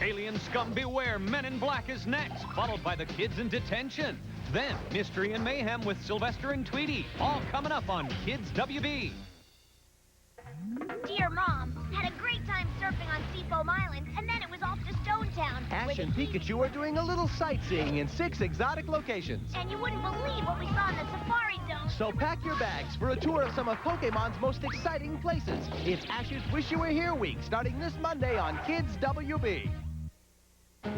Alien scum beware, Men in Black is next, followed by the kids in detention. Then, mystery and mayhem with Sylvester and Tweety, all coming up on Kids WB. Dear Mom, had a great time surfing on Seafoam Island, and then it was off to Stone Town. Ash and Pikachu are doing a little sightseeing in 6 exotic locations. And you wouldn't believe what we saw in the Safari Zone. So pack your bags for a tour of some of Pokemon's most exciting places. It's Ash's Wish You Were Here week, starting this Monday on Kids WB.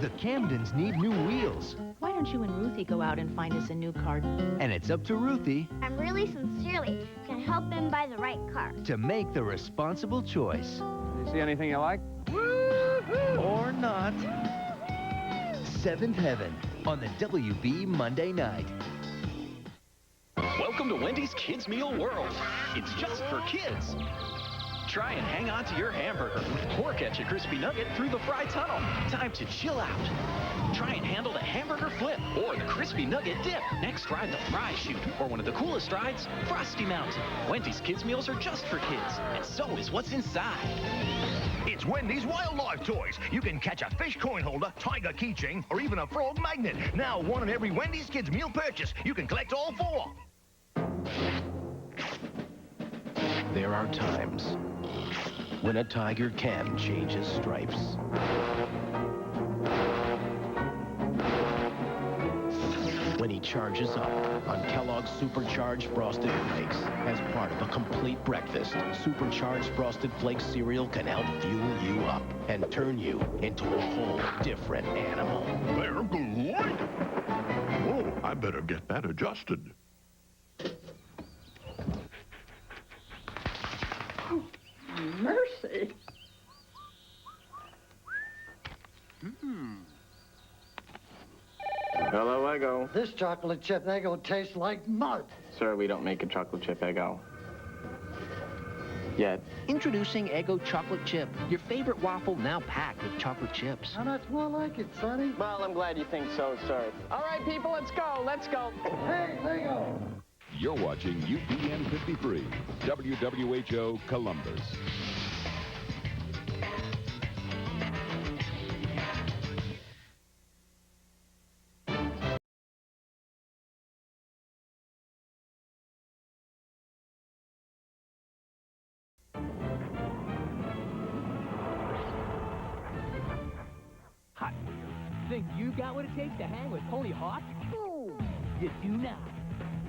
The Camdens need new wheels. Why don't you and Ruthie go out and find us a new car? And it's up to Ruthie I'm really sincerely gonna help him buy the right car. to make the responsible choice. You see anything you like? Or not. Seventh Heaven on the WB Monday night. Welcome to Wendy's Kids Meal World. It's just for kids. Try and hang on to your hamburger, or catch a crispy nugget through the fry tunnel. Time to chill out. Try and handle the hamburger flip or the crispy nugget dip. Next, ride the fry chute, or one of the coolest rides, Frosty Mountain. Wendy's Kids Meals are just for kids, and so is what's inside. It's Wendy's Wildlife Toys. You can catch a fish coin holder, tiger keychain, or even a frog magnet. Now, one in every Wendy's Kids meal purchase. You can collect all 4. There are times when a tiger can change his stripes. When he charges up on Kellogg's Supercharged Frosted Flakes as part of a complete breakfast, Supercharged Frosted Flakes cereal can help fuel you up and turn you into a whole different animal. They're great! Oh, I better get that adjusted. Mercy. Hello, Eggo. This chocolate chip Eggo tastes like mud. Sir, we don't make a chocolate chip Eggo. Yet. Introducing Eggo Chocolate Chip, your favorite waffle now packed with chocolate chips. Now that's more like it, Sonny. Well, I'm glad you think so, sir. All right, people, let's go. Let's go. Hey, Eggo. You're watching UPN 53, WWHO Columbus. Hot Wheels. Think you got what it takes to hang with Tony Hawk? Boom! You do not.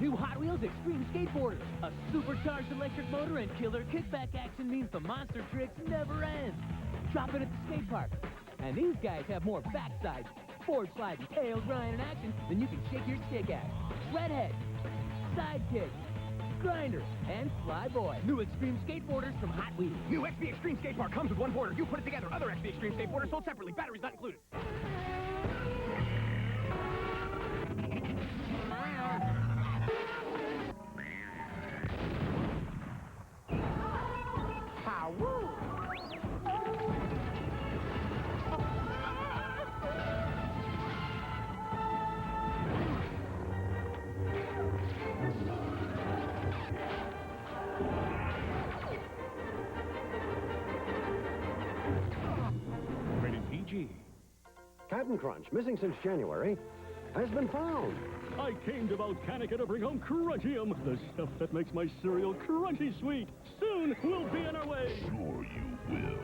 New Hot Wheels Extreme Skateboarders. A supercharged electric motor and killer kickback action means the monster tricks never end. Drop it at the skate park. And these guys have more backside, board sliding, tail grinding action than you can shake your stick at. Redhead, sidekick, grinder, and fly boy. New Extreme Skateboarders from Hot Wheels. New XP Extreme Skate Park comes with one boarder. You put it together. Other XP Extreme Skateboarders sold separately. Batteries not included. Captain Crunch, missing since January, has been found. I came to Volcanica to bring home Crunchium, the stuff that makes my cereal crunchy sweet. Soon, we'll be on our way. Sure you will.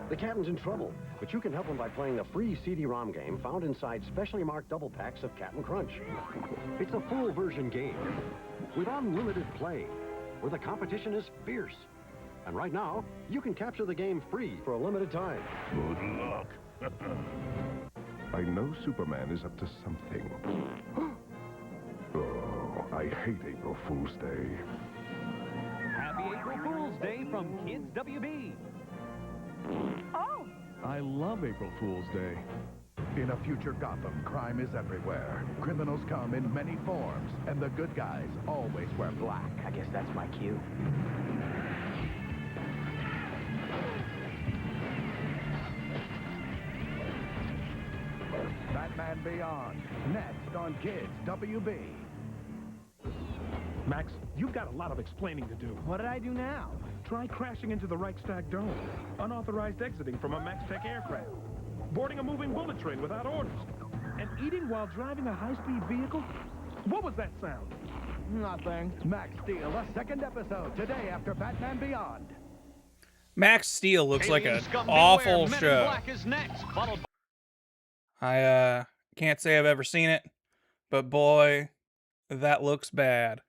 The Captain's in trouble, but you can help him by playing the free CD-ROM game found inside specially marked double packs of Captain Crunch. It's a full version game with unlimited play, where the competition is fierce. And right now, you can capture the game free for a limited time. Good luck. I know Superman is up to something. Oh, I hate April Fool's Day. Happy April Fool's Day from Kids WB. Oh! I love April Fool's Day. In a future Gotham, crime is everywhere. Criminals come in many forms, and the good guys always wear black. I guess that's my cue. Batman Beyond, next on Kids WB. Max, you've got a lot of explaining to do. What did I do now? Try crashing into the Reichstag Dome. Unauthorized exiting from a MaxTech aircraft. boarding a moving bullet train without orders, and eating while driving a high-speed vehicle? What was that sound? Nothing. Max Steel, a second episode today after Batman Beyond. Max Steel looks like an Aliens come awful beware, Men in show. Black is next, followed by I can't say I've ever seen it, but boy, that looks bad.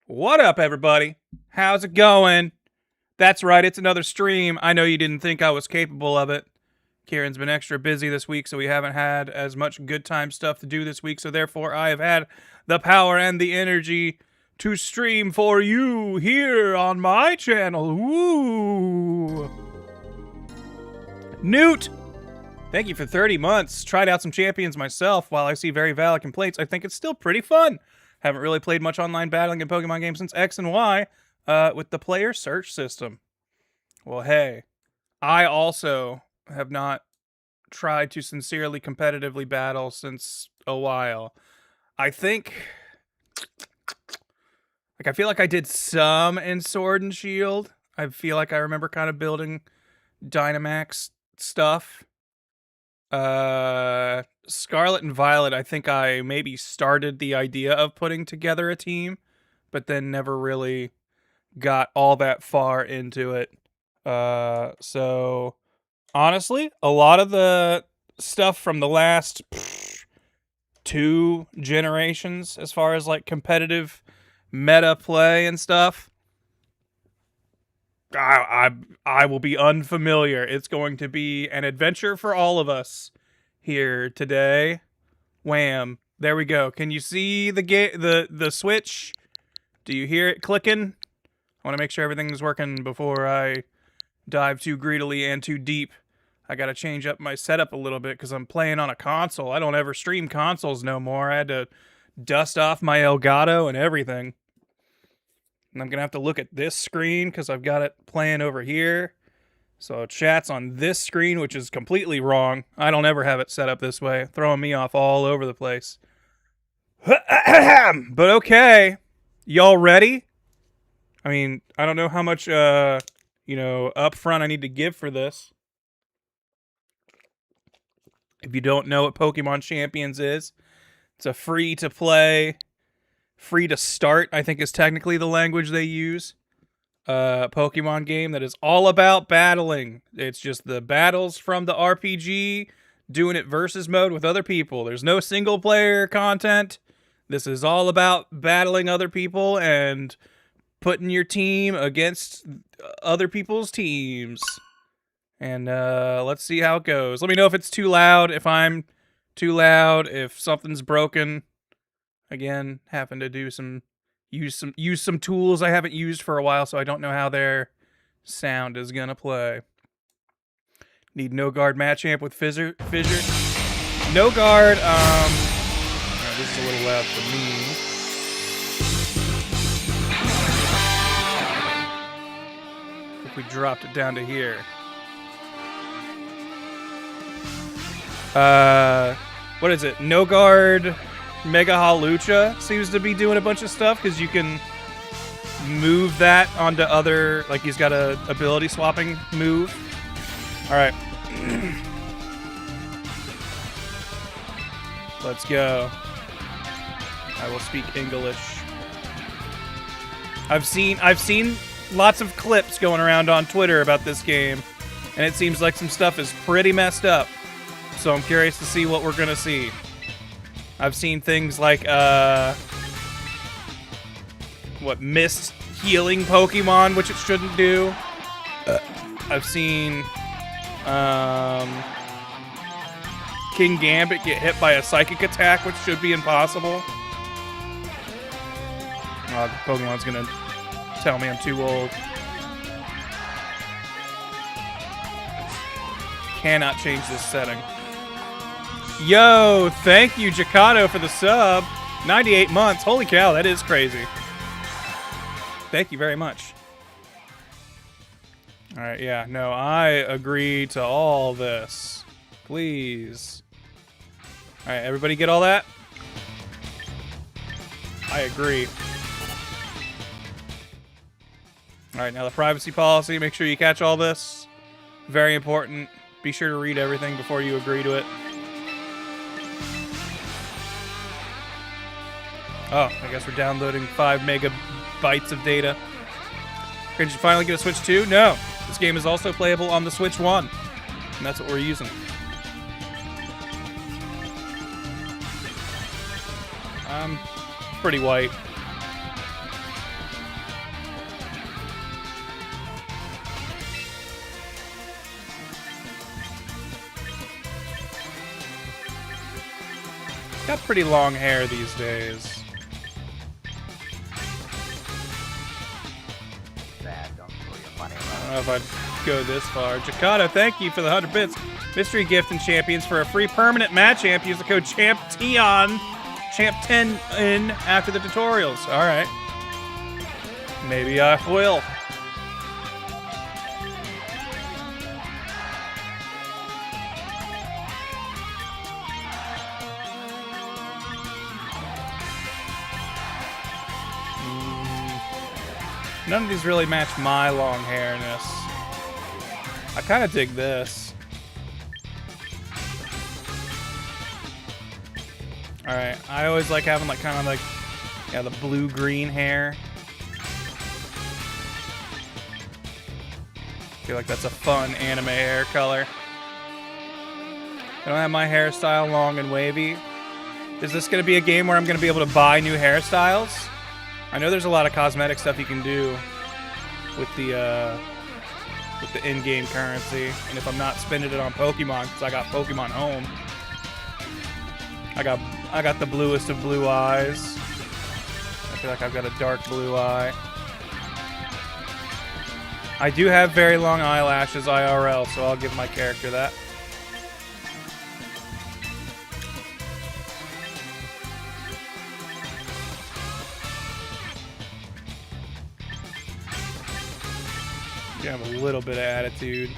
What up, everybody? How's it going? That's right, it's another stream. I know you didn't think I was capable of it. Kieran's been extra busy this week, so we haven't had as much good time stuff to do this week, so therefore I have had the power and the energy to stream for you here on my channel. Woo! Newt! Thank you for 30 months. Tried out some champions myself. While I see very valid complaints, I think it's still pretty fun. Haven't really played much online battling in Pokemon games since X and Y with the player search system. Well, hey, I also have not tried to sincerely competitively battle since a while. I think, I feel like I did some in Sword and Shield. I feel like I remember kind of building Dynamax stuff. Scarlet and Violet, I think I maybe started the idea of putting together a team, but then never really got all that far into it. So honestly, a lot of the stuff from the last 2 generations, as far as like competitive meta play and stuff, I will be unfamiliar. It's going to be an adventure for all of us here today. Wham! There we go. Can you see the switch? Do you hear it clicking? I want to make sure everything's working before I dive too greedily and too deep. I gotta change up my setup a little bit because I'm playing on a console. I don't ever stream consoles no more. I had to dust off my Elgato and everything. And I'm gonna have to look at this screen because I've got it playing over here. So chat's on this screen, which is completely wrong. I don't ever have it set up this way, throwing me off all over the place. But okay, y'all ready? I mean, I don't know how much, upfront I need to give for this. If you don't know what Pokemon Champions is, it's a free-to-play, free-to-start, I think is technically the language they use, Pokemon game that is all about battling. It's just the battles from the RPG, doing it versus mode with other people. There's no single-player content. This is all about battling other people and putting your team against other people's teams. And let's see how it goes. Let me know if it's too loud, if I'm too loud, if something's broken. Again, having to do use some tools I haven't used for a while, so I don't know how their sound is gonna play. Need no guard Machamp with Fissure. No guard. This is a little loud for me. If we dropped it down to here. What is it? No guard Mega Halucha seems to be doing a bunch of stuff because you can move that onto other, like he's got a ability swapping move. All right. Let's go. I will speak English. I've seen lots of clips going around on Twitter about this game, and it seems like some stuff is pretty messed up. So I'm curious to see what we're gonna see. I've seen things like missed healing Pokemon, which it shouldn't do. I've seen King Gambit get hit by a psychic attack, which should be impossible. Pokemon's gonna tell me I'm too old. Cannot change this setting. Yo, thank you, Jacato, for the sub. 98 months. Holy cow, that is crazy. Thank you very much. All right, yeah, no, I agree to all this. Please. All right, everybody get all that? I agree. All right, now the privacy policy. Make sure you catch all this. Very important. be sure to read everything before you agree to it. Oh, I guess we're downloading 5 megabytes of data. Did you finally get a Switch 2? No. This game is also playable on the Switch 1. And that's what we're using. I'm pretty white. Got pretty long hair these days. I don't know if I'd go this far. Jakarta, thank you for the 100 bits. Mystery gift and champions for a free permanent match amp. Use the code CHAMP10 in after the tutorials. All right. Maybe I will. None of these really match my long hairness. I kind of dig this. Alright, I always like having like kind of like, yeah, the blue-green hair. I feel like that's a fun anime hair color. I don't have my hairstyle long and wavy. Is this going to be a game where I'm going to be able to buy new hairstyles? I know there's a lot of cosmetic stuff you can do with the in-game currency, and if I'm not spending it on Pokemon, because I got Pokemon Home, I got the bluest of blue eyes. I feel like I've got a dark blue eye. I do have very long eyelashes IRL, so I'll give my character that. You have a little bit of attitude.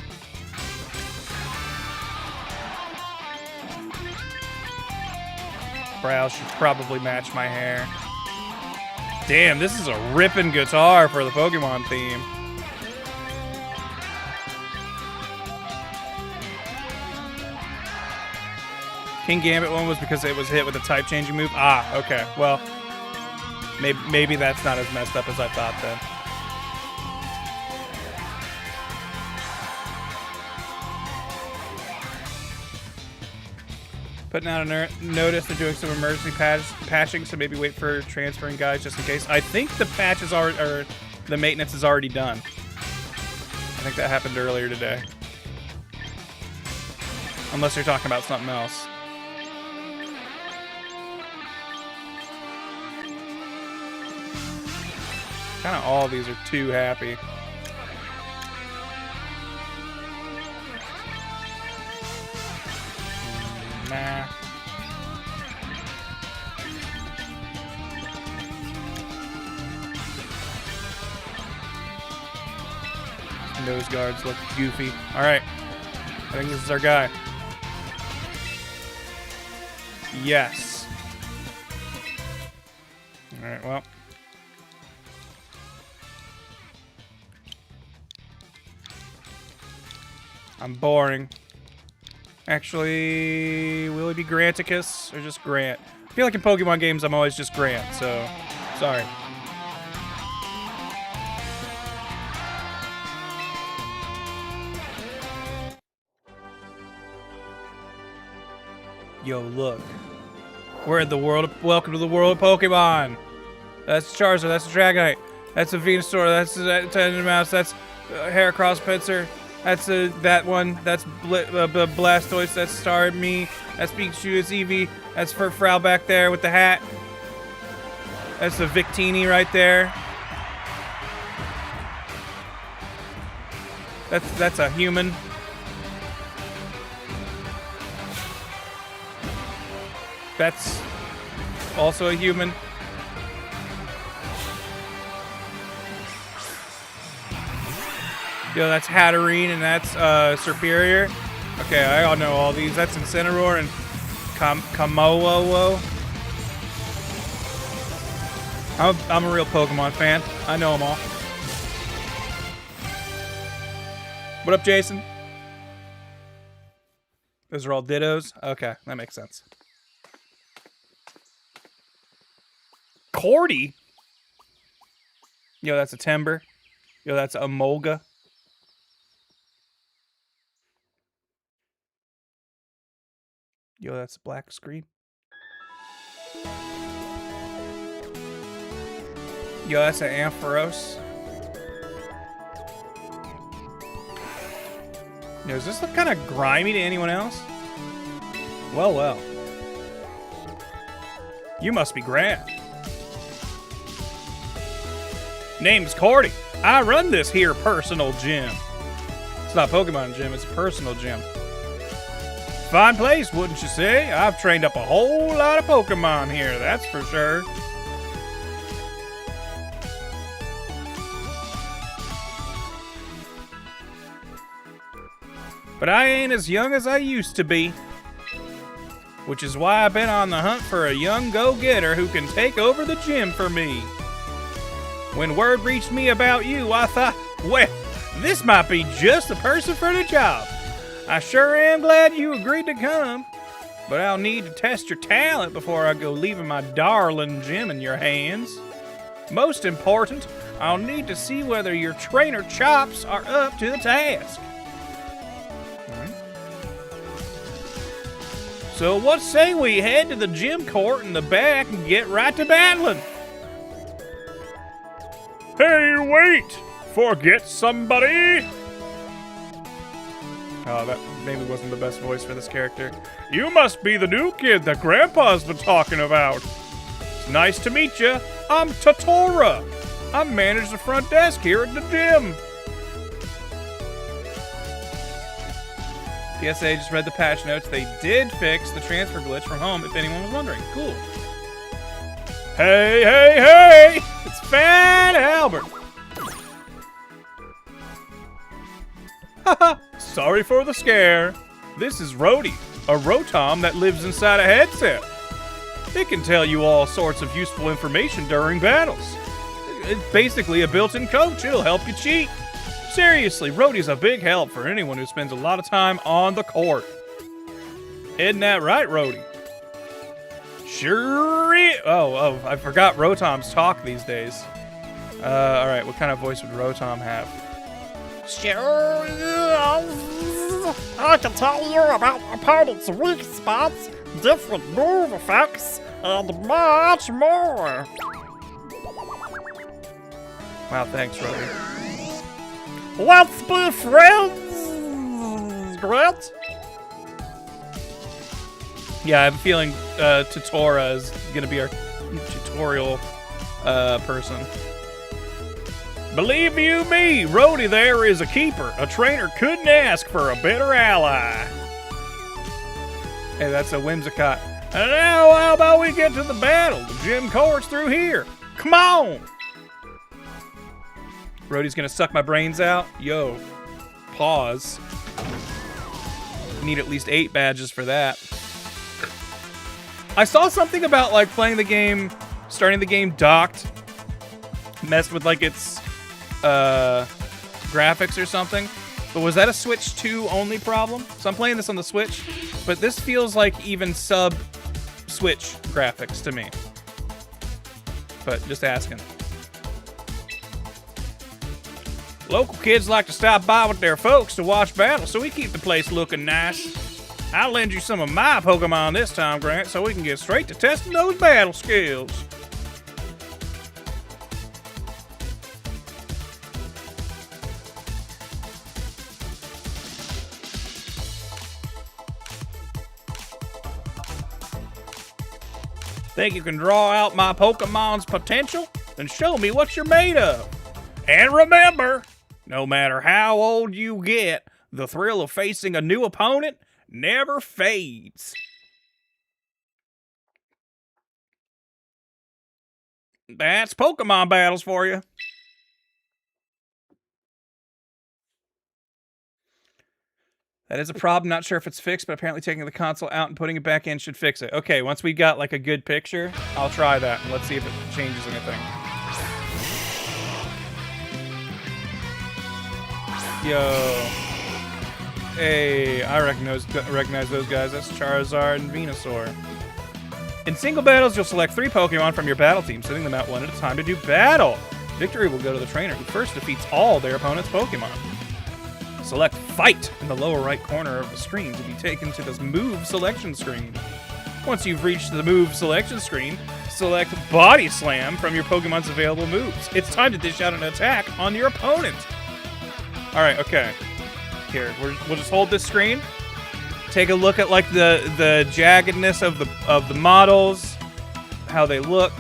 Brows should probably match my hair. Damn, this is a ripping guitar for the Pokemon theme. King Gambit one was because it was hit with a type changing move. Ah, okay. Well, maybe that's not as messed up as I thought then. Putting out a notice they're doing some emergency patching, so maybe wait for transferring guys just in case. I think the patches are, or the maintenance is already done. I think that happened earlier today. Unless you're talking about something else. Kind of all of these are too happy. Nah. Nose guards look goofy. Alright. I think this is our guy. Yes. Alright, well. I'm boring. Actually, will it be Granticus or just Grant? I feel like in Pokemon games I'm always just Grant, so sorry. Yo, look. We're in the world of, welcome to the world of Pokemon. That's Charizard, that's a Dragonite, that's a Venusaur, that's a Tendonmouse, that's Heracross Pinsir. That's that one. That's Blastoise. That's Starmie. That's Pikachu. That's Eevee. That's Furfrou back there with the hat. That's the Victini right there. That's a human. That's also a human. Yo, that's Hatterene and that's Superior. Okay, I all know all these. That's Incineroar and Kamowo. I'm a real Pokemon fan. I know them all. What up, Jason? Those are all dittos? Okay, that makes sense. Cordy? Yo, that's a Timber. Yo, that's a Mulga. Yo, that's a black screen. Yo, that's an Ampharos. Yo, does this look kind of grimy to anyone else? Well, well. You must be Grant. Name's Cordy. I run this here personal gym. It's not Pokemon gym, it's a personal gym. Fine place, wouldn't you say? I've trained up a whole lot of Pokemon here, that's for sure. But I ain't as young as I used to be. Which is why I've been on the hunt for a young go-getter who can take over the gym for me. When word reached me about you, I thought, well, this might be just the person for the job. I sure am glad you agreed to come, but I'll need to test your talent before I go leaving my darling gym in your hands. Most important, I'll need to see whether your trainer chops are up to the task. So what say we head to the gym court in the back and get right to battling? Hey, wait! Forget somebody! Oh, that maybe wasn't the best voice for this character. You must be the new kid that Grandpa's been talking about. It's nice to meet you. I'm Tatora. I manage the front desk here at the gym. PSA just read the patch notes. They did fix the transfer glitch from home, if anyone was wondering. Cool. Hey, hey, hey! It's Fat Albert. Haha, sorry for the scare. This is Rhodey, a Rotom that lives inside a headset. It can tell you all sorts of useful information during battles. It's basically a built-in coach. It'll help you cheat. Seriously, Rhodey's a big help for anyone who spends a lot of time on the court. Isn't that right, Rhodey? Sure is. Oh, I forgot Rotoms talk these days. Alright, what kind of voice would Rotom have? Sure is. I can tell you about opponents' weak spots, different move effects, and much more. Wow, thanks, Rhodey. Let's be friends, Grant. Yeah, I have a feeling Tatora is going to be our tutorial person. Believe you me, Rhodey there is a keeper. A trainer couldn't ask for a better ally. Hey, that's a Whimsicott. And now, how about we get to the battle? The gym court's through here. Come on! Rhodey's gonna suck my brains out? Yo. Pause. Need at least 8 badges for that. I saw something about, like, playing the game, starting the game docked, messed with, like, its, graphics or something. But was that a Switch 2 only problem? So I'm playing this on the Switch, but this feels like even sub-Switch graphics to me. But just asking. Local kids like to stop by with their folks to watch battles, so we keep the place looking nice. I'll lend you some of my Pokemon this time, Grant, so we can get straight to testing those battle skills. Think you can draw out my Pokemon's potential? Then show me what you're made of. And remember, no matter how old you get, the thrill of facing a new opponent never fades. That's Pokemon battles for you. That is a problem. Not sure if it's fixed, but apparently taking the console out and putting it back in should fix it. Okay, once we got like a good picture, I'll try that and let's see if it changes anything. Yo. Hey, I recognize those guys. That's Charizard and Venusaur. In single battles, you'll select 3 Pokemon from your battle team, sending them out one at a time to do battle. Victory will go to the trainer who first defeats all their opponent's Pokemon. Select Fight in the lower right corner of the screen to be taken to this move selection screen. Once you've reached the move selection screen, select Body Slam from your Pokemon's available moves. It's time to dish out an attack on your opponent. All right, okay. Here, we'll just hold this screen. Take a look at like the jaggedness of the models, how they look.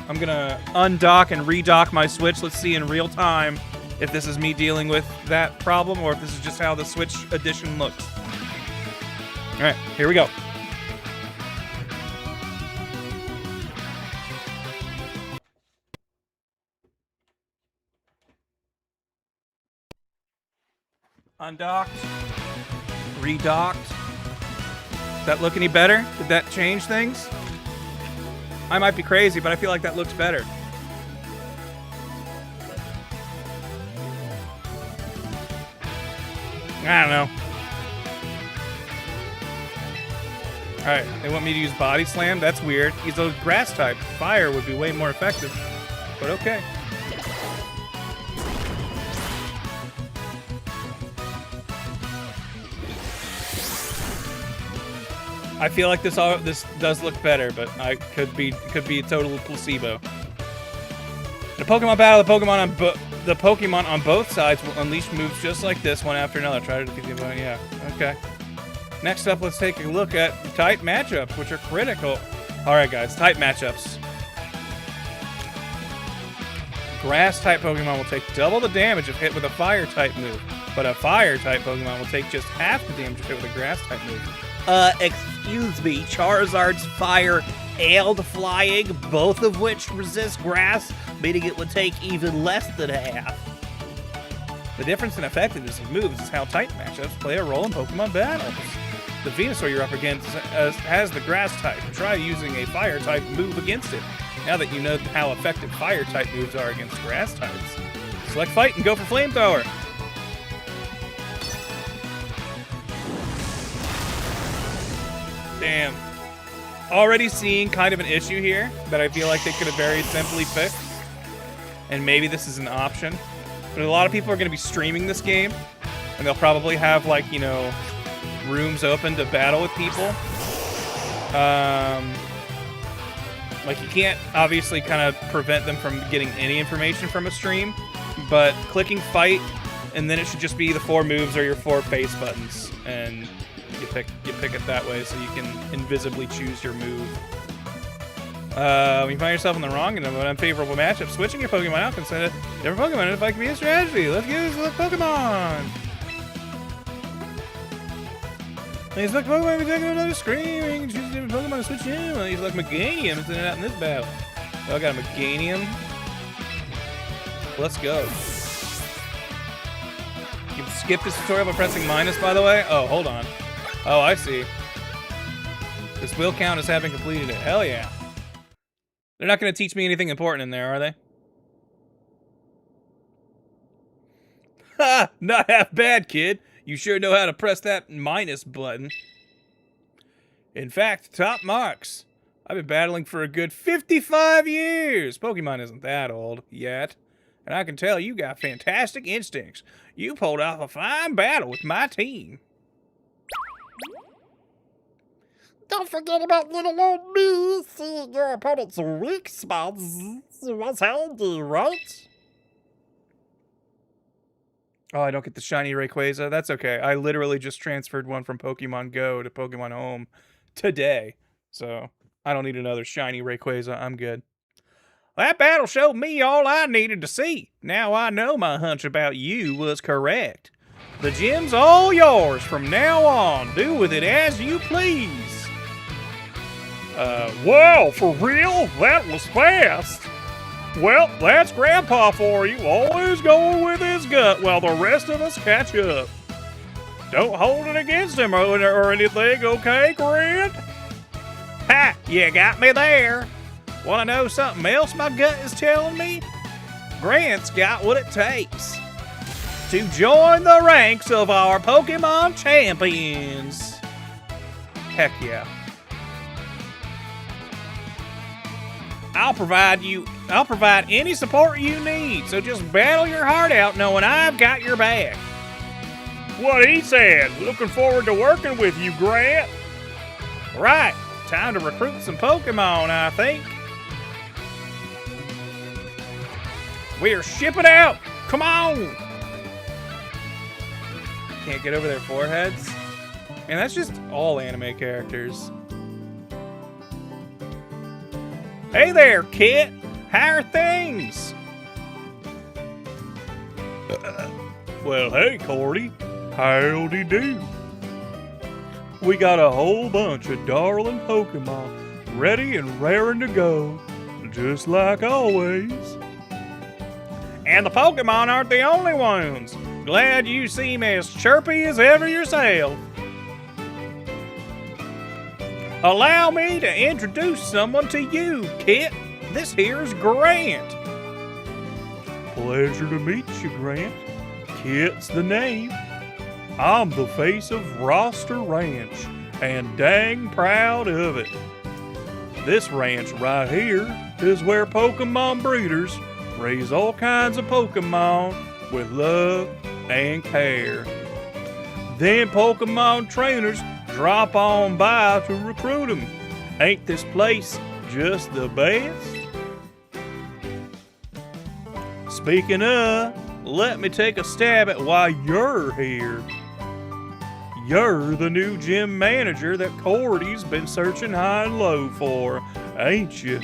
I'm gonna undock and redock my Switch. Let's see in real time if this is me dealing with that problem or if this is just how the Switch edition looks. All right, here we go. Undocked, redocked. Does that look any better? Did that change things? I might be crazy, but I feel like that looks better. I don't know. Alright, they want me to use Body Slam? That's weird. He's a grass type. Fire would be way more effective. But okay. I feel like this does look better, but I could be a total placebo. In a Pokemon battle, the Pokemon on both sides will unleash moves just like this, one after another. Try to defeat the opponent. Yeah, okay. Next up, let's take a look at type matchups, which are critical. All right, guys, type matchups. Grass type Pokemon will take double the damage if hit with a Fire type move, but a Fire type Pokemon will take just half the damage if hit with a Grass type move. Excuse me, Charizard's Fire and Flying, both of which resist Grass, meaning it would take even less than half. The difference in effectiveness of moves is how type matchups play a role in Pokemon battles. The Venusaur you're up against has the Grass type. Try using a Fire type move against it. Now that you know how effective Fire type moves are against Grass types, select Fight and go for Flamethrower. Damn. Already seeing kind of an issue here that I feel like they could have very simply fixed. And maybe this is an option. But a lot of people are going to be streaming this game. And they'll probably have, like, you know, rooms open to battle with people. Like, you can't obviously kind of prevent them from getting any information from a stream. But clicking Fight, and then it should just be the 4 moves or your 4 face buttons. And you pick it that way so you can invisibly choose your move. When you find yourself in the wrong and an unfavorable matchup, switching your Pokemon out can send a different Pokemon if I can be a strategy. Let's use the Pokemon! When you select Pokemon, you take another screen, you can choose a different Pokemon to switch in. When you select Meganium, it's in it out in this battle. Oh, I got a Meganium. Let's go. You can skip this tutorial by pressing minus, by the way. Oh, hold on. Oh, I see. This will count as having completed it. Hell yeah. They're not going to teach me anything important in there, are they? Ha! Not half bad, kid. You sure know how to press that minus button. In fact, top marks. I've been battling for a good 55 years. Pokemon isn't that old yet. And I can tell you got fantastic instincts. You pulled off a fine battle with my team. Don't forget about little old me. Seeing your opponent's weak spots was handy, right? Oh, I don't get the shiny Rayquaza. That's okay. I literally just transferred one from Pokemon Go to Pokemon Home today. So I don't need another shiny Rayquaza. I'm good. That battle showed me all I needed to see. Now I know my hunch about you was correct. The gym's all yours from now on. Do with it as you please. Wow, for real? That was fast. Well, that's Grandpa for you. Always going with his gut while the rest of us catch up. Don't hold it against him or anything, okay, Grant? Ha! You got me there. Want to know something else my gut is telling me? Grant's got what it takes. to join the ranks of our Pokemon champions. Heck yeah. I'll provide any support you need, so just battle your heart out knowing I've got your back. What he said. Looking forward to working with you, Grant. Right, time to recruit some Pokemon, I think. We're shipping out. Come on. Can't get over their foreheads. And that's just all anime characters. Hey there, Kit. How are things? Well, hey, Cordy. Howdy do. We got a whole bunch of darling Pokemon ready and raring to go, just like always. And the Pokemon aren't the only ones. Glad you seem as chirpy as ever yourself. Allow me to introduce someone to you, Kit. This here's Grant. Pleasure to meet you, Grant. Kit's the name. I'm the face of Roster Ranch, and dang proud of it. This ranch right here is where Pokemon breeders raise all kinds of Pokemon with love and care. Then Pokemon trainers drop on by to recruit them. Ain't this place just the best? Speaking of, let me take a stab at why you're here. You're the new gym manager that Cordy's been searching high and low for, ain't you?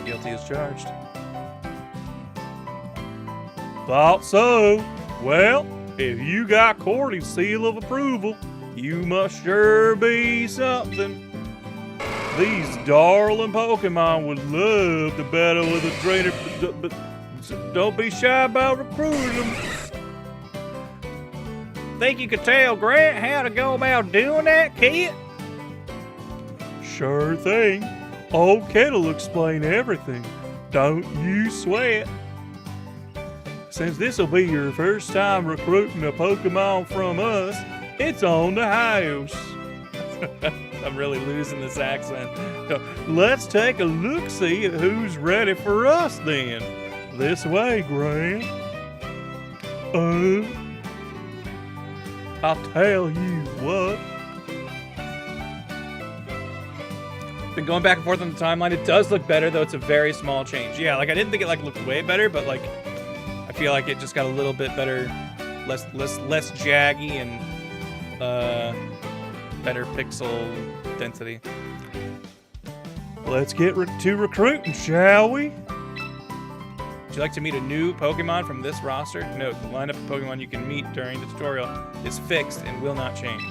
Guilty as charged. Thought so. Well, if you got Cordy's seal of approval, you must sure be something. These darling Pokemon would love to battle with a trainer, but don't be shy about recruiting them. Think you could tell Grant how to go about doing that, Kit? Sure thing. Old Kettle'll explain everything. Don't you sweat. Since this'll be your first time recruiting a Pokemon from us, it's on the house. I'm really losing this accent. Let's take a look-see at who's ready for us then. This way, Grant. I'll tell you what. Been going back and forth on the timeline. It does look better, though it's a very small change. Yeah, like I didn't think it looked way better, but like I feel like it just got a little bit better, less jaggy and better pixel density. Let's get to recruiting, shall we? Would you like to meet a new Pokemon from this roster? Note, the lineup of Pokemon you can meet during the tutorial is fixed and will not change.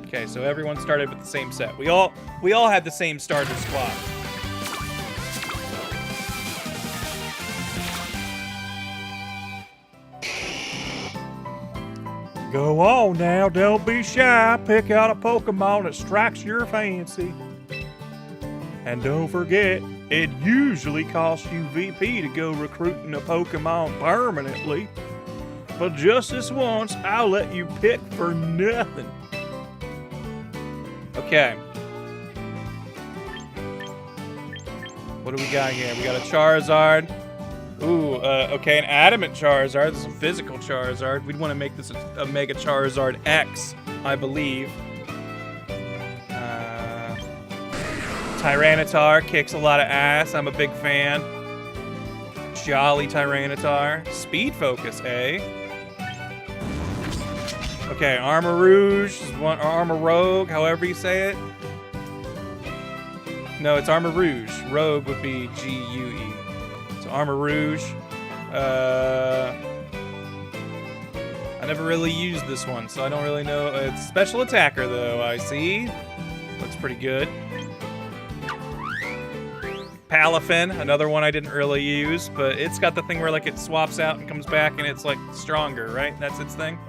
Okay, so everyone started with the same set. We all had the same starter squad. Go on now, don't be shy. Pick out a Pokemon that strikes your fancy. And don't forget, it usually costs you VP to go recruiting a Pokemon permanently. But just this once, I'll let you pick for nothing. Okay. What do we got here? We got a Charizard. Ooh, okay, an Adamant Charizard. This is a physical Charizard. We'd want to make this a Mega Charizard X, I believe. Tyranitar kicks a lot of ass. I'm a big fan. Jolly Tyranitar. Speed Focus, eh? Okay, Armor Rouge, or Armor Rogue, however you say it. No, it's Armor Rouge. Rogue would be G-U-E. So Armor Rouge. I never really used this one, so I don't really know. It's Special Attacker, though, I see. Looks pretty good. Palafin, another one I didn't really use, but it's got the thing where like it swaps out and comes back and it's like stronger, right? That's its thing.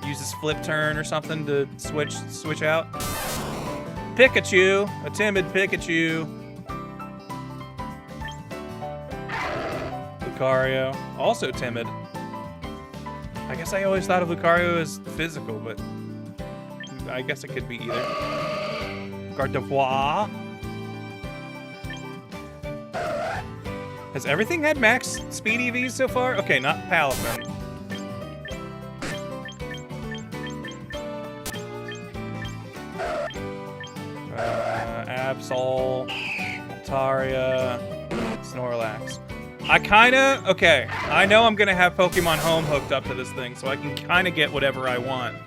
Uses Flip Turn or something to switch out. Pikachu, a timid Pikachu. Lucario, also timid. I guess I always thought of Lucario as physical, but I guess it could be either. Gardevoir. Has everything had max speed EVs so far? Okay, not Palafin. Absol, Altaria, Snorlax. Okay, I know I'm gonna have Pokemon Home hooked up to this thing, so I can kinda get whatever I want.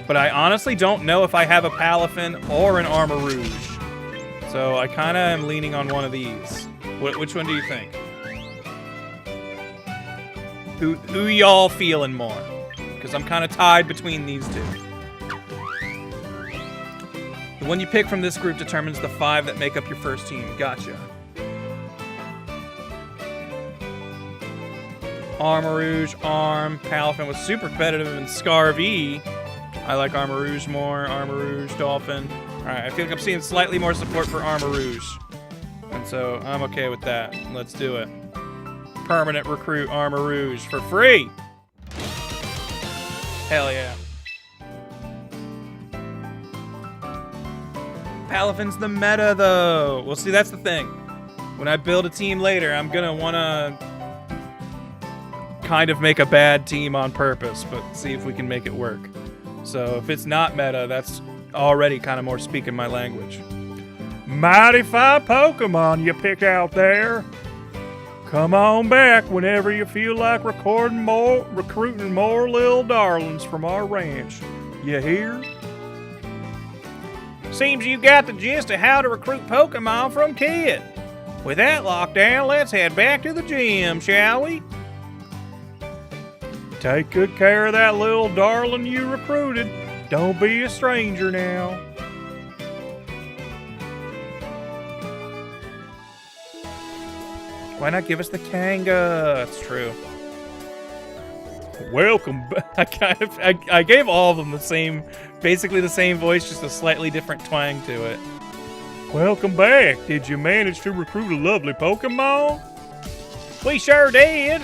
But I honestly don't know if I have a Palafin or an Armarouge. So I kinda am leaning on one of these. Which one do you think? Who y'all feeling more? Because I'm kinda tied between these two. The one you pick from this group determines the 5 that make up your first team. Gotcha. Armarouge, Arm, Palafin was super competitive in Scarvy. I like Armarouge more. Armarouge, Dolphin. Alright, I feel like I'm seeing slightly more support for Armarouge. And so I'm okay with that. Let's do it. Permanent recruit Armarouge for free! Hell yeah. Palafin's the meta, though. Well, see, that's the thing. When I build a team later, I'm gonna wanna kind of make a bad team on purpose, but see if we can make it work. So if it's not meta, that's already kind of more speaking my language. Mighty fine Pokemon you pick out there. Come on back whenever you feel like recruiting more little darlings from our ranch. You hear? Seems you got the gist of how to recruit Pokemon from Kid. With that lockdown, let's head back to the gym, shall we? Take good care of that little darling you recruited. Don't be a stranger now. Why not give us the Kanga? That's true. Welcome back. I gave all of them the same, basically the same voice, just a slightly different twang to it. Welcome back. Did you manage to recruit a lovely Pokemon? We sure did.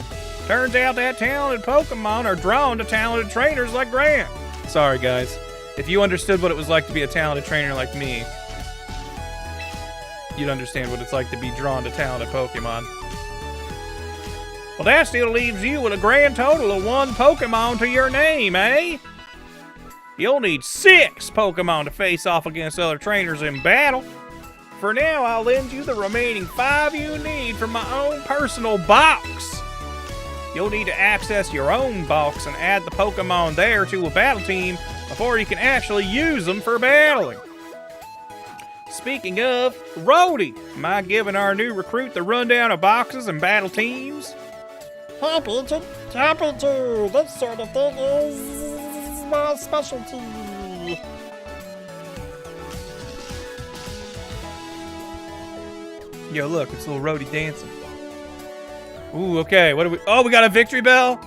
Turns out that talented Pokemon are drawn to talented trainers like Grant. Sorry, guys. If you understood what it was like to be a talented trainer like me, you'd understand what it's like to be drawn to talented Pokemon. Well, that still leaves you with a grand total of 1 Pokemon to your name, eh? You'll need 6 Pokemon to face off against other trainers in battle. For now, I'll lend you the remaining 5 you need from my own personal box. You'll need to access your own box and add the Pokemon there to a battle team before you can actually use them for battling. Speaking of, Rhodey, mind giving our new recruit the rundown of boxes and battle teams? Happy to. This sort of thing is my specialty. Yo, look, it's little Rhodey dancing. Ooh, okay, what do we... Oh, we got a Victory Bell,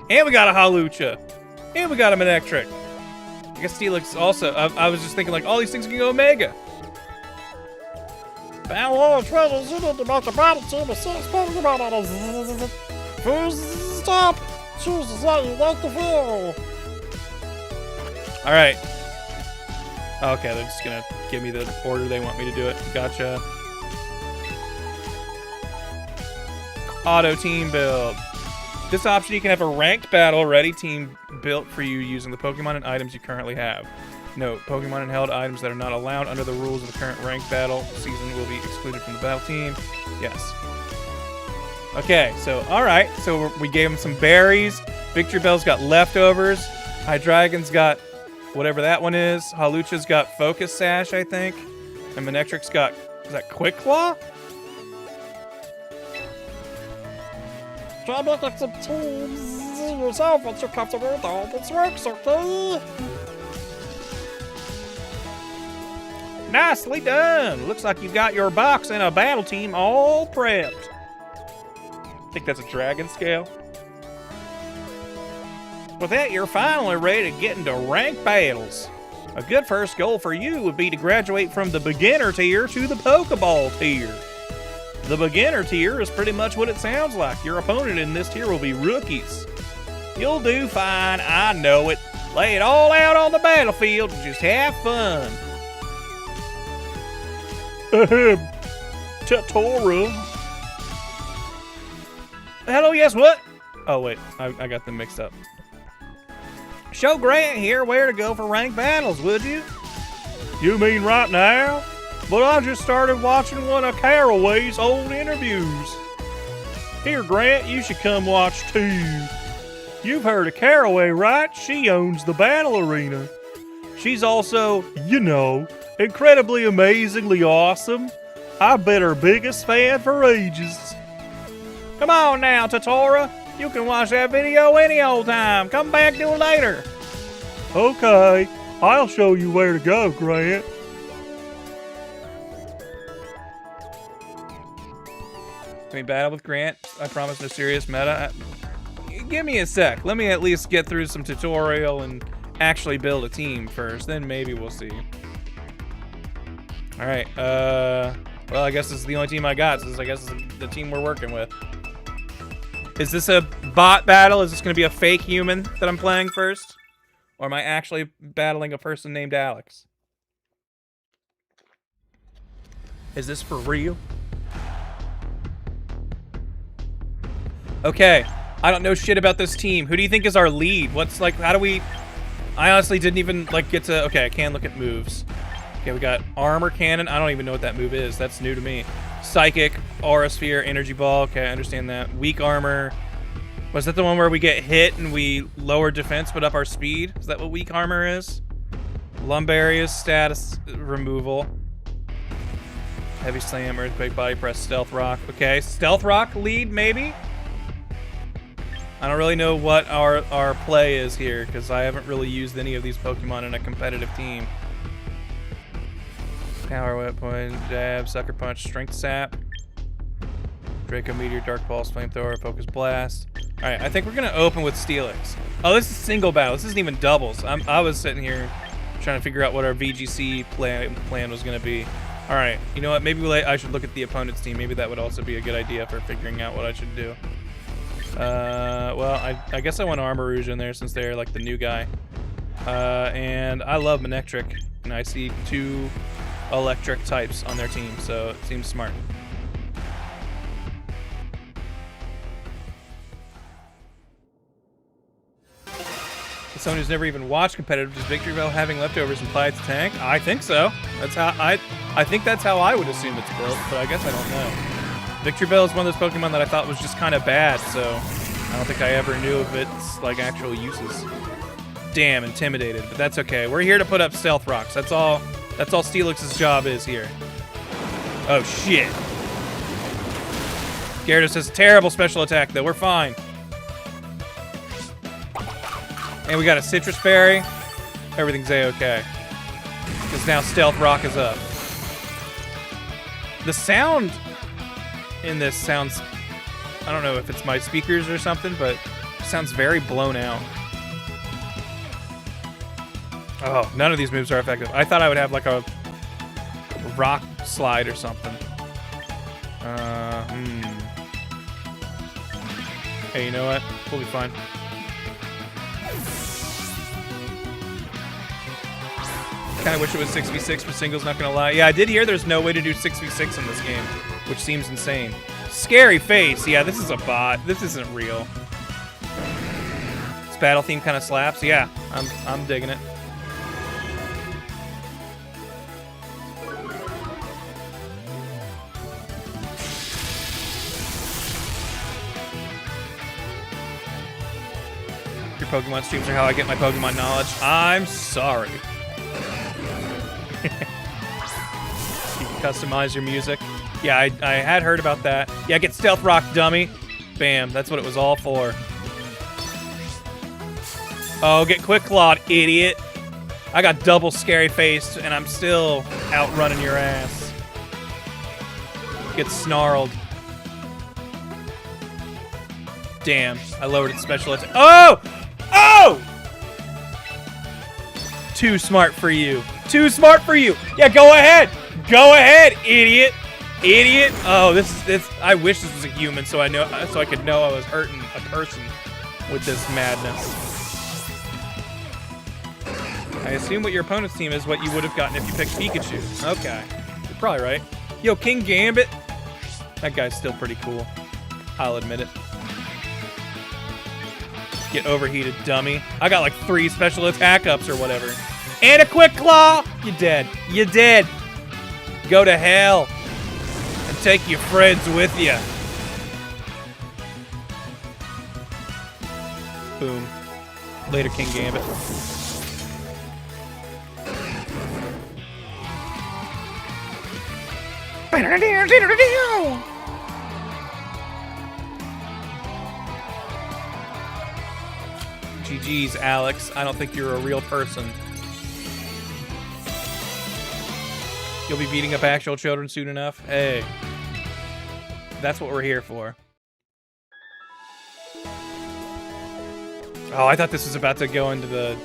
and we got a Hawlucha, and we got a Manectric. I guess Steelix also... I was just thinking, like, all these things can go Mega. Battle trainers, you need to make a battle team of 6 Pokemon. First stop, choose what you like to feel. Alright. Okay, they're just gonna give me the order they want me to do it. Gotcha. Auto team build. This option, you can have a ranked battle ready team built for you using the Pokemon and items you currently have. Note, Pokemon and held items that are not allowed under the rules of the current ranked battle season will be excluded from the battle team. Yes. Okay, so, alright. So we gave him some berries. Victory Bell's got leftovers. Hydreigon's got whatever that one is. Hawlucha's got Focus Sash, I think. And Manectric's got, is that Quick Claw? Try making some teams yourself once you're comfortable with all this works, okay? Nicely done. Looks like you've got your box and a battle team all prepped. I think that's a dragon scale. With that, you're finally ready to get into ranked battles. A good first goal for you would be to graduate from the beginner tier to the Pokeball tier. The beginner tier is pretty much what it sounds like. Your opponent in this tier will be rookies. You'll do fine, I know it. Lay it all out on the battlefield and just have fun. Tutora. Hello, yes, what? Oh, wait, I got them mixed up. Show Grant here where to go for ranked battles, would you? You mean right now? But I just started watching one of Caraway's old interviews. Here, Grant, you should come watch too. You've heard of Caraway, right? She owns the battle arena. She's also, you know, incredibly amazingly awesome. I bet her biggest fan for ages. Come on now, Tutora. You can watch that video any old time. Come back to it later. Okay, I'll show you where to go, Grant. Can we battle with Grant? I promise no serious meta. Give me a sec. Let me at least get through some tutorial and actually build a team first. Then maybe we'll see. All right. Well, I guess this is the only team I got. So I guess this is the team we're working with. Is this a bot battle? Is this going to be a fake human that I'm playing first? Or am I actually battling a person named Alex? Is this for real? Okay. I don't know shit about this team. Who do you think is our lead? What's like, how do we... I honestly didn't even like get to... Okay, I can look at moves. Okay, we got Armor Cannon. I don't even know what that move is. That's new to me. Psychic, Aura Sphere, Energy Ball. Okay, I understand that. Weak Armor. Was that the one where we get hit and we lower defense but up our speed? Is that what Weak Armor is? Lumbarius, Status Removal. Heavy Slam, Earthquake, Body Press, Stealth Rock. Okay, Stealth Rock lead, maybe? I don't really know what our play is here because I haven't really used any of these Pokemon in a competitive team. Power Whip, Point, Jab, Sucker Punch, Strength Sap, Draco Meteor, Dark Pulse, Flamethrower, Focus Blast. Alright, I think we're going to open with Steelix. Oh, this is single battle. This isn't even doubles. I was sitting here trying to figure out what our VGC plan was going to be. Alright, you know what? Maybe I should look at the opponent's team. Maybe that would also be a good idea for figuring out what I should do. Well, I guess I want Armor Rouge in there since they're like the new guy. And I love Manectric, and I see 2 electric types on their team, so it seems smart. As someone who's never even watched competitive, does Victorville having leftovers imply it's a tank? I think so. That's how I think that's how I would assume it's built, but I guess I don't know. Victorville is one of those Pokemon that I thought was just kind of bad, so I don't think I ever knew of its like actual uses. Damn, intimidated, but that's okay. We're here to put up Stealth Rocks. That's all Steelix's job is here. Oh shit. Gyarados has terrible special attack though. We're fine. And we got a Citrus Berry. Everything's A-okay. Because now Stealth Rock is up. The sound in this sounds, I don't know if it's my speakers or something, but it sounds very blown out. Oh, none of these moves are effective. I thought I would have like a rock slide or something. Hey, you know what? We'll be fine. Kind of wish it was 6v6 for singles, not gonna lie. Yeah, I did hear there's no way to do 6v6 in this game, which seems insane. Scary face. Yeah, this is a bot. This isn't real. This battle theme kind of slaps. Yeah, I'm digging it. Your Pokemon streams are how I get my Pokemon knowledge. I'm sorry. You can customize your music. Yeah, I had heard about that. Yeah, get Stealth Rock, dummy. Bam, that's what it was all for. Oh, get Quick Clawed, idiot. I got double Scary Faced, and I'm still outrunning your ass. Get Snarled. Damn, I lowered its special attack. Oh! Oh! Too smart for you. Too smart for you. Yeah, go ahead. Go ahead, idiot. Idiot! Oh, this. I wish this was a human, so I could know I was hurting a person with this madness. I assume what your opponent's team is what you would have gotten if you picked Pikachu. Okay, you're probably right. Yo, King Gambit. That guy's still pretty cool. I'll admit it. Get overheated, dummy. I got like 3 special attack ups or whatever. And a quick claw! You dead. You dead. Go to hell. And take your friends with you. Boom. Later, King Gambit. GG's, Alex. I don't think you're a real person. You'll be beating up actual children soon enough? Hey. That's what we're here for. Oh, I thought this was about to go into the...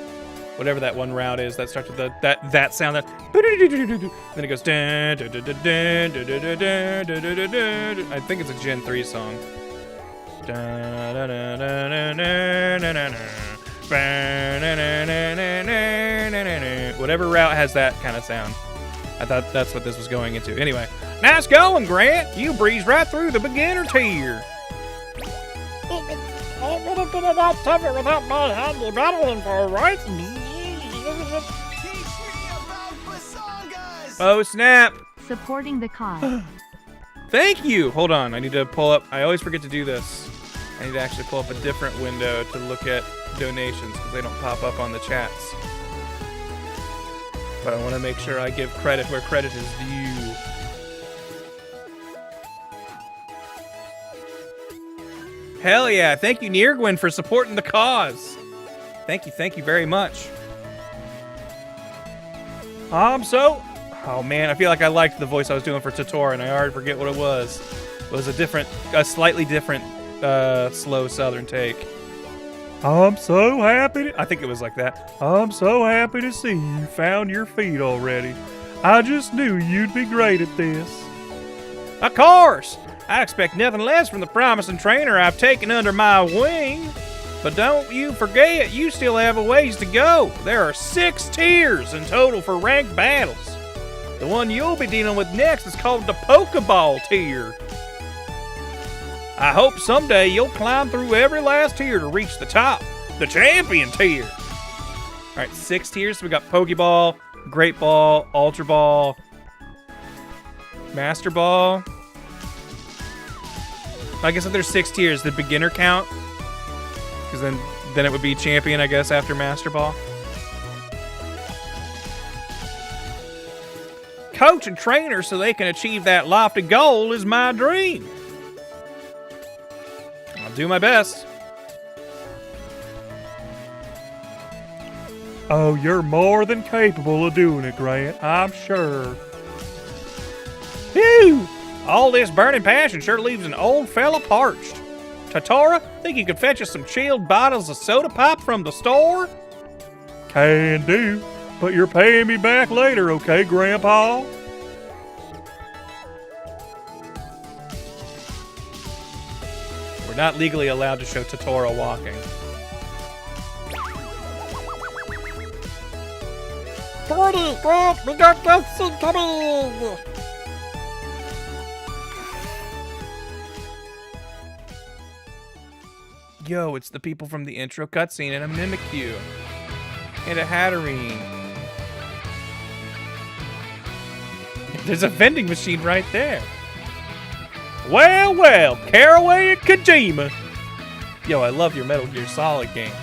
whatever that one route is that starts with the that sound that... Then it goes... I think it's a Gen 3 song. Whatever route has that kind of sound. I thought that's what this was going into. Anyway, nice going, Grant. You breezed right through the beginner tier. It would have been a lot tougher without my handy battling for, right? Oh, snap. Supporting the cause. Thank you. Hold on. I need to pull up. I always forget to do this. I need to actually pull up a different window to look at donations because they don't pop up on the chats. But I want to make sure I give credit where credit is due. Hell yeah. Thank you, Nirgwin, for supporting the cause. Thank you very much. Oh man, I feel like I liked the voice I was doing for Totora, and I already forget what it was. It was a slightly different, slow southern take. I'm so happy I think it was like that. I'm so happy to see you found your feet already. I just knew you'd be great at this. Of course! I expect nothing less from the promising trainer I've taken under my wing. But don't you forget, you still have a ways to go. There are 6 tiers in total for ranked battles. The one you'll be dealing with next is called the Pokeball tier. I hope someday you'll climb through every last tier to reach the top, the champion tier. All right, 6 tiers. So we got Pokeball, Great Ball, Ultra Ball, Master Ball. I guess if there's 6 tiers, the beginner count, because then it would be champion, I guess, after Master Ball. Coach and trainer so they can achieve that lofty goal is my dream. I'll do my best. Oh, you're more than capable of doing it, Grant. I'm sure. Phew! All this burning passion sure leaves an old fella parched. Totora, think you could fetch us some chilled bottles of soda pop from the store? Can do. But you're paying me back later, okay, Grandpa? We're not legally allowed to show Totora walking. Birdie, Grant, we got this incoming! Yo, it's the people from the intro cutscene and a Mimikyu. And a Hatterene. There's a vending machine right there. Well, well, Caraway and Kojima. Yo, I love your Metal Gear Solid games.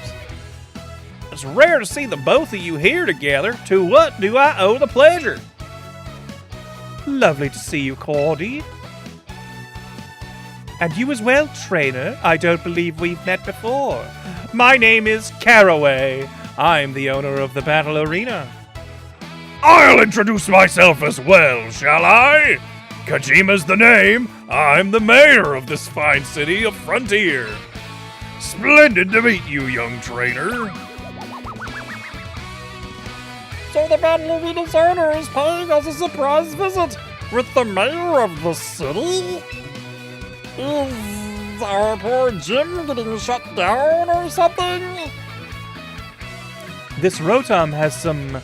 It's rare to see the both of you here together. To what do I owe the pleasure? Lovely to see you, Cordy. And you as well, trainer. I don't believe we've met before. My name is Caraway. I'm the owner of the Battle Arena. I'll introduce myself as well, shall I? Kojima's the name. I'm the mayor of this fine city of Frontier. Splendid to meet you, young trainer. So the Battle Arena's owner is paying us a surprise visit. with the mayor of the city? Is our poor gym getting shut down or something? This Rotom has some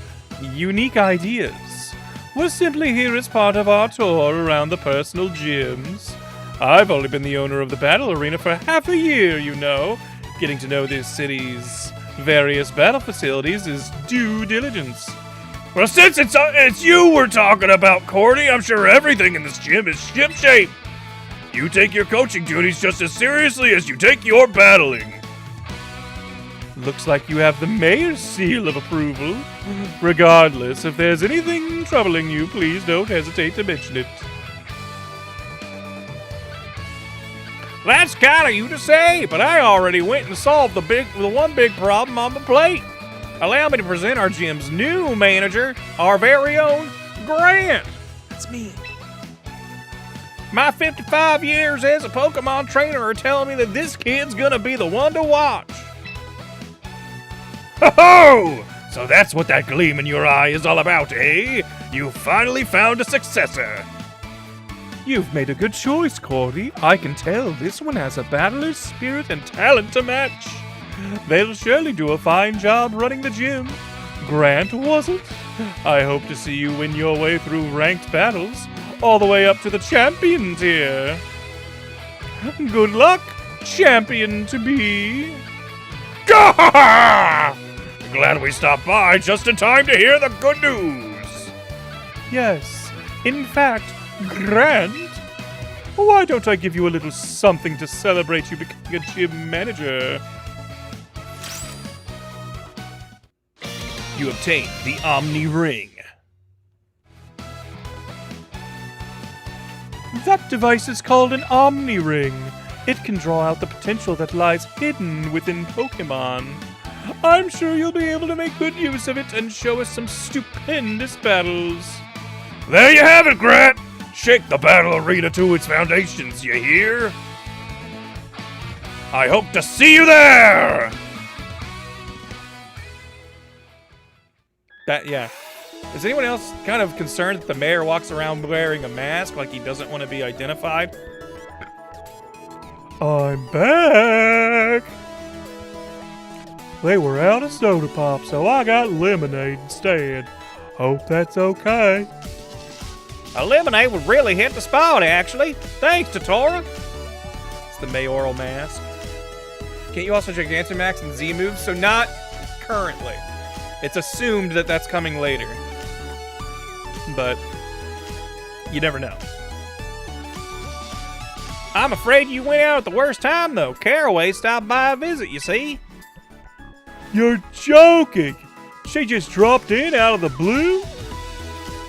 unique ideas. We're simply here as part of our tour around the personal gyms. I've only been the owner of the battle arena for half a year, you know. Getting to know this city's various battle facilities is due diligence. Well, since it's you we're talking about, Cordy, I'm sure everything in this gym is shipshape. You take your coaching duties just as seriously as you take your battling. Looks like you have the mayor's seal of approval. Regardless, if there's anything troubling you, please don't hesitate to mention it. That's kind of you to say, but I already went and solved the one big problem on the plate. Allow me to present our gym's new manager, our very own Grant. That's me. My 55 years as a Pokemon trainer are telling me that this kid's gonna be the one to watch. Ho-ho! So that's what that gleam in your eye is all about, eh? You finally found a successor. You've made a good choice, Cordy. I can tell this one has a battler's spirit and talent to match. They'll surely do a fine job running the gym. Grant, was it? I hope to see you win your way through ranked battles, all the way up to the champion tier. Good luck, champion to be. Gah! Glad we stopped by just in time to hear the good news. Yes, in fact, Grant, why don't I give you a little something to celebrate you becoming a gym manager? You obtained the Omni Ring. That device is called an Omni Ring. It can draw out the potential that lies hidden within Pokemon. I'm sure you'll be able to make good use of it and show us some stupendous battles. There you have it, Grant. Shake the battle arena to its foundations, you hear? I hope to see you there! Yeah. Is anyone else kind of concerned that the mayor walks around wearing a mask like he doesn't want to be identified? I'm back! They were out of soda pop, so I got lemonade instead. Hope that's okay. A lemonade would really hit the spot, actually. Thanks, Totora. It's the mayoral mask. Can't you also Gigantamax and Z moves? So not currently. It's assumed that that's coming later. But you never know. I'm afraid you went out at the worst time, though. Caraway stopped by a visit, you see. You're joking! She just dropped in out of the blue?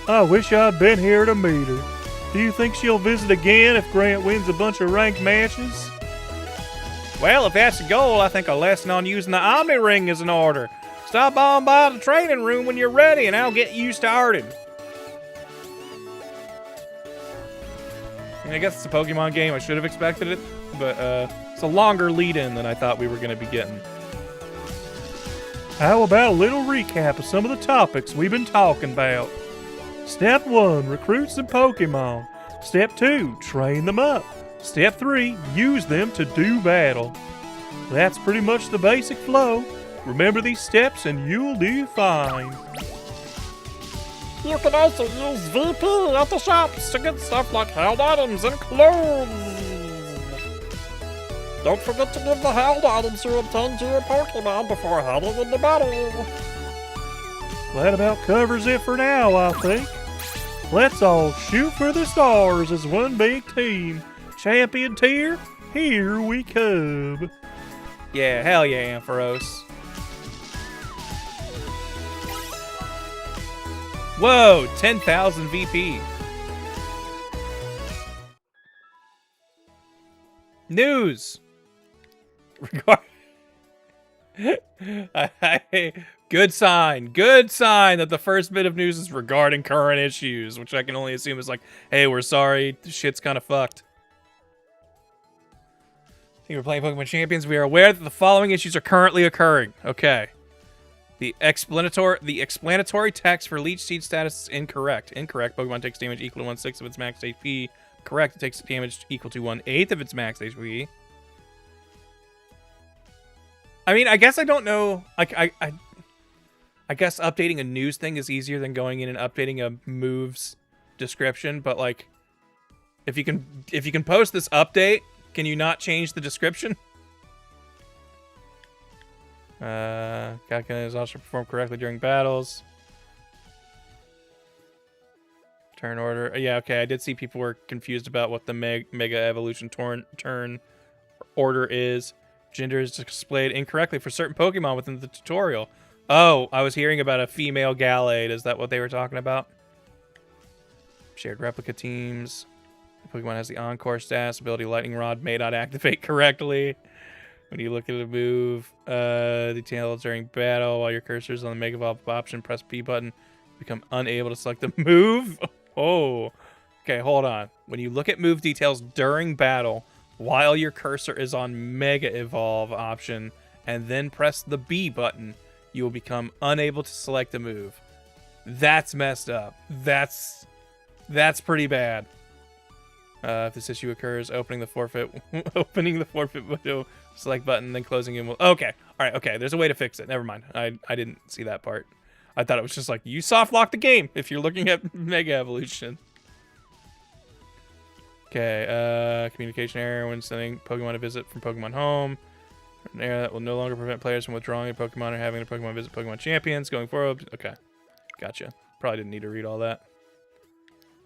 I wish I'd been here to meet her. Do you think she'll visit again if Grant wins a bunch of ranked matches? Well, if that's the goal, I think a lesson on using the Omni Ring is in order. Stop on by the training room when you're ready, and I'll get you started. I guess it's a Pokemon game. I should have expected it, but it's a longer lead-in than I thought we were going to be getting. How about a little recap of some of the topics we've been talking about? Step 1, recruit some Pokemon. Step 2, train them up. Step 3, use them to do battle. That's pretty much the basic flow. Remember these steps and you'll do fine. You can also use VP at the shops to get stuff like held items and clothes. Don't forget to give the held items you obtained to your Pokemon before heading into battle. That about covers it for now, I think. Let's all shoot for the stars as one big team. Champion tier, here we come. Yeah, hell yeah, Ampharos. Whoa, 10,000 VP. News. Good sign. Good sign that the first bit of news is regarding current issues, which I can only assume is like, hey, we're sorry, shit's kind of fucked. I think we're playing Pokemon Champions. We are aware that the following issues are currently occurring. Okay. The explanatory text for Leech Seed status is incorrect. Incorrect. Pokemon takes damage equal to 1/6 of its max HP. Correct. It takes damage equal to 1/8 of its max HP. I mean, I guess I don't know. Like, I guess updating a news thing is easier than going in and updating a move's description. But like, if you can post this update, can you not change the description? Kakuna is also performed correctly during battles. Turn order. Yeah, okay. I did see people were confused about what the Mega Evolution turn order is. Gender is displayed incorrectly for certain Pokemon within the tutorial. Oh, I was hearing about a female Gallade. Is that what they were talking about? Shared replica teams. The Pokemon has the Encore stats. Ability Lightning Rod may not activate correctly. When you look at a move, details during battle, while your cursor is on the Mega Evolve option, press P button, become unable to select the move. Oh, okay, hold on. When you look at move details during battle, while your cursor is on Mega Evolve option, and then press the B button, you will become unable to select a move. That's messed up. That's pretty bad. If this issue occurs, opening the forfeit window, select button, then closing it will... Okay. All right, okay. There's a way to fix it. Never mind. I didn't see that part. I thought it was just like, you soft lock the game if you're looking at Mega Evolution. Okay, communication error when sending Pokemon a visit from Pokemon Home. An error that will no longer prevent players from withdrawing a Pokemon or having a Pokemon visit Pokemon Champions going forward. Okay, gotcha. Probably didn't need to read all that.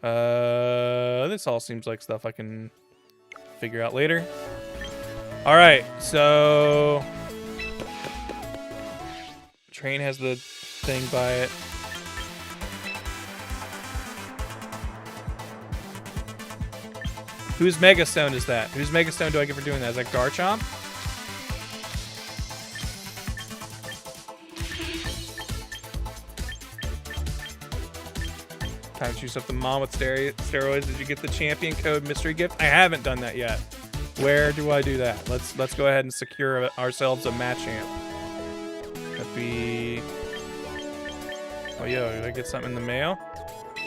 This all seems like stuff I can figure out later. All right, so train has the thing by it. Whose Mega Stone is that? Whose Mega Stone do I get for doing that? Is that Garchomp? Time to juice up the mom with steroids. Did you get the champion code mystery gift? I haven't done that yet. Where do I do that? Let's go ahead and secure ourselves a Machamp. That'd be... Oh, yo, did I get something in the mail?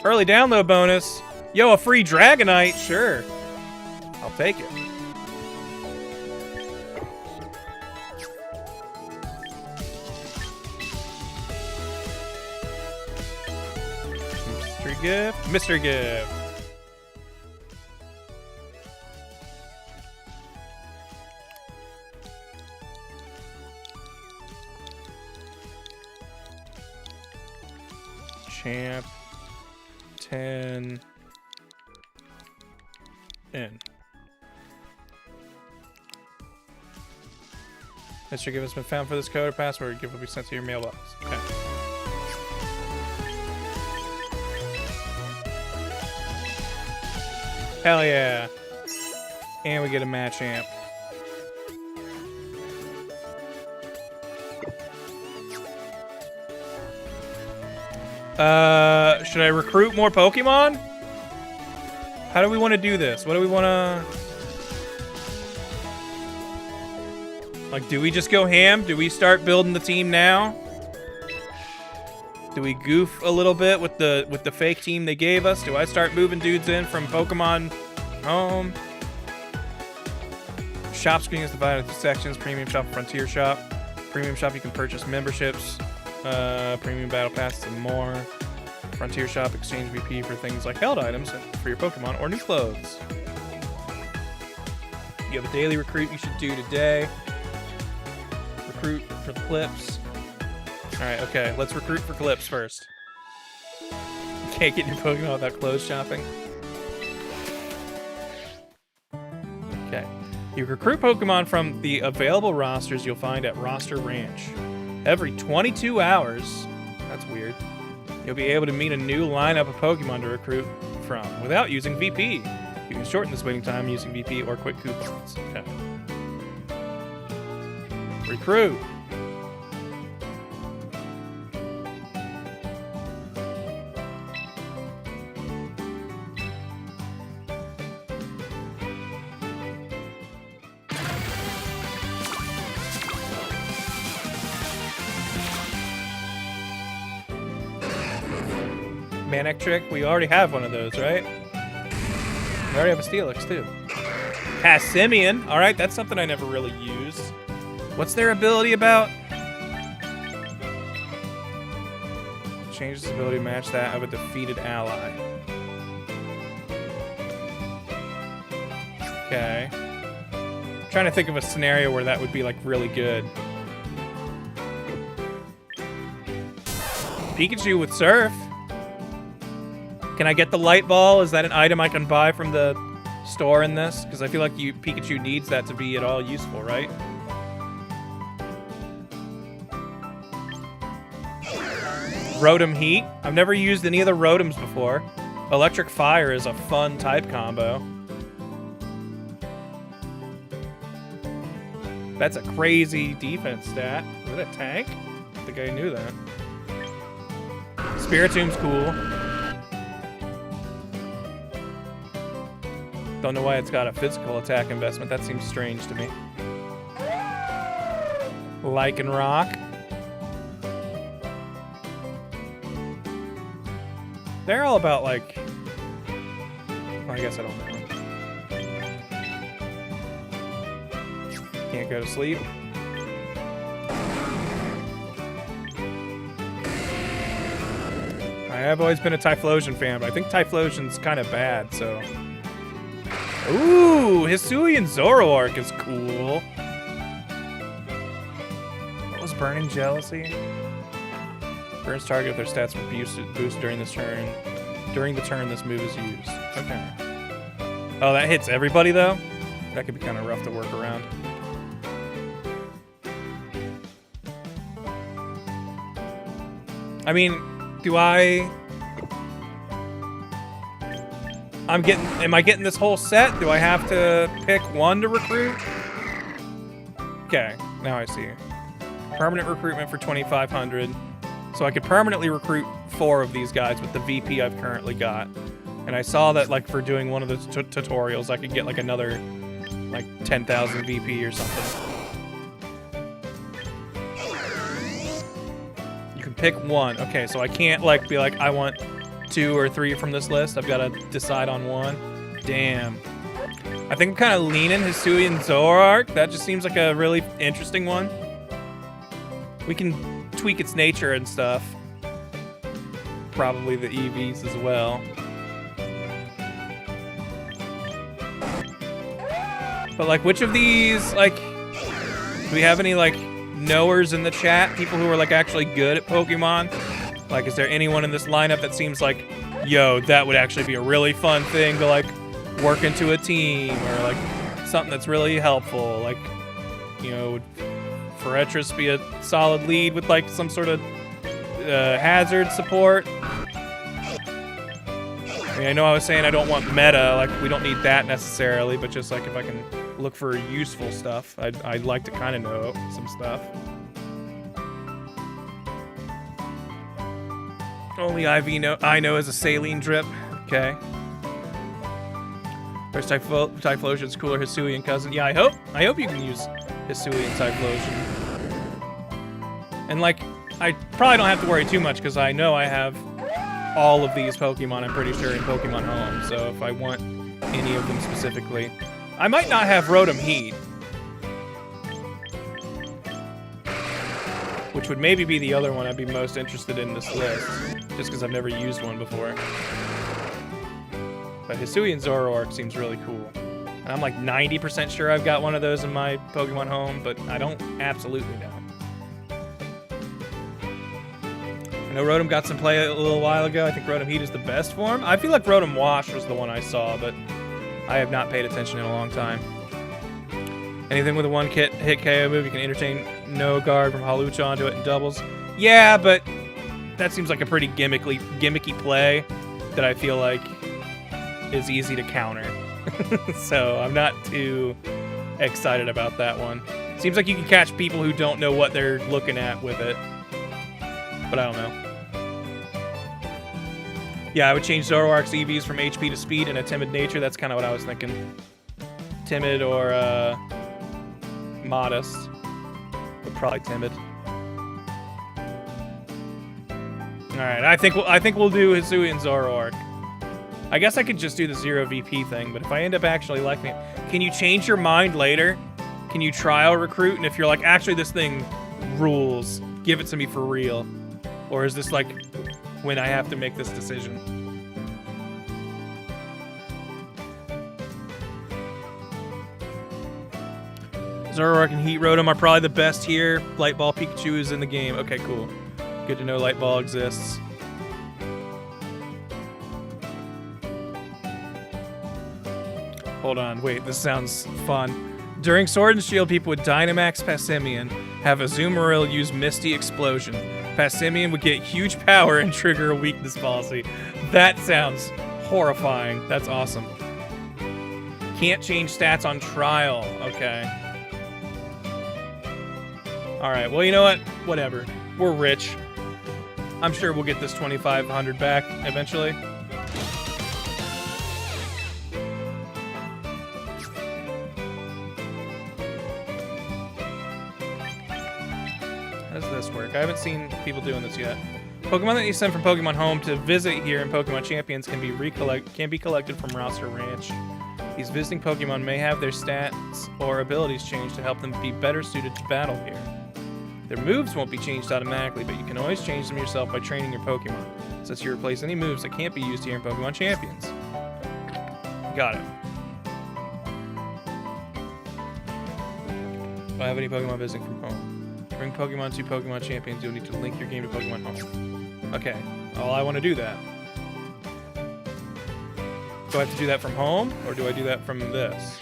Early download bonus. Yo, a free Dragonite. Sure. I'll take it. Mystery gift. Mystery gift. Champ 10 in. Mystery gift has been found for this code or password. Gift will be sent to your mailbox. Okay. Hell yeah. And we get a Machamp. Should I recruit more Pokemon? How do we want to do this? What do we want to... Like, do we just go ham? Do we start building the team now? Do we goof a little bit with the fake team they gave us? Do I start moving dudes in from Pokemon Home? Shop screen is divided into sections. Premium shop, frontier shop. Premium shop, you can purchase memberships. Premium battle passes and more. Frontier shop, exchange VP for things like held items for your Pokemon or new clothes. You have a daily recruit you should do today. Recruit for the clips. Alright, okay. Let's recruit for clips first. You can't get your Pokemon without clothes shopping. Okay. You recruit Pokemon from the available rosters you'll find at Roster Ranch. Every 22 hours, that's weird, you'll be able to meet a new lineup of Pokemon to recruit from without using VP. You can shorten this waiting time using VP or quick coupons. Okay. Recruit. Manic Trick? We already have one of those, right? We already have a Steelix, too. Passimian. All right, that's something I never really used. What's their ability about? Change its ability to match that of a defeated ally. Okay. I'm trying to think of a scenario where that would be, like, really good. Pikachu with Surf. Can I get the light ball? Is that an item I can buy from the store in this? Because I feel like Pikachu needs that to be at all useful, right? Rotom Heat. I've never used any of the Rotoms before. Electric Fire is a fun type combo. That's a crazy defense stat. Is it a tank? I don't think I knew that. Spiritom's cool. Don't know why it's got a physical attack investment. That seems strange to me. Lycanroc. They're all about, like... Well, I guess I don't know. Can't go to sleep. I have always been a Typhlosion fan, but I think Typhlosion's kind of bad, so... Ooh, Hisuian Zoroark is cool. What was Burning Jealousy? Burns target if their stats were boosted during this turn. During the turn this move is used. Okay. Oh, that hits everybody, though? That could be kind of rough to work around. I mean, am I getting this whole set? Do I have to pick one to recruit? Okay, now I see. Permanent recruitment for 2,500. So I could permanently recruit 4 of these guys with the VP I've currently got. And I saw that, like, for doing one of the tutorials, I could get, like, another, like, 10,000 VP or something. You can pick one. Okay, so I can't, like, be like, I want 2 or 3 from this list. I've got to decide on one. Damn. I think I'm kind of leaning Hisuian Zoroark. That just seems like a really interesting one. We can tweak its nature and stuff. Probably the EVs as well. But, like, which of these, like, do we have any, like, knowers in the chat? People who are, like, actually good at Pokemon? Like, is there anyone in this lineup that seems like, yo, that would actually be a really fun thing to, like, work into a team? Or, like, something that's really helpful? Like, you know, would Feretris be a solid lead with, like, some sort of hazard support? I mean, I know I was saying I don't want meta, like, we don't need that necessarily, but just, like, if I can look for useful stuff, I'd like to kind of know some stuff. Only IV I know is a saline drip. Okay. First Typhlosion's cooler Hisuian cousin. Yeah, I hope you can use Hisuian Typhlosion. And, like, I probably don't have to worry too much because I know I have all of these Pokemon, I'm pretty sure, in Pokemon Home. So if I want any of them specifically. I might not have Rotom Heat. Which would maybe be the other one I'd be most interested in this list. Just because I've never used one before. But Hisuian Zoroark seems really cool. And I'm like 90% sure I've got one of those in my Pokemon Home, but I don't absolutely know. I know Rotom got some play a little while ago. I think Rotom Heat is the best form. I feel like Rotom Wash was the one I saw, but I have not paid attention in a long time. Anything with a one-hit KO move, you can entertain no guard from Hawlucha onto it in doubles. Yeah, but that seems like a pretty gimmicky play that I feel like is easy to counter. So I'm not too excited about that one. Seems like you can catch people who don't know what they're looking at with it. But I don't know. Yeah, I would change Zoroark's EVs from HP to speed and a timid nature. That's kind of what I was thinking. Timid or modest. But probably timid. Alright, I think we'll do Hisui and Zoroark. I guess I could just do the 0 VP thing, but if I end up actually liking it... Can you change your mind later? Can you trial recruit? And if you're like, actually this thing rules, give it to me for real. Or is this like when I have to make this decision? Zoroark and Heat Rotom are probably the best here. Light Ball Pikachu is in the game. Okay, cool. Good to know Light Ball exists. Hold on, wait, this sounds fun. During Sword and Shield, people would Dynamax Passimian, have Azumarill use Misty Explosion. Passimian would get huge power and trigger a weakness policy. That sounds horrifying. That's awesome. Can't change stats on trial. Okay. Alright, well, you know what? Whatever. We're rich. I'm sure we'll get this 2,500 back eventually. How does this work? I haven't seen people doing this yet. Pokemon that you send from Pokemon Home to visit here in Pokemon Champions can be collected from Roster Ranch. These visiting Pokemon may have their stats or abilities changed to help them be better suited to battle here. Their moves won't be changed automatically, but you can always change them yourself by training your Pokemon, since you replace any moves that can't be used here in Pokemon Champions. Got it. Do I have any Pokemon visiting from home? To bring Pokemon to Pokemon Champions, you'll need to link your game to Pokemon Home. Okay, well, I want to do that. Do I have to do that from home, or do I do that from this?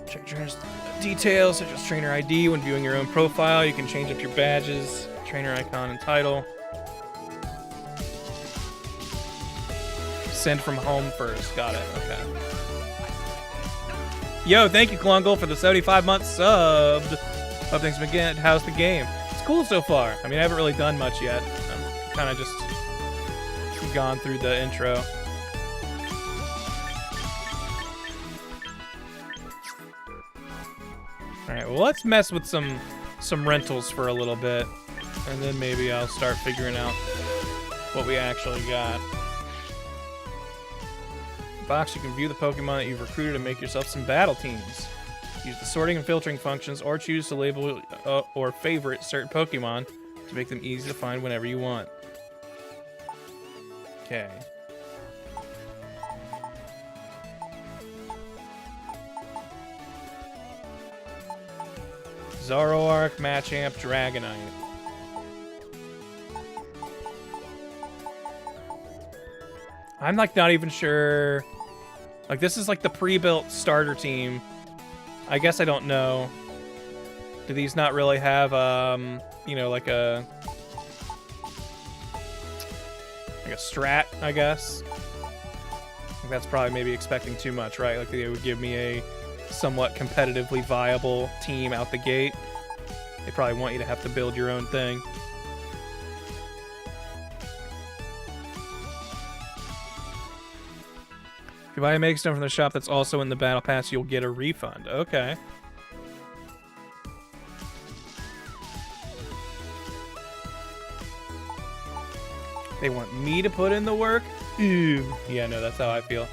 Check trainer's details, such as trainer ID. When viewing your own profile, you can change up your badges, trainer icon, and title. Send from home first. Got it. Okay. Yo, thank you, Klungle, for the 75-month subbed. Hope things begin. How's the game? It's cool so far. I mean, I haven't really done much yet. I'm kind of just gone through the intro. Alright, well, let's mess with some rentals for a little bit, and then maybe I'll start figuring out what we actually got. Box, you can view the Pokemon that you've recruited and make yourself some battle teams. Use the sorting and filtering functions, or choose to label or favorite certain Pokemon to make them easy to find whenever you want. Okay. Zoroark, Machamp, Dragonite. I'm like not even sure. Like this is like the pre-built starter team. I guess I don't know. Do these not really have you know, like a strat, I guess? I think that's probably maybe expecting too much, right? Like they would give me a somewhat competitively viable team out the gate. They probably want you to have to build your own thing. If you buy a Mega Stone from the shop that's also in the Battle Pass, you'll get a refund. Okay. They want me to put in the work? Ew. Yeah, no, that's how I feel.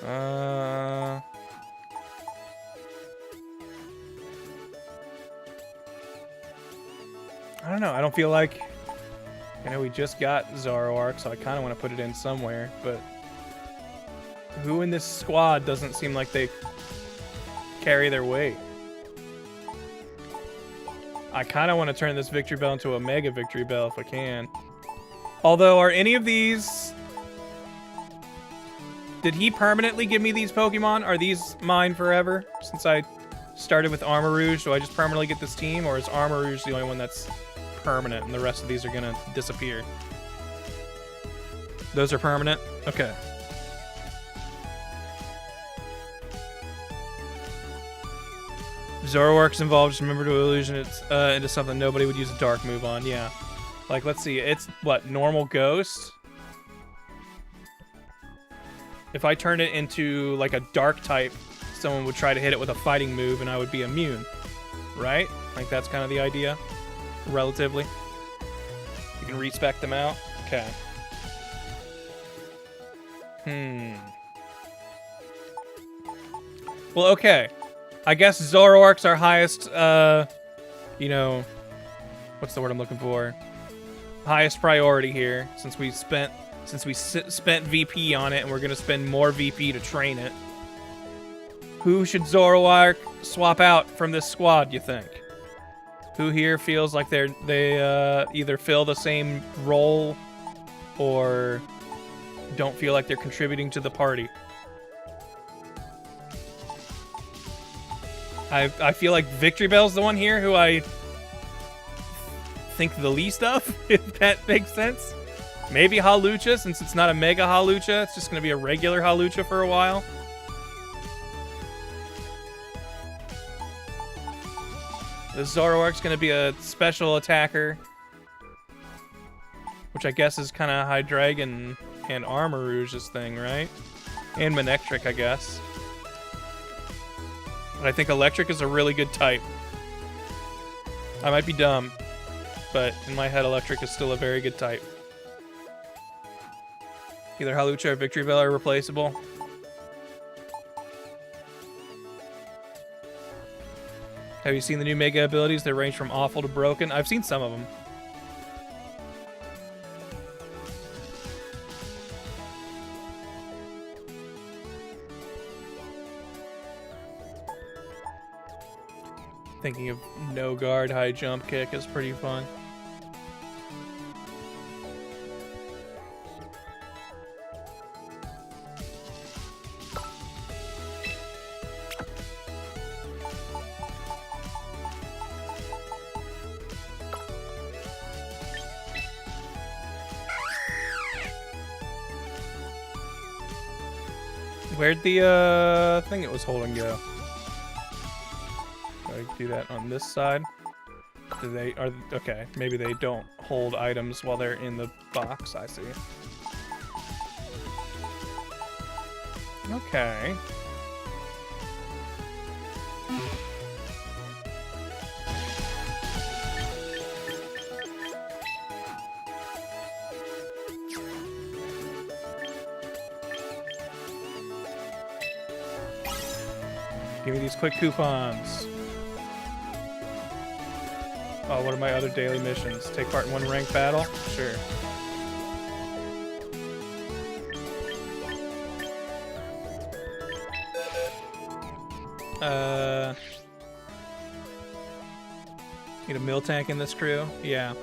I don't know. I don't feel like... I know we just got Zoroark, so I kind of want to put it in somewhere, but... Who in this squad doesn't seem like they carry their weight? I kind of want to turn this Victory Bell into a Mega Victory Bell if I can. Although, are any of these... Did he permanently give me these Pokemon? Are these mine forever? Since I started with Armarouge, do I just permanently get this team? Or is Armarouge the only one that's permanent and the rest of these are gonna disappear? Those are permanent? Okay. Zoroark's involved. Just remember to illusion it into something nobody would use a dark move on. Yeah. Like, let's see. It's, what, normal Ghost? if I turn it into like a dark type, someone would try to hit it with a fighting move and I would be immune, right? Like that's kind of the idea, relatively. You can respec them out. Okay. Well, okay. I guess Zoroark's our highest, you know, what's the word I'm looking for? Highest priority here, since we spent VP on it, and we're gonna spend more VP to train it. Who should Zoroark swap out from this squad, you think? Who here feels like they either fill the same role or don't feel like they're contributing to the party? I feel like Victory Bell's the one here who I think the least of, if that makes sense. Maybe Halucha, since it's not a Mega Halucha. It's just going to be a regular Halucha for a while. The Zoroark's going to be a special attacker, which I guess is kind of Hydreigon and Armarouge's thing, right? And Manectric, I guess. But I think Electric is a really good type. I might be dumb, but in my head, Electric is still a very good type. Either Halucha or Victory Bell are replaceable. Have you seen the new Mega abilities? They range from awful to broken. I've seen some of them. Thinking of no guard, high jump kick is pretty fun. Where'd the thing it was holding go? I do that on this side. Do they are okay? Maybe they don't hold items while they're in the box. I see. Okay. Give me these quick coupons. Oh, what are my other daily missions? Take part in one ranked battle? Sure. Need a mill tank in this crew? Yeah.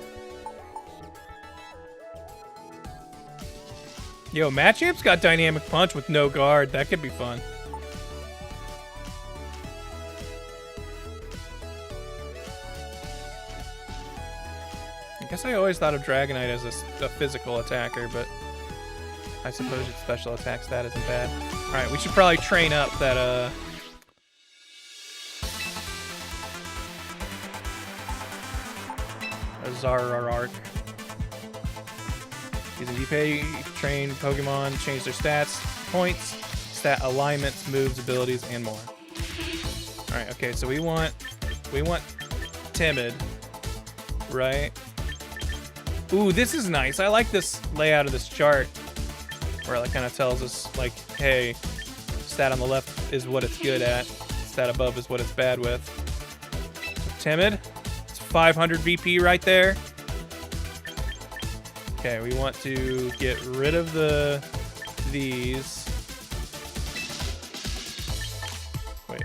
Yo, Machamp's got dynamic punch with no guard. That could be fun. I guess I always thought of Dragonite as a physical attacker, but I suppose its special attack stat isn't bad. Alright, we should probably train up that, Zoroark. Using VP, train Pokemon, change their stats, points, stat alignments, moves, abilities, and more. Alright, okay, so we want Timid, right? Ooh, this is nice. I like this layout of this chart where it like, kind of tells us, like, hey, stat on the left is what it's good at. Stat above is what it's bad with. Timid. It's 500 VP right there. Okay, we want to get rid of these. Wait.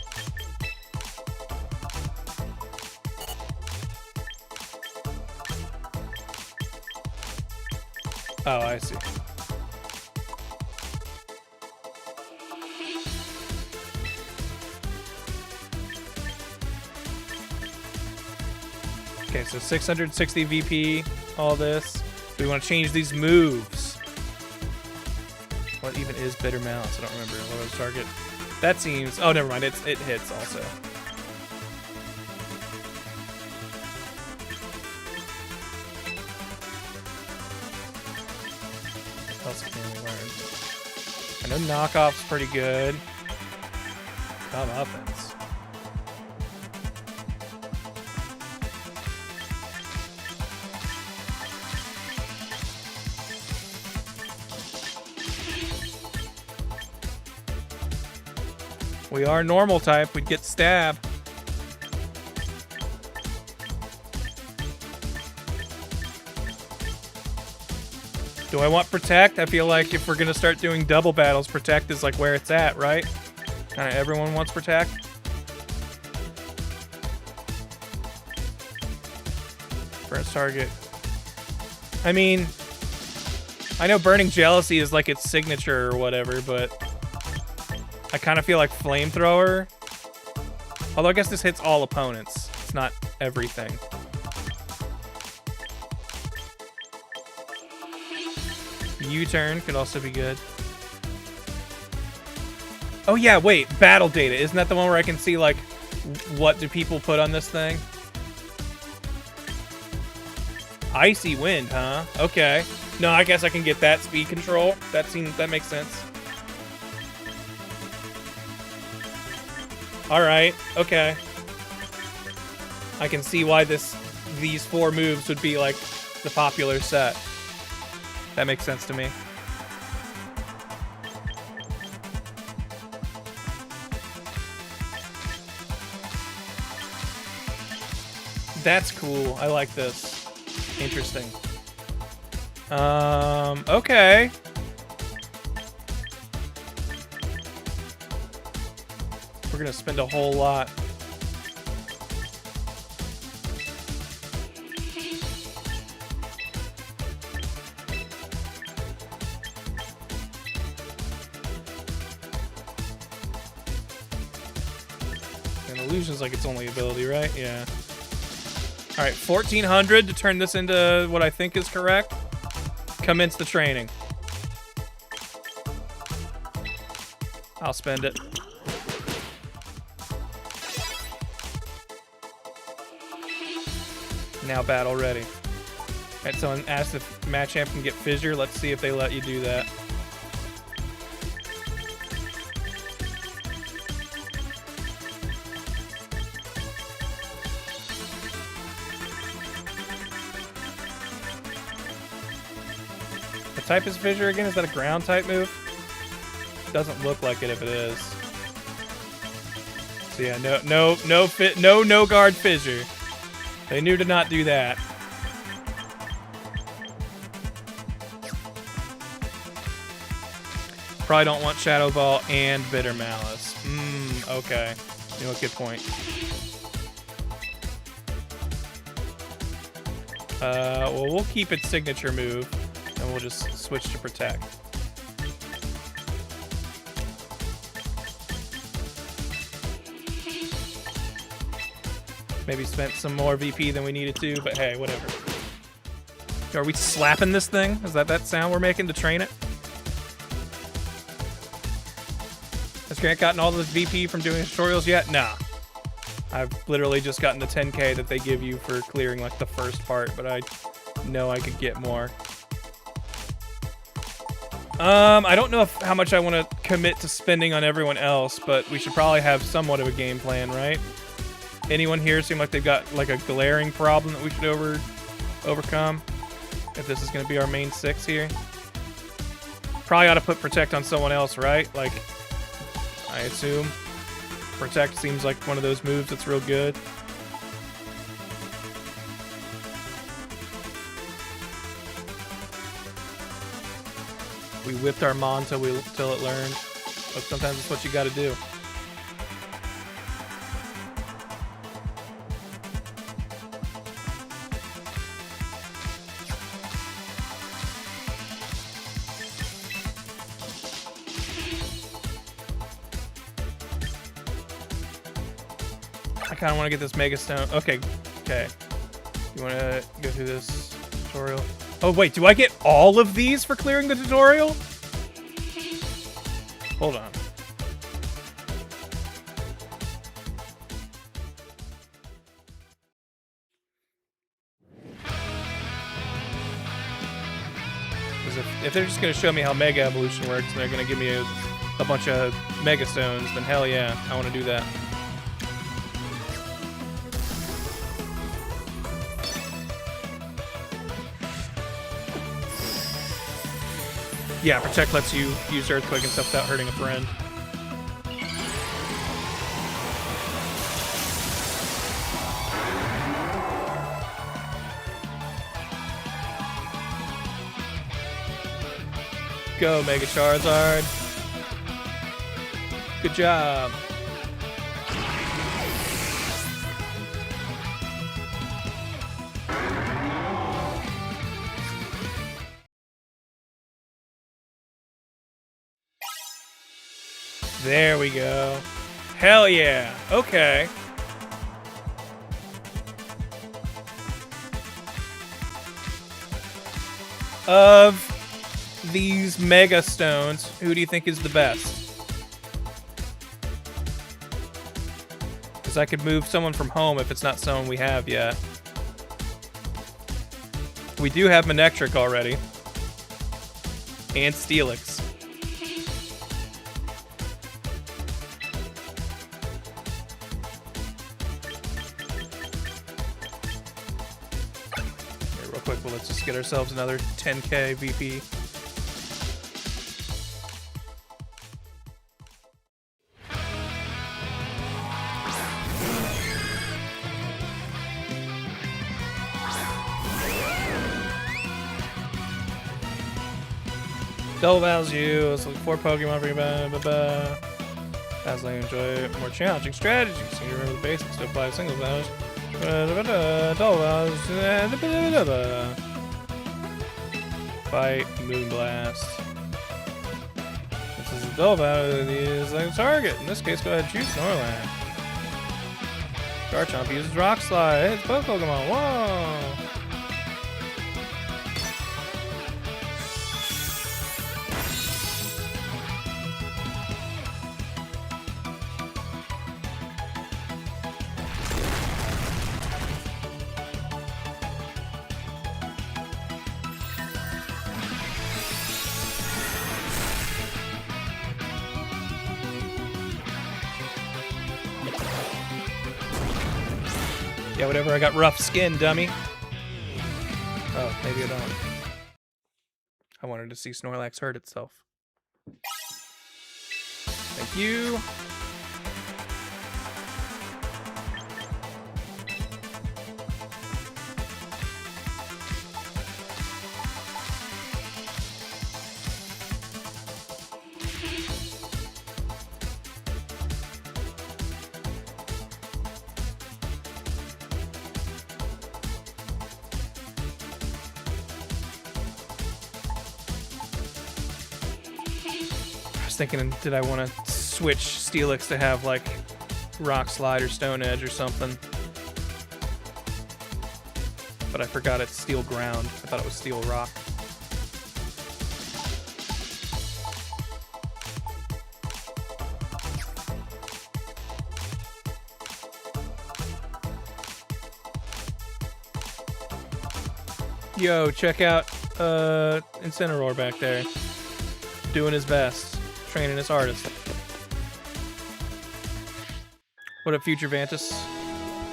Oh, I see. Okay, so 660 VP, all this. We want to change these moves. What even is Bitter Malice? I don't remember. What was target? That seems... Oh, never mind. It hits also. What else can we learn? I know knockoff's pretty good. Comeuppance. We are normal type, we'd get stab. Do I want protect? I feel like if we're gonna start doing double battles, protect is like where it's at, right? Kinda everyone wants protect. First target. I mean, I know burning jealousy is like its signature or whatever, but I kind of feel like flamethrower. Although I guess this hits all opponents. It's not everything. U-turn could also be good. Oh yeah, wait, battle data. Isn't that the one where I can see like what do people put on this thing? Icy wind, huh? Okay. No, I guess I can get that speed control. That makes sense. Alright, okay. I can see why these 4 moves would be like the popular set. That makes sense to me. That's cool. I like this. Interesting. Okay. We're gonna spend a whole lot. And illusion's like its only ability, right? Yeah. Alright, 1400 to turn this into what I think is correct. Commence the training. I'll spend it. Now battle ready. Alright, someone asked if Machamp can get Fissure. Let's see if they let you do that. What type is Fissure again? Is that a ground type move? Doesn't look like it if it is. So yeah, no guard Fissure. They knew to not do that. Probably don't want Shadow Ball and Bitter Malice. Okay. You know, good point. Well, we'll keep its signature move, and we'll just switch to Protect. Maybe spent some more VP than we needed to, but hey, whatever. Are we slapping this thing? Is that sound we're making to train it? Has Grant gotten all the VP from doing tutorials yet? Nah. I've literally just gotten the 10k that they give you for clearing like the first part, but I know I could get more. I don't know how much I want to commit to spending on everyone else, but we should probably have somewhat of a game plan, right? Anyone here seem like they've got like a glaring problem that we should overcome? If this is going to be our main 6 here. Probably ought to put Protect on someone else, right? Like, I assume. Protect seems like one of those moves that's real good. We whipped our Mon till it learned. But sometimes it's what you gotta do. I kind of want to get this Mega Stone. Okay. You want to go through this tutorial? Oh, wait. Do I get all of these for clearing the tutorial? Hold on. Because if they're just gonna show me how Mega Evolution works, and they're gonna give me a bunch of Mega Stones, then hell yeah, I want to do that. Yeah, Protect lets you use Earthquake and stuff without hurting a friend. Go, Mega Charizard. Good job. There we go. Hell yeah. Okay. Of these Mega Stones, who do you think is the best? Because I could move someone from home if it's not someone we have yet. We do have Manectric already. And Steelix. Real quick, well, let's just get ourselves another 10k VP. Double battles you. Let's look for Pokemon for you. As I enjoy more challenging strategies. So you remember the basics to apply single battles. Double battles. Fight Moonblast. This is a double battle. It is like a target. In this case, go ahead and choose Snorlax. Garchomp uses Rock Slide. It's both Pokemon. Whoa! Yeah, whatever, I got rough skin, dummy. Oh, maybe I don't. I wanted to see Snorlax hurt itself. Thank you. Thinking, did I want to switch Steelix to have like Rock Slide or Stone Edge or something? But I forgot it's Steel Ground. I thought it was Steel Rock. Yo, check out Incineroar back there. Doing his best. Training his hardest. What up, Future Vantus?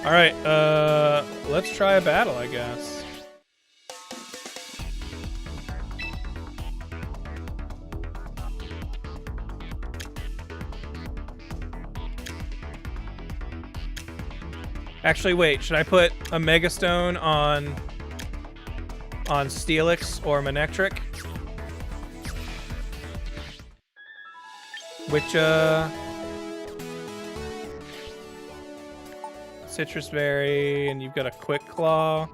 Alright, let's try a battle, I guess. Actually, wait, should I put a Mega Stone on Steelix or Manectric? Which, Citrus Berry, and you've got a Quick Claw.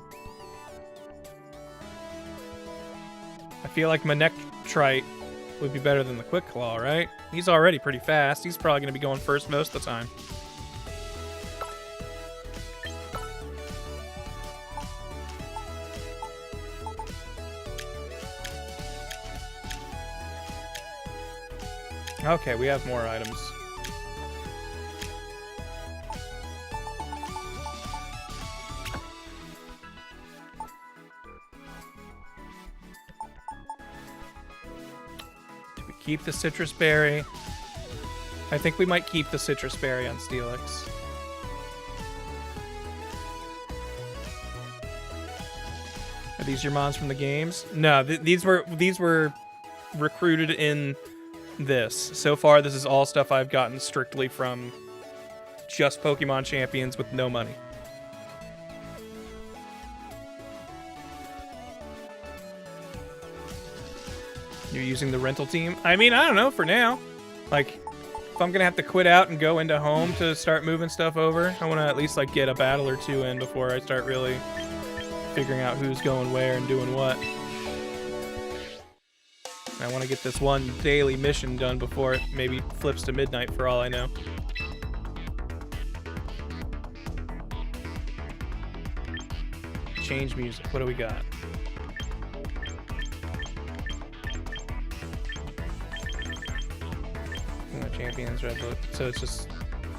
I feel like Manectrite would be better than the Quick Claw, right? He's already pretty fast. He's probably going to be going first most of the time. Okay, we have more items. Keep the citrus berry. I think we might keep the citrus berry on Steelix. Are these your mons from the games? No, these were recruited in this. So far, this is all stuff I've gotten strictly from just Pokemon Champions with no money. You're using the rental team? I mean, I don't know, for now. Like, if I'm gonna have to quit out and go into home to start moving stuff over, I want to at least, like, get a battle or two in before I start really figuring out who's going where and doing what. I want to get this one daily mission done before it maybe flips to midnight for all I know. Change music. What do we got? Champions, Red Bull. So it's just...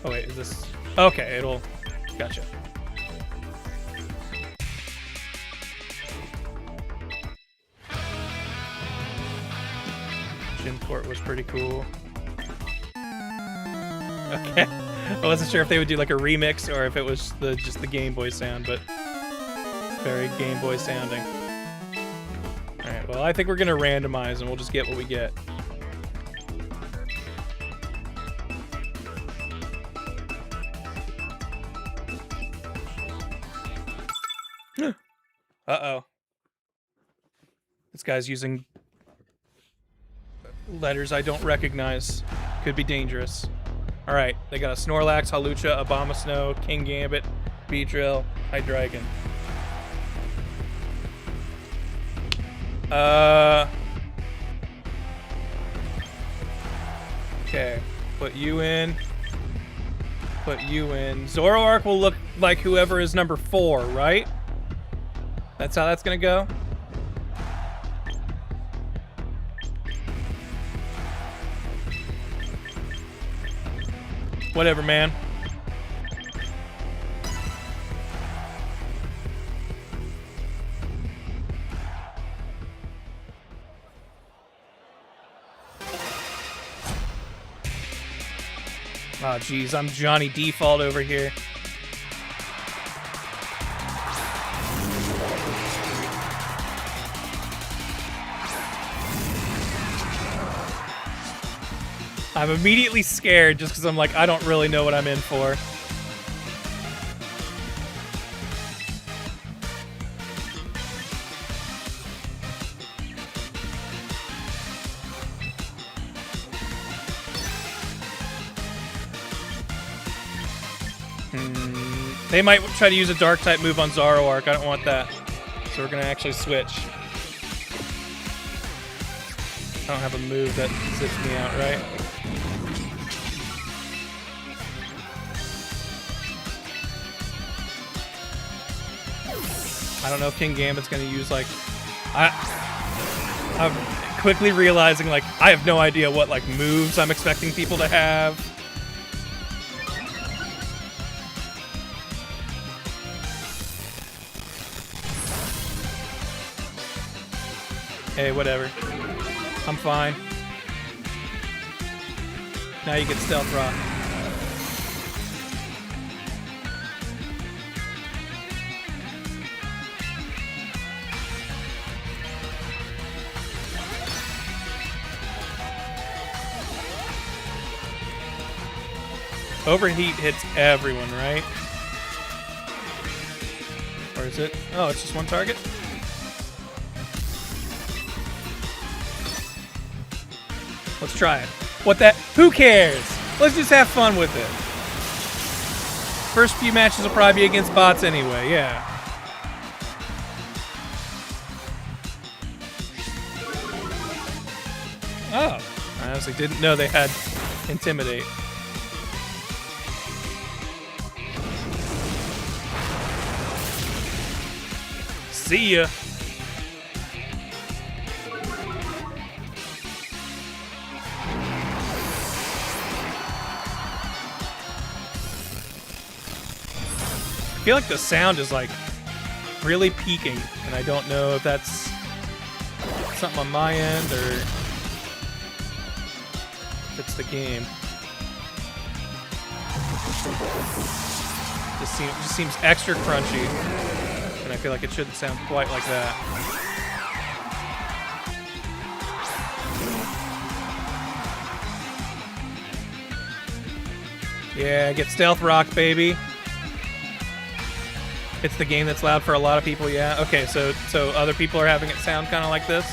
Oh wait, is this... Okay, it'll... Gotcha. Ginport was pretty cool. Okay. I wasn't sure if they would do like a remix or if it was just the Game Boy sound, but very Game Boy sounding. Alright, well I think we're gonna randomize and we'll just get what we get. Uh-oh. This guy's using letters I don't recognize. Could be dangerous. Alright, they got a Snorlax, Hawlucha, Abomasnow, King Gambit, Beedrill, Hydreigon. Okay, put you in. Put you in. Zoroark will look like whoever is number 4, right? That's how that's gonna go? Whatever, man. Oh, geez, I'm Johnny Default over here. I'm immediately scared just because I'm like, I don't really know what I'm in for. They might try to use a dark type move on Zoroark. I don't want that. So we're going to actually switch. I don't have a move that zips me out, right? I don't know if King Gambit's gonna use like I'm quickly realizing like I have no idea what like moves I'm expecting people to have. Hey, whatever. I'm fine. Now you get Stealth Rock. Overheat hits everyone, right? Or is it? Oh, it's just one target? Let's try it. What that? Who cares? Let's just have fun with it. First few matches will probably be against bots anyway, yeah. Oh, I honestly didn't know they had Intimidate. See ya. I feel like the sound is like really peaking, and I don't know if that's something on my end or fits the game. Just seems extra crunchy, and I feel like it shouldn't sound quite like that. Yeah, get Stealth Rock, baby. It's the game that's loud for a lot of people, yeah. Okay, so other people are having it sound kind of like this.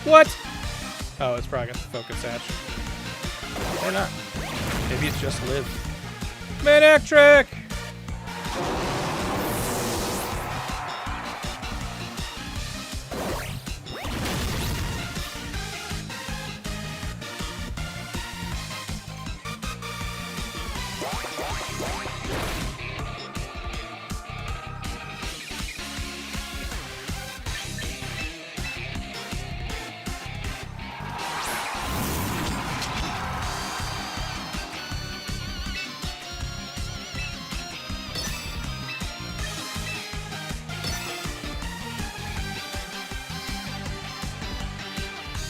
What? Oh, it's probably got the focus hatch. Or not. Maybe it's just live. Manectric!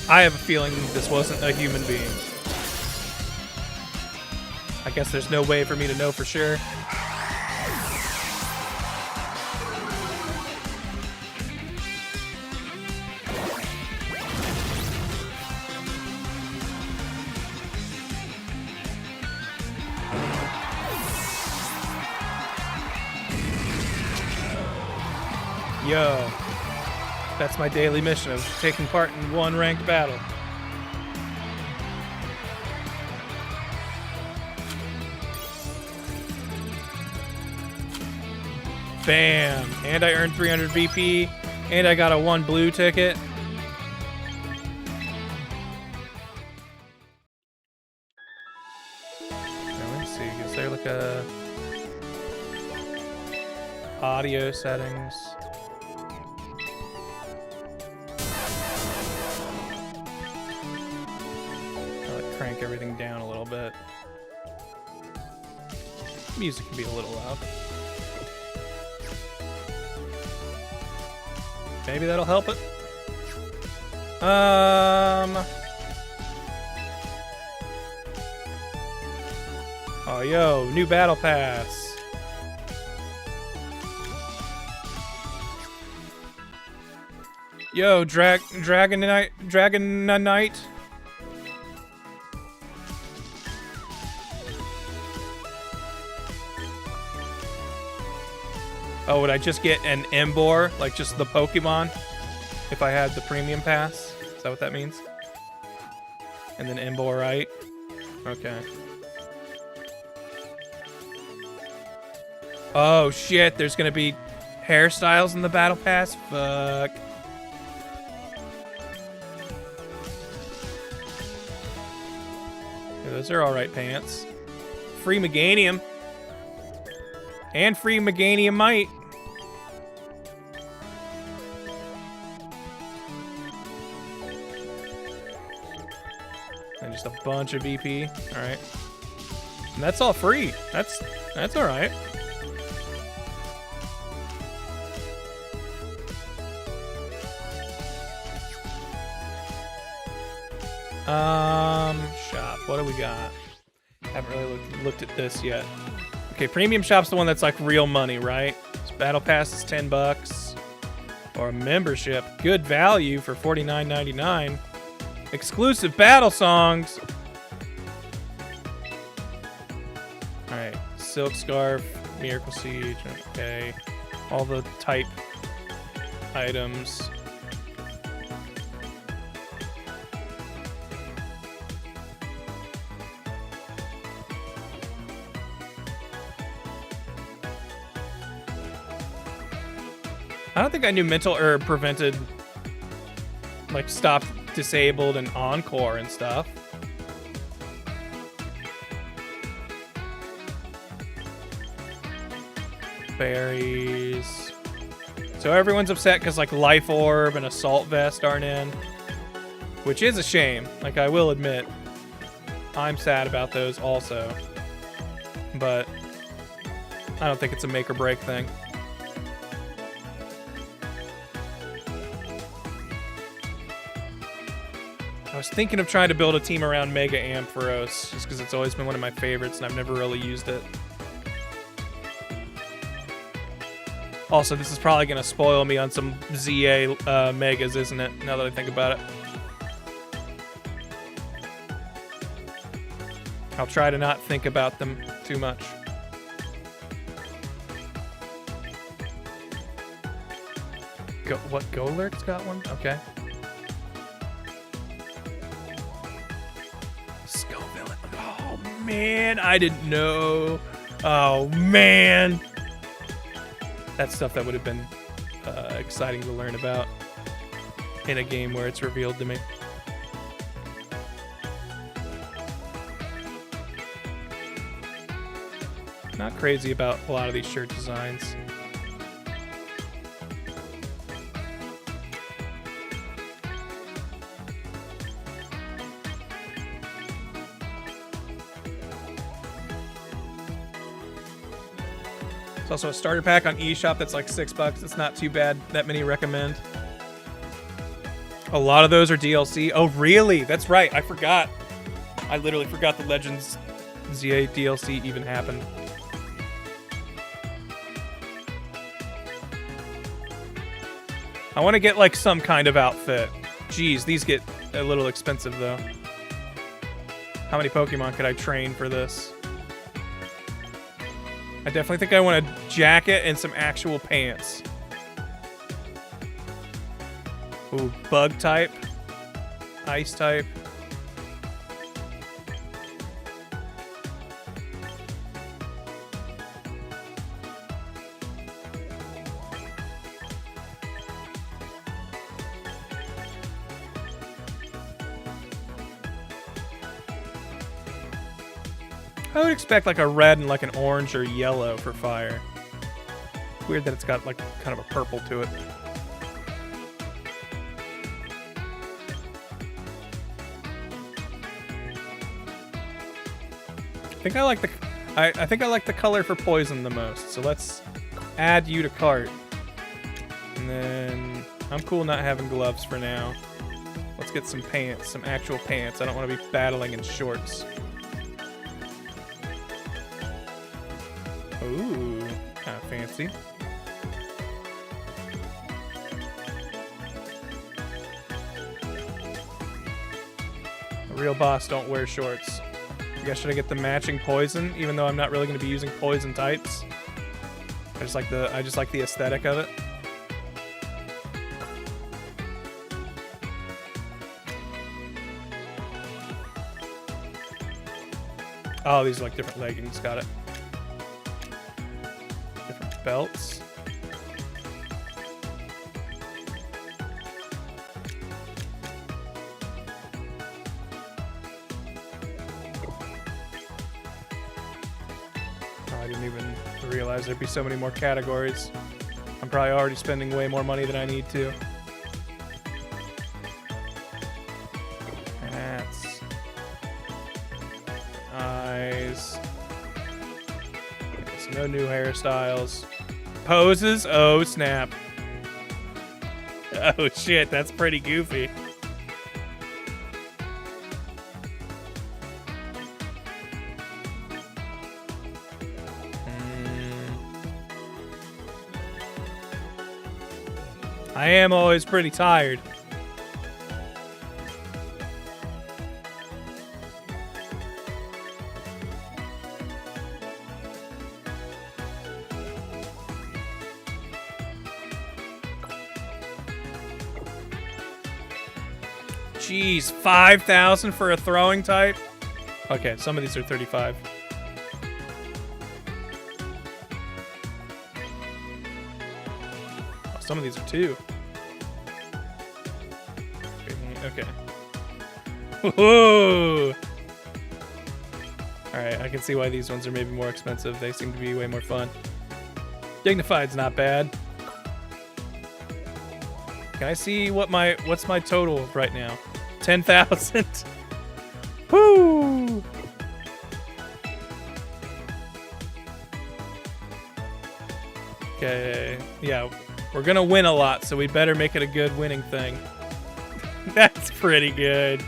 I have a feeling this wasn't a human being. I guess there's no way for me to know for sure. Yo. That's my daily mission of taking part in one ranked battle. Bam! And I earned 300 VP, and I got a 1 blue ticket. Now, let's see, is there like a audio settings? Crank everything down a little bit. Music can be a little loud. Maybe that'll help it. Oh, yo, new battle pass. Yo, Dragonite. Oh, would I just get an Embor, like just the Pokemon, if I had the premium pass? Is that what that means? And then Embor, right? Okay. Oh shit, there's gonna be hairstyles in the battle pass? Fuck. Yeah, those are alright pants. Free Meganium. And free Meganiumite. And just a bunch of VP. Alright. And that's all free. That's alright. Shop. What do we got? Haven't really looked at this yet. Okay, premium shop's the one that's like real money, right? So battle pass is $10. Or a membership. Good value for $49.99. Exclusive battle songs. Alright. Silk Scarf, Miracle Siege, okay. All the type items. I don't think I knew mental herb prevented, like, stopped, disabled, and encore and stuff. Berries. So everyone's upset because, like, Life Orb and Assault Vest aren't in. Which is a shame. Like, I will admit. I'm sad about those also. But I don't think it's a make or break thing. I was thinking of trying to build a team around Mega Ampharos, just because it's always been one of my favorites and I've never really used it. Also, this is probably going to spoil me on some ZA Megas, isn't it? Now that I think about it. I'll try to not think about them too much. Golurk's got one? Okay. Scoville. Oh, man. I didn't know. Oh, man. That's stuff that would have been exciting to learn about in a game where it's revealed to me. Not crazy about a lot of these shirt designs. There's also a starter pack on eShop that's like $6. It's not too bad. That many recommend. A lot of those are DLC. Oh, really? That's right. I forgot. I literally forgot the Legends ZA DLC even happened. I want to get like some kind of outfit. Jeez, these get a little expensive though. How many Pokemon could I train for this? I definitely think I want a jacket and some actual pants. Ooh, bug type. Ice type. I would expect like a red and like an orange or yellow for fire. Weird that it's got like kind of a purple to it. I think I like the color for poison the most. So let's add you to cart. And then I'm cool not having gloves for now. Let's get some pants, some actual pants. I don't want to be battling in shorts. Ooh, kind of fancy. A real boss don't wear shorts. I guess should I get the matching poison, even though I'm not really going to be using poison types? I just like the aesthetic of it. Oh, these are like different leggings. Got it. Different belts. Oh, I didn't even realize there'd be so many more categories. I'm probably already spending way more money than I need to. Hats. Eyes. So no new hairstyles. Poses? Oh, snap. Oh, shit. That's pretty goofy. I am always pretty tired. Jeez, 5,000 for a throwing type? Okay, some of these are 35. Oh, some of these are 2. Okay. Whoa! Alright, I can see why these ones are maybe more expensive. They seem to be way more fun. Dignified's not bad. Can I see what's my total right now? 10,000. Woo! Okay, yeah, we're gonna win a lot, so we better make it a good winning thing. That's pretty good.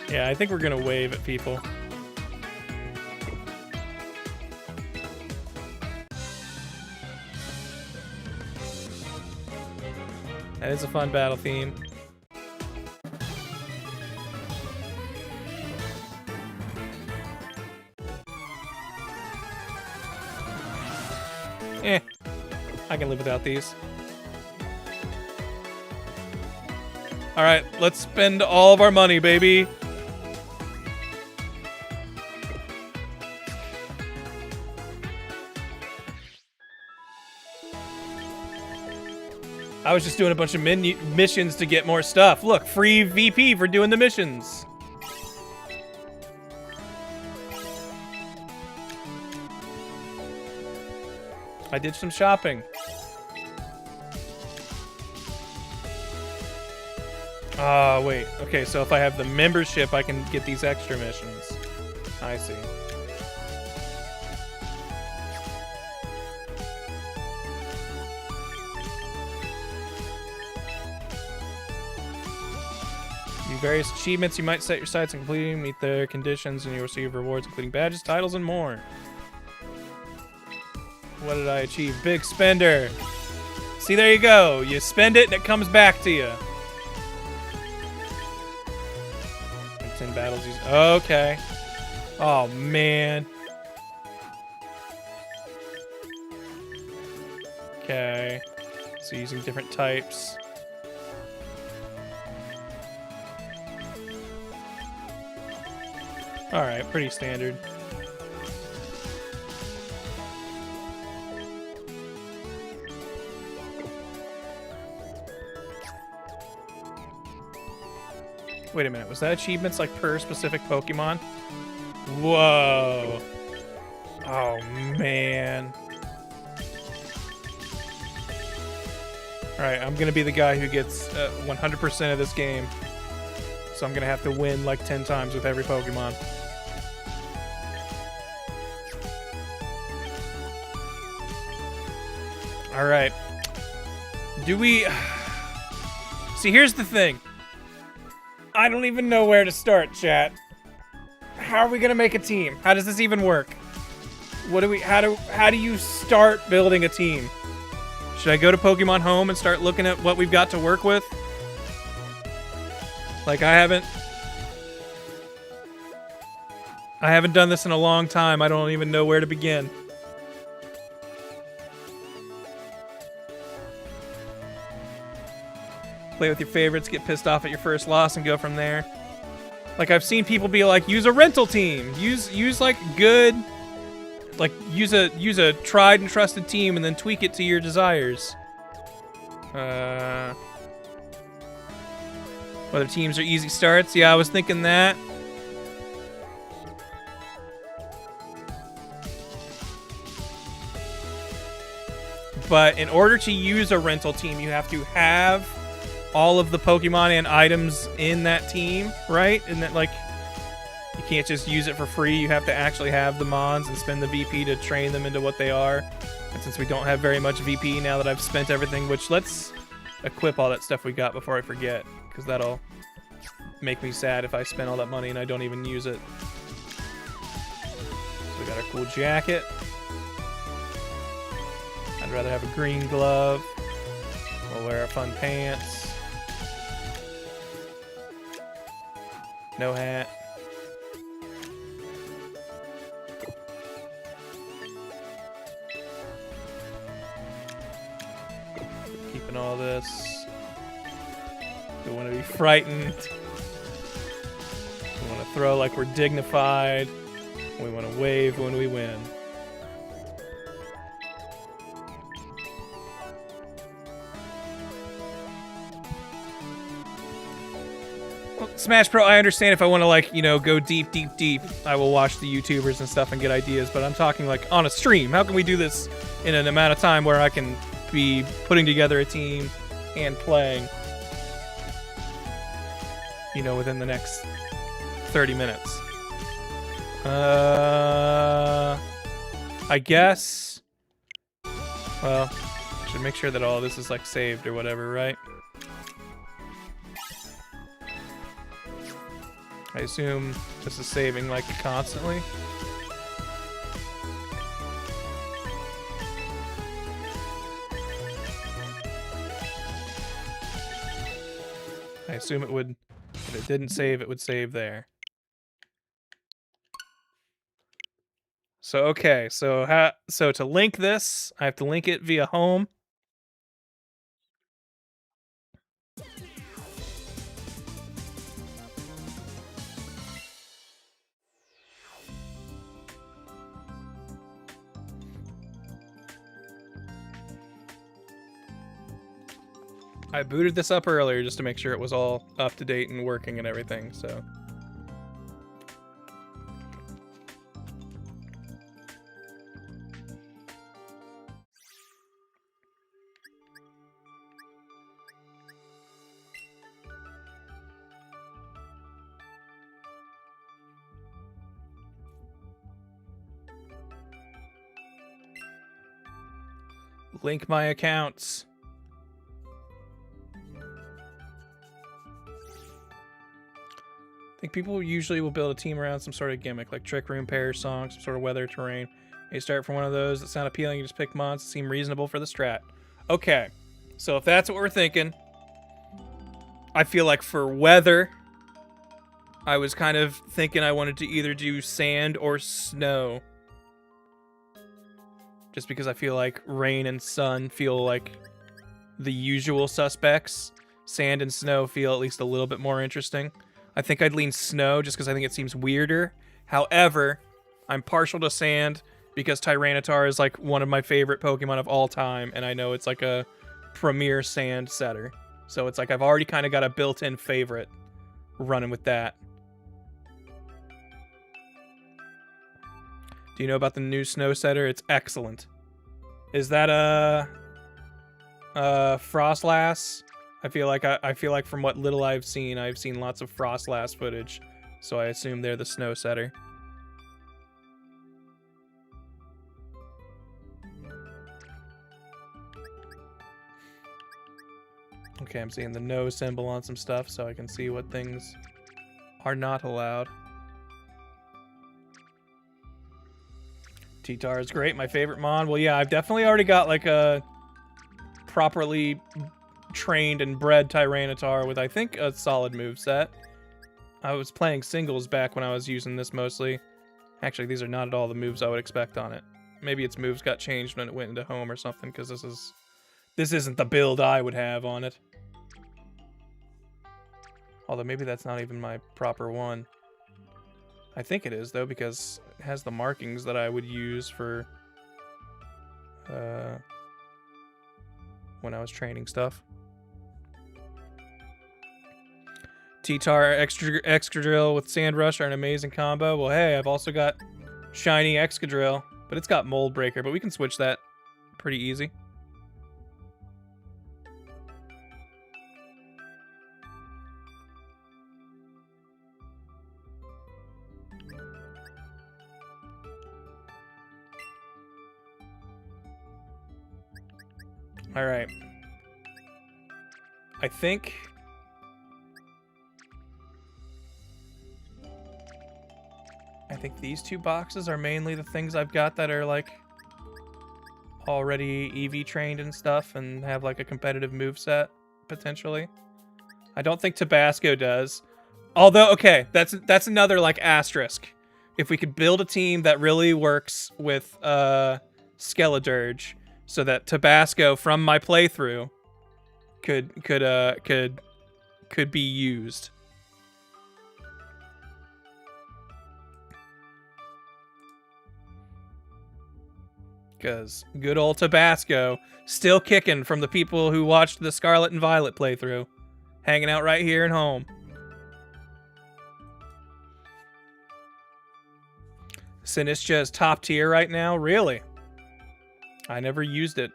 Yeah, I think we're gonna wave at people. That is a fun battle theme. I can live without these. Alright, let's spend all of our money, baby. I was just doing a bunch of missions to get more stuff. Look, free VP for doing the missions. I did some shopping. Oh, wait. Okay, so if I have the membership, I can get these extra missions. I see. Various achievements you might set your sights on completing, meet their conditions, and you'll receive rewards including badges, titles, and more. What did I achieve? Big spender. See, there you go. You spend it and it comes back to you. 10 battles. Okay. Oh, man. Okay. So using different types. Alright, pretty standard. Wait a minute, was that achievements like per specific Pokemon? Whoa. Oh, man. Alright, I'm gonna be the guy who gets 100% of this game. So I'm gonna have to win like 10 times with every Pokemon. Alright. Do we... See, here's the thing. I don't even know where to start, chat. How are we gonna make a team? How does this even work? What do we... How do you start building a team? Should I go to Pokemon Home and start looking at what we've got to work with? Like, I haven't done this in a long time. I don't even know where to begin. Play with your favorites, get pissed off at your first loss, and go from there. Like, I've seen people be like, use a rental team. Use like good, like use a tried and trusted team, and then tweak it to your desires. Whether teams are easy starts, yeah, I was thinking that. But in order to use a rental team, you have to have all of the Pokemon and items in that team, right? And that, like, you can't just use it for free. You have to actually have the Mons and spend the VP to train them into what they are. And since we don't have very much VP now that I've spent everything, which let's equip all that stuff we got before I forget, because that'll make me sad if I spend all that money and I don't even use it. So we got our cool jacket. I'd rather have a green glove. We'll wear our fun pants. No hat. Keeping all this. Don't want to be frightened. We want to throw like we're dignified. We want to wave when we win. Smash Pro, I understand if I want to, like, you know, go deep, I will watch the YouTubers and stuff and get ideas, but I'm talking, like, on a stream. How can we do this in an amount of time where I can be putting together a team and playing, you know, within the next 30 minutes? I guess... Well, should make sure that all this is like saved or whatever, right? I assume this is saving like constantly. I assume it would, if it didn't save, it would save there. So, okay, so to link this, I have to link it via home. I booted this up earlier just to make sure it was all up to date and working and everything, so. Link my accounts. I think people usually will build a team around some sort of gimmick, like Trick Room, Pair Song, some sort of weather, terrain. You start from one of those that sound appealing, you just pick mods that seem reasonable for the strat. Okay, so if that's what we're thinking, I feel like for weather, I was kind of thinking I wanted to either do sand or snow. Just because I feel like rain and sun feel like the usual suspects. Sand and snow feel at least a little bit more interesting. I think I'd lean snow just because I think it seems weirder. However, I'm partial to sand because Tyranitar is like one of my favorite Pokemon of all time, and I know it's like a premier sand setter. So it's like I've already kind of got a built-in favorite running with that. Do you know about the new snow setter? It's excellent. Is that a Frostlass? I feel like from what little I've seen lots of Frostlass footage, so I assume they're the snow setter. Okay, I'm seeing the no symbol on some stuff, so I can see what things are not allowed. T-Tar is great, my favorite mon. Well, yeah, I've definitely already got like a properly trained and bred Tyranitar with, I think, a solid moveset. I was playing singles back when I was using this mostly. Actually, these are not at all the moves I would expect on it. Maybe its moves got changed when it went into home or something, because this isn't the build I would have on it. Although maybe that's not even my proper one. I think it is, though, because it has the markings that I would use for when I was training stuff. T-Tar Excadrill with Sand Rush are an amazing combo. Well, hey, I've also got Shiny Excadrill, but it's got Mold Breaker, but we can switch that pretty easy. All right. I think these two boxes are mainly the things I've got that are like already EV trained and stuff and have like a competitive moveset potentially. I don't think Tabasco does. Although, okay, that's another like asterisk. If we could build a team that really works with Skeledirge, so that Tabasco from my playthrough could be used. Because good old Tabasco still kicking from the people who watched the Scarlet and Violet playthrough, hanging out right here at home. Sinistcha is top tier right now, really? I never used it,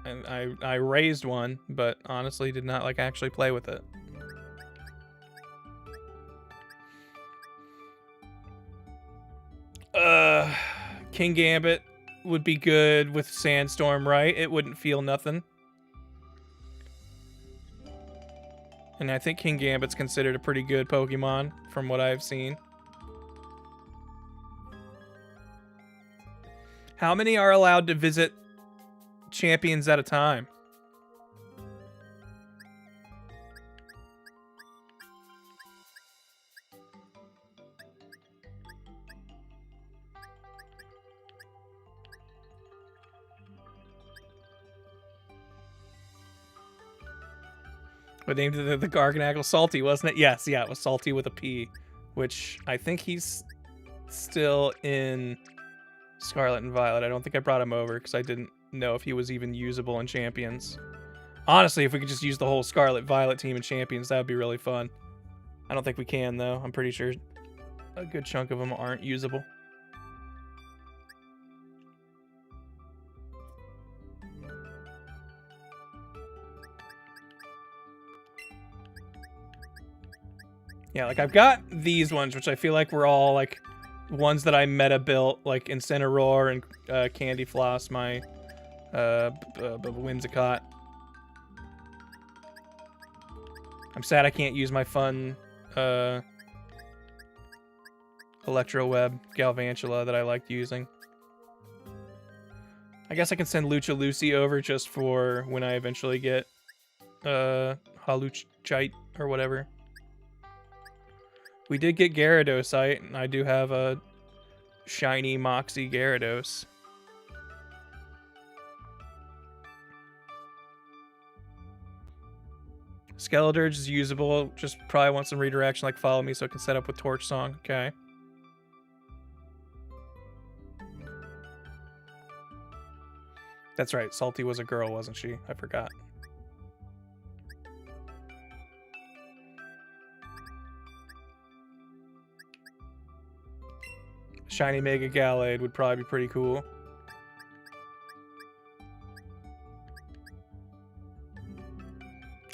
and I raised one, but honestly did not like actually play with it. King Gambit would be good with Sandstorm, right? It wouldn't feel nothing. And I think King Gambit's considered a pretty good Pokemon from what I've seen. How many are allowed to visit champions at a time? What named the Garganacl? Salty, wasn't it? Yes, yeah, it was Salty with a P, which I think he's still in Scarlet and Violet. I don't think I brought him over because I didn't know if he was even usable in Champions. Honestly, if we could just use the whole Scarlet Violet team in Champions, that would be really fun. I don't think we can, though. I'm pretty sure a good chunk of them aren't usable. Yeah, like I've got these ones, which I feel like were all like ones that I meta built, like Incineroar and Candy Floss, my Whimsicott. I'm sad I can't use my fun Electroweb Galvantula that I liked using. I guess I can send Lucha Lucy over just for when I eventually get Haluchite or whatever. We did get Gyarados, and I do have a shiny Moxie Gyarados. Skeledirge is usable, just probably want some redirection, like follow me so it can set up with Torch Song. Okay. That's right, Salty was a girl, wasn't she? I forgot. Shiny Mega Gallade would probably be pretty cool.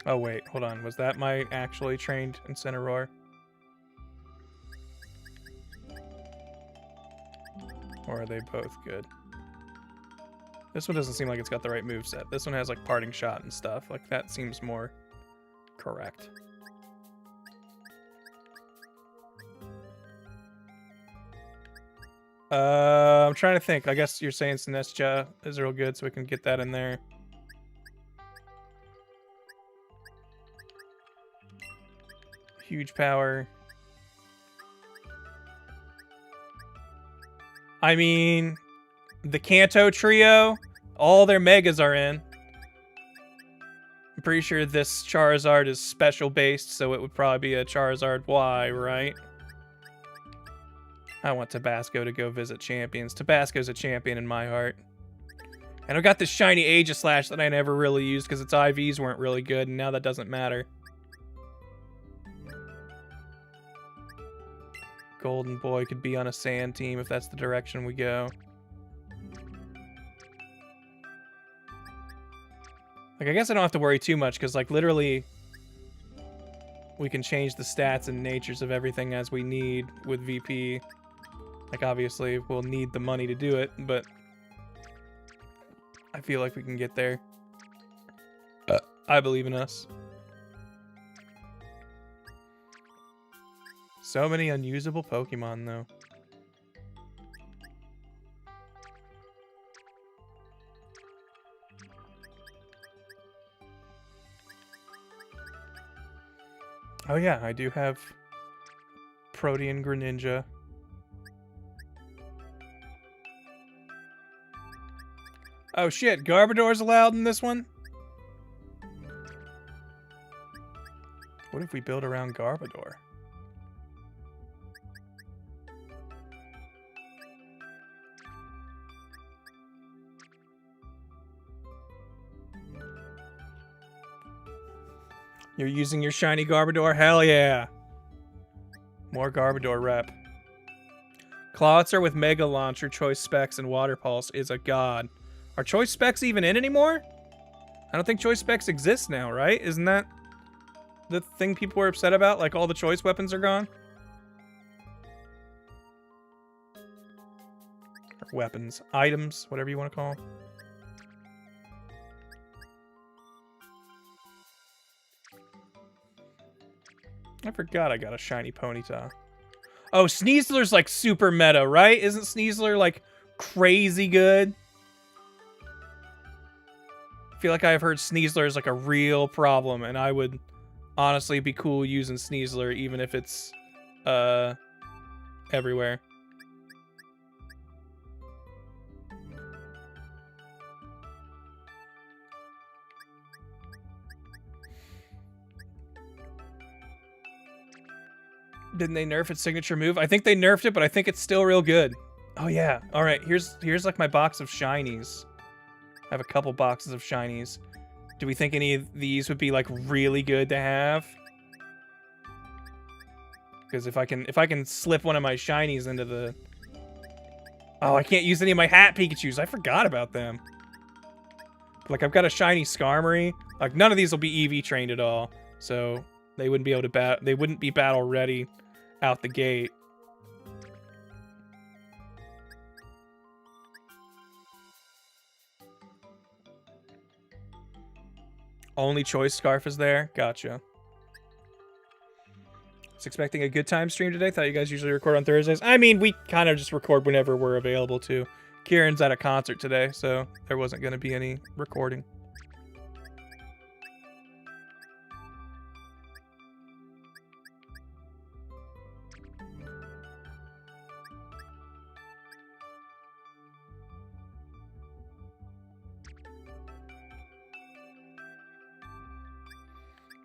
Oh wait, hold on. Was that my actually trained Incineroar? Or are they both good? This one doesn't seem like it's got the right moveset. This one has like Parting Shot and stuff. Like that seems more correct. I'm trying to think. I guess you're saying Sinestcha is real good, so we can get that in there. Huge power. I mean, the Kanto trio, all their megas are in. I'm pretty sure this Charizard is special based, so it would probably be a Charizard Y, right? I want Tabasco to go visit champions. Tabasco's a champion in my heart. And I've got this shiny Aegislash that I never really used because its IVs weren't really good, and now that doesn't matter. Golden Boy could be on a sand team if that's the direction we go. Like, I guess I don't have to worry too much because, like, literally we can change the stats and natures of everything as we need with VP. Like, obviously, we'll need the money to do it, but I feel like we can get there. I believe in us. So many unusable Pokemon, though. Oh yeah, I do have Protean Greninja. Oh shit, Garbodor's allowed in this one? What if we build around Garbodor? You're using your shiny Garbodor? Hell yeah! More Garbodor rep. Clawitzer with Mega Launcher, Choice Specs, and Water Pulse is a god. Are Choice Specs even in anymore? I don't think Choice Specs exists now, right? Isn't that the thing people were upset about? Like, all the choice weapons are gone? Weapons. Items, whatever you want to call them. I forgot I got a shiny Ponyta. Oh, Sneasler's like super meta, right? Isn't Sneasler like crazy good? I feel like I've heard Sneasler is like a real problem, and I would honestly be cool using Sneasler even if it's everywhere. Didn't they nerf its signature move? I think they nerfed it, but I think it's still real good. Oh yeah. All right, here's like my box of shinies. I have a couple boxes of shinies. Do we think any of these would be like really good to have? Because if I can slip one of my shinies into the... Oh, I can't use any of my hat Pikachus. I forgot about them. Like, I've got a shiny Skarmory. Like, none of these will be EV trained at all. So they wouldn't be able to they wouldn't be battle ready out the gate. Only choice scarf is there? Gotcha. Was expecting a good time stream today. Thought you guys usually record on Thursdays. I mean, we kind of just record whenever we're available to. Kieran's at a concert today, so there wasn't going to be any recording.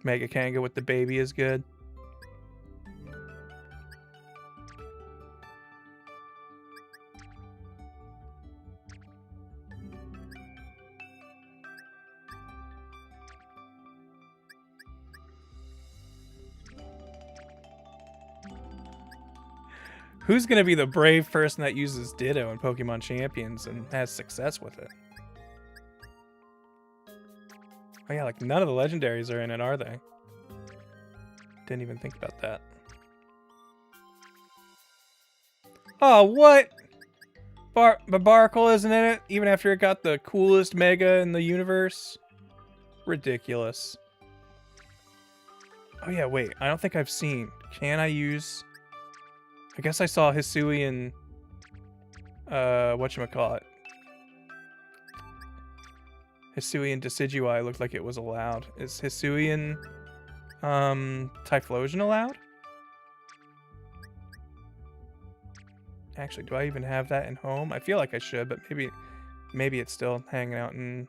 Mega Kanga with the baby is good. Who's gonna be the brave person that uses Ditto in Pokemon Champions and has success with it? Oh yeah, like none of the legendaries are in it, are they? Didn't even think about that. Oh, what? Barbaracle isn't in it, even after it got the coolest Mega in the universe? Ridiculous. Oh yeah, wait, I don't think I've seen. Can I use... I guess I saw Hisuian... whatchamacallit. Hisuian Decidueye looked like it was allowed. Is Hisuian Typhlosion allowed? Actually, do I even have that in home? I feel like I should, but maybe it's still hanging out in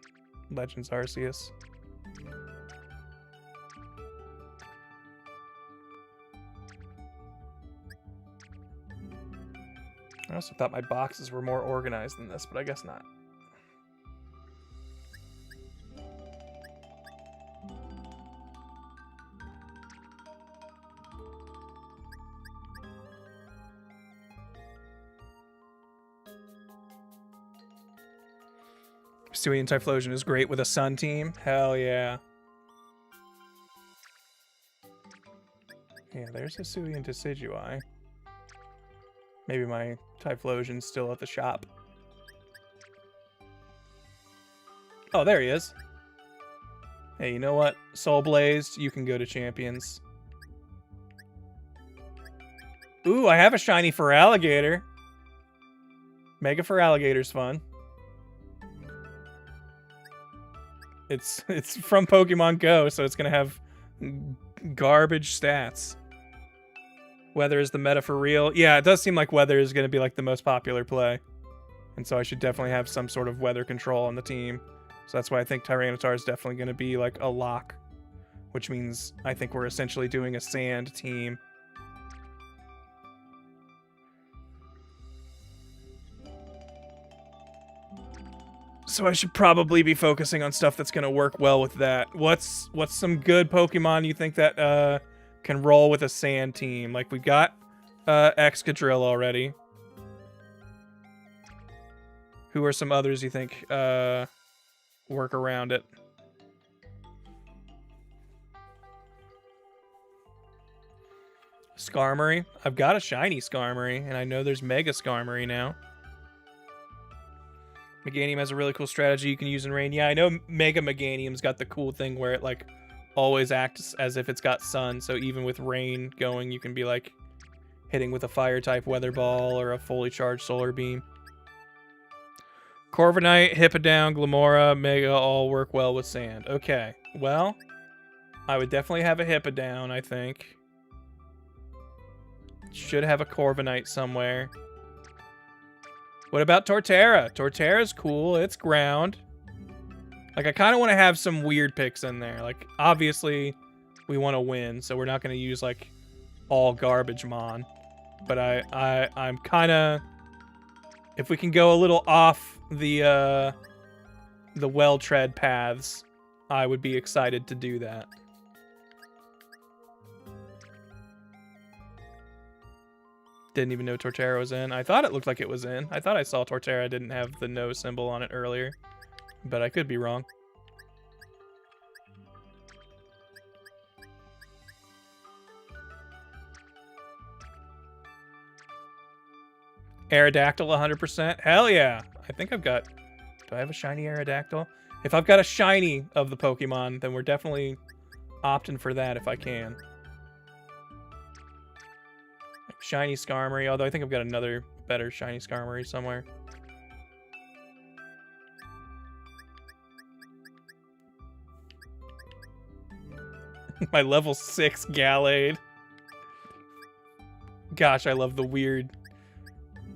Legends Arceus. I also thought my boxes were more organized than this, but I guess not. Hisuian Typhlosion is great with a Sun team. Hell yeah. Yeah, there's Hisuian Decidueye. Maybe my Typhlosion's still at the shop. Oh, there he is. Hey, you know what? Soul Blazed, you can go to Champions. Ooh, I have a shiny Feraligatr. Mega Feraligator's fun. It's from Pokemon Go, so it's gonna have garbage stats. Weather is the meta for real. Yeah, it does seem like weather is gonna be like the most popular play. And so I should definitely have some sort of weather control on the team. So that's why I think Tyranitar is definitely gonna be like a lock. Which means I think we're essentially doing a sand team. So I should probably be focusing on stuff that's going to work well with that. What's some good Pokemon you think that can roll with a sand team? Like, we've got Excadrill already. Who are some others you think work around it? Skarmory. I've got a shiny Skarmory, and I know there's Mega Skarmory now. Meganium has a really cool strategy you can use in rain. Yeah, I know Mega Meganium's got the cool thing where it like always acts as if it's got sun. So even with rain going, you can be like hitting with a fire type weather ball or a fully charged solar beam. Corviknight, Hippowdon, Glamora, Mega all work well with sand. Okay, well, I would definitely have a Hippowdon, I think. Should have a Corviknight somewhere. What about Torterra? Torterra's cool. It's ground. Like, I kind of want to have some weird picks in there. Like, obviously, we want to win, so we're not going to use, like, all garbage mon. But I'm kind of... If we can go a little off the well-tread paths, I would be excited to do that. Didn't even know Torterra was in. I thought it looked like it was in. I thought I saw Torterra didn't have the no symbol on it earlier. But I could be wrong. Aerodactyl 100%. Hell yeah. I think I've got... Do I have a shiny Aerodactyl? If I've got a shiny of the Pokemon, then we're definitely opting for that if I can. Shiny Skarmory, although I think I've got another better shiny Skarmory somewhere. My level 6 Gallade. Gosh, I love the weird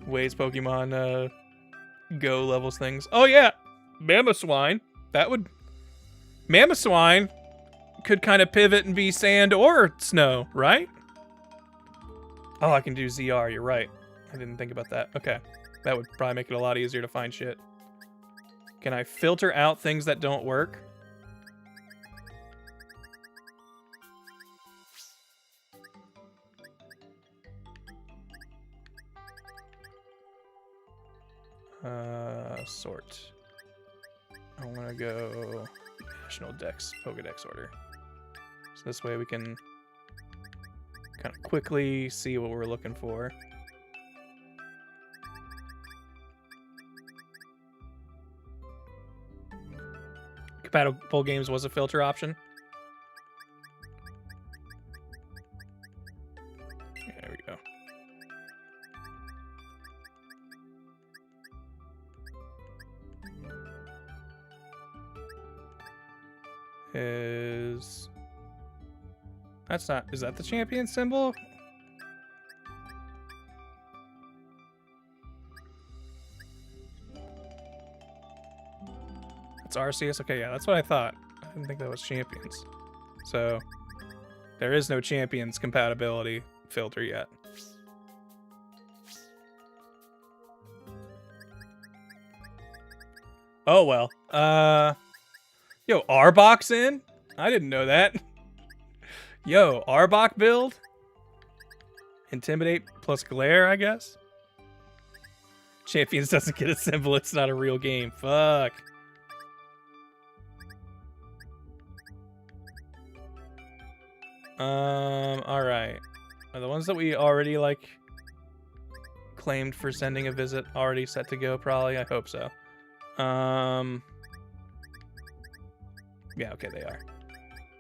ways Pokemon go levels things. Oh yeah, Mamoswine. That would... Mamoswine could kind of pivot and be sand or snow, right? Oh, I can do ZR, you're right. I didn't think about that. Okay. That would probably make it a lot easier to find shit. Can I filter out things that don't work? Sort. I want to go National Dex, Pokedex order. So this way we can kind of quickly see what we're looking for. Compatible games was a filter option. There we go. That's not... Is that the champion symbol? It's Arceus? Okay, yeah, that's what I thought. I didn't think that was champions. So, there is no champions compatibility filter yet. Oh, well. Yo, Arbok's in? I didn't know that. Yo, Arbok build? Intimidate plus Glare, I guess? Champions doesn't get a symbol, it's not a real game. Fuck. Alright. Are the ones that we already, like, claimed for sending a visit already set to go, probably? I hope so. Yeah, okay, they are.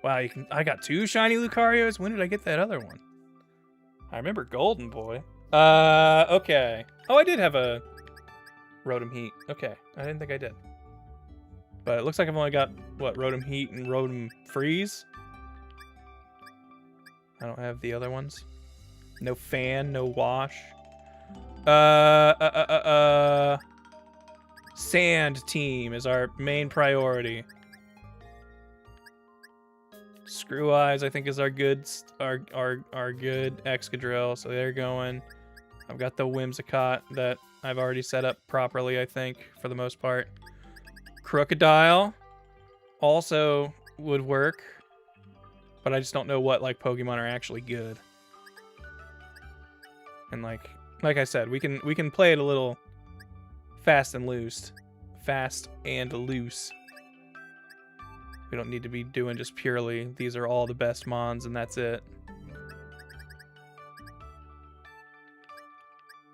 Wow, you can... I got 2 shiny Lucarios? When did I get that other one? I remember Golden Boy. Okay. Oh, I did have a Rotom Heat. Okay, I didn't think I did. But it looks like I've only got, what, Rotom Heat and Rotom Freeze? I don't have the other ones. No Fan, no Wash. Sand team is our main priority. Screw Eyes, I think, is our good Excadrill, so they're going. I've got the Whimsicott that I've already set up properly, I think, for the most part. Crocodile also would work, but I just don't know what, like, Pokemon are actually good. And like I said, we can play it a little fast and loose. Fast and loose. We don't need to be doing just purely, these are all the best mons and that's it.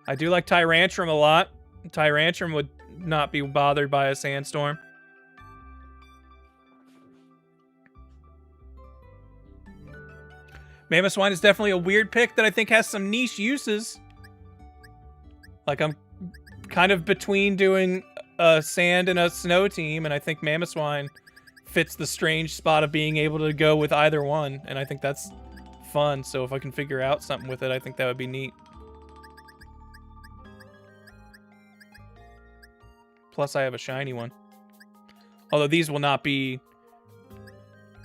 I do like Tyrantrum a lot. Tyrantrum would not be bothered by a sandstorm. Mammoth Swine is definitely a weird pick that I think has some niche uses. Like, I'm kind of between doing a sand and a snow team, and I think Mammoth Swine fits the strange spot of being able to go with either one, and I think that's fun. So if I can figure out something with it, I think that would be neat. Plus, I have a shiny one. Although these will not be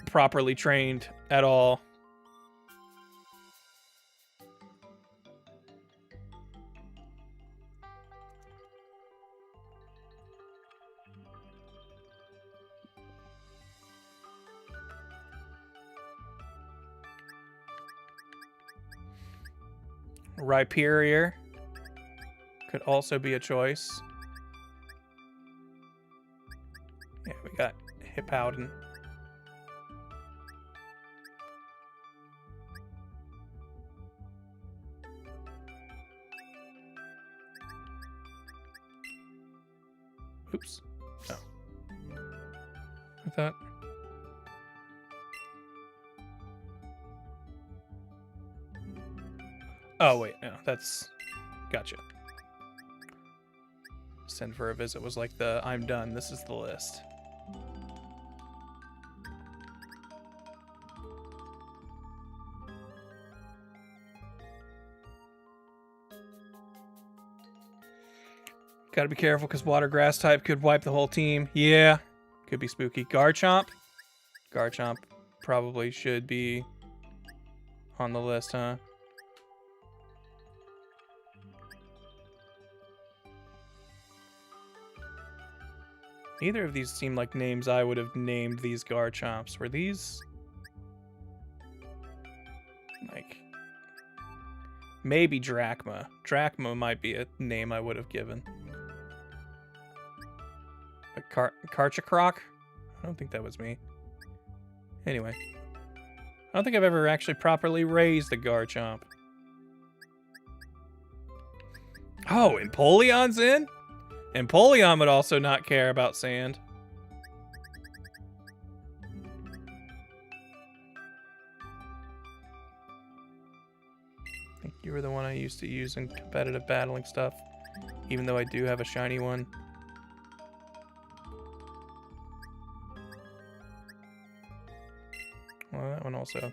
properly trained at all. Rhyperior could also be a choice. Yeah, we got Hippowdon. Oops. Oh. I thought... Oh, wait, no, that's... Gotcha. Send for a visit was like the I'm done, this is the list. Gotta be careful because water grass type could wipe the whole team. Yeah, could be spooky. Garchomp? Garchomp probably should be on the list, huh? Neither of these seem like names I would have named these Garchomps. Were these... like... maybe Drachma. Drachma might be a name I would have given. A Karchakroc? I don't think that was me. Anyway. I don't think I've ever actually properly raised a Garchomp. Oh, Empoleon's in? Empoleon would also not care about sand. I think you were the one I used to use in competitive battling stuff, even though I do have a shiny one. Well, that one also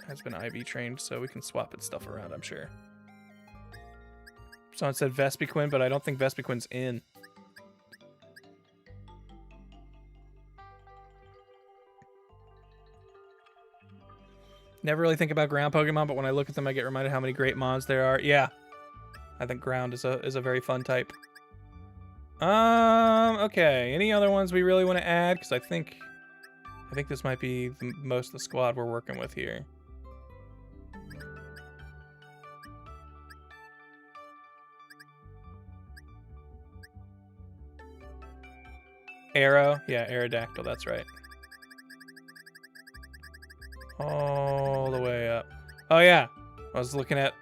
has been IV trained, so we can swap its stuff around, I'm sure. Someone said Vespiquen, but I don't think Vespiquen's in. Never really think about ground Pokemon, but when I look at them, I get reminded how many great mons there are. Yeah, I think ground is a very fun type. Okay. Any other ones we really want to add? Because I think this might be most of the squad we're working with here. Arrow? Yeah, Aerodactyl, that's right. All the way up. Oh yeah, I was looking at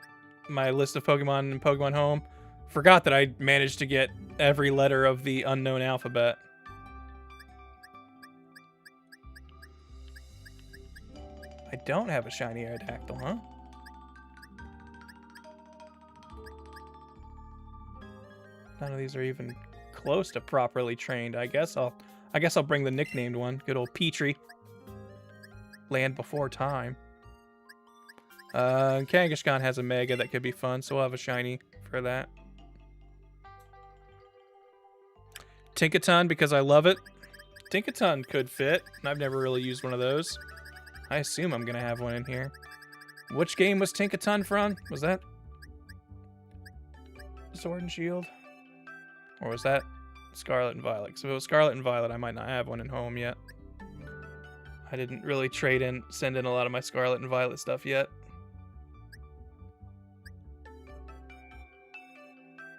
my list of Pokemon in Pokemon Home. Forgot that I managed to get every letter of the unknown alphabet. I don't have a shiny Aerodactyl, huh? None of these are even close to properly trained. I guess I'll bring the nicknamed one. Good old Petrie. Land Before Time. Kangaskhan has a Mega that could be fun, so we'll have a shiny for that. Tinkaton because I love it. Tinkaton could fit. I've never really used one of those. I assume I'm gonna have one in here. Which game was Tinkaton from? Was that Sword and Shield? Or was that Scarlet and Violet? So if it was Scarlet and Violet, I might not have one in home yet. I didn't really send in a lot of my Scarlet and Violet stuff yet.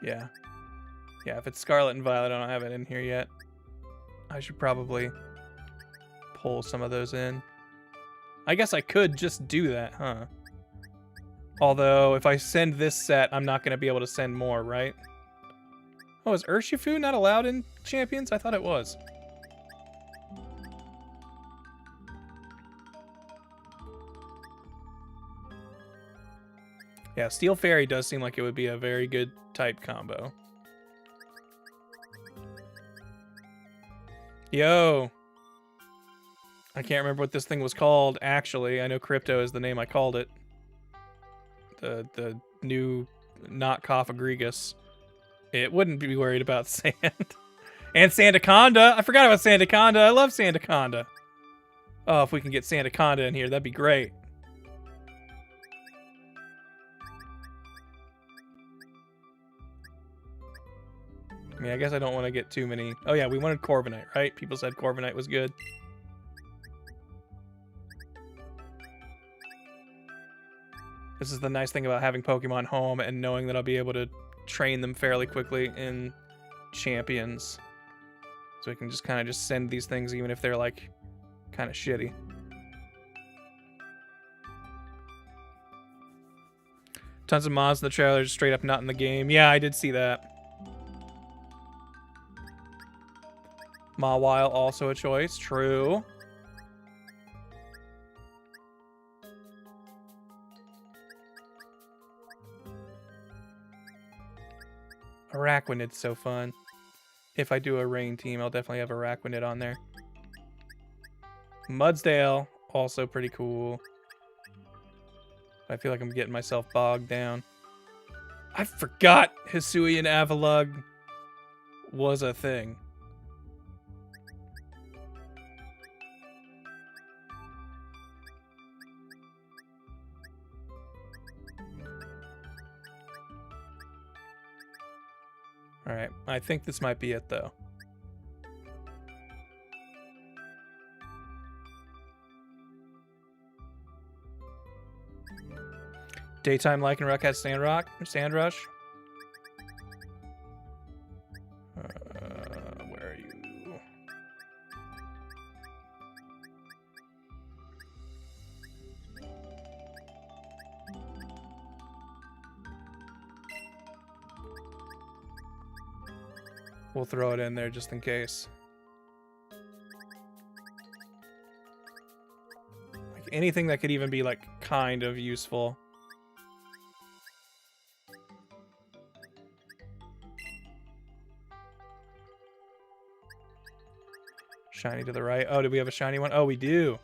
Yeah. Yeah, if it's Scarlet and Violet, I don't have it in here yet. I should probably pull some of those in. I guess I could just do that, huh? Although, if I send this set, I'm not going to be able to send more, right? Oh, is Urshifu not allowed in Champions? I thought it was. Yeah, Steel Fairy does seem like it would be a very good type combo. Yo! I can't remember what this thing was called, actually. I know Crypto is the name I called it. The new not Cophagrigus. It wouldn't be worried about sand. And Sandaconda! I forgot about Sandaconda. I love Sandaconda. Oh, if we can get Sandaconda in here, that'd be great. I mean, I guess I don't want to get too many... Oh yeah, we wanted Corviknight, right? People said Corviknight was good. This is the nice thing about having Pokemon home and knowing that I'll be able to train them fairly quickly in Champions. So we can just kind of just send these things even if they're like kind of shitty. Tons of mods in the trailer, just straight up not in the game. Yeah, I did see that. Mawile also a choice, true. Araquanid's so fun. If I do a rain team, I'll definitely have Araquanid on there. Mudsdale, also pretty cool. I feel like I'm getting myself bogged down. I forgot Hisuian Avalugg was a thing. Alright, I think this might be it, though. Daytime Lycanroc has Sandrush. Where are you? We'll throw it in there just in case. Like anything that could even be like kind of useful. Shiny to the right. Oh, do we have a shiny one? Oh, we do.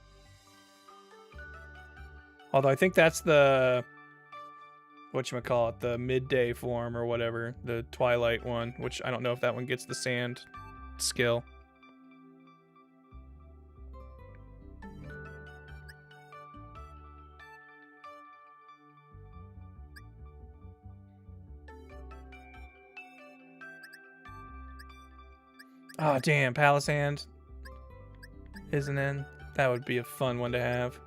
Although I think that's the... whatchamacallit, the midday form or whatever, the Twilight one, which I don't know if that one gets the sand skill. Oh, damn, Palisand isn't in. That would be a fun one to have.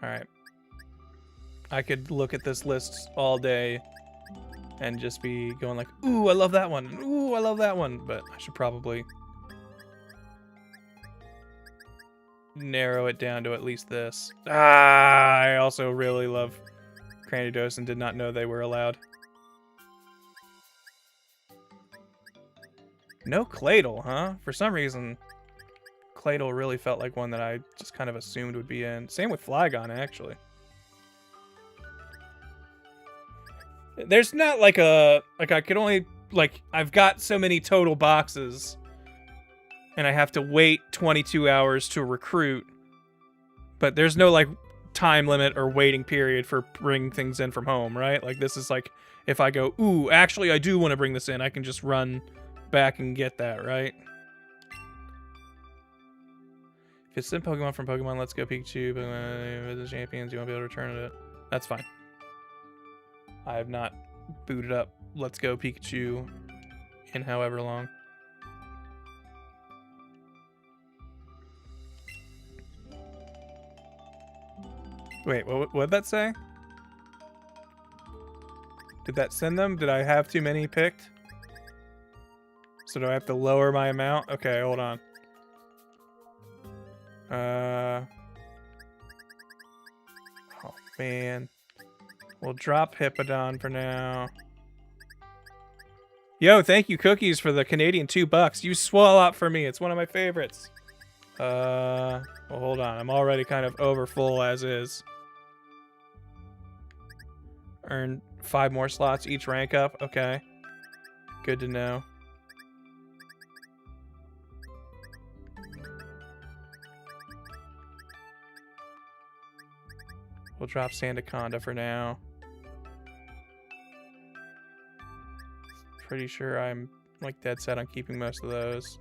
Alright. I could look at this list all day and just be going like, ooh, I love that one. Ooh, I love that one. But I should probably narrow it down to at least this. I also really love Cranidos and did not know they were allowed. No Claydol, huh? For some reason, Claydol really felt like one that I just kind of assumed would be in. Same with Flygon, actually. There's not like a... like, I could only... like, I've got so many total boxes, and I have to wait 22 hours to recruit, but there's no, like, time limit or waiting period for bringing things in from home, right? Like, this is like, if I go, ooh, actually, I do want to bring this in, I can just run back and get that, right? If it's in Pokemon from Pokemon Let's Go Pikachu, Pokemon the Champions, you won't be able to return it. That's fine. I have not booted up Let's Go Pikachu in however long. Wait, what did that say? Did that send them? Did I have too many picked? So do I have to lower my amount? Okay, hold on. man. We'll drop Hippodon for now. Yo, thank you, Cookies, for the Canadian $2. You swell up for me. It's one of my favorites. Well, hold on. I'm already kind of over full as is. Earn 5 more slots each rank up. Okay. Good to know. We'll drop Sandaconda for now. Pretty sure I'm like dead set on keeping most of those.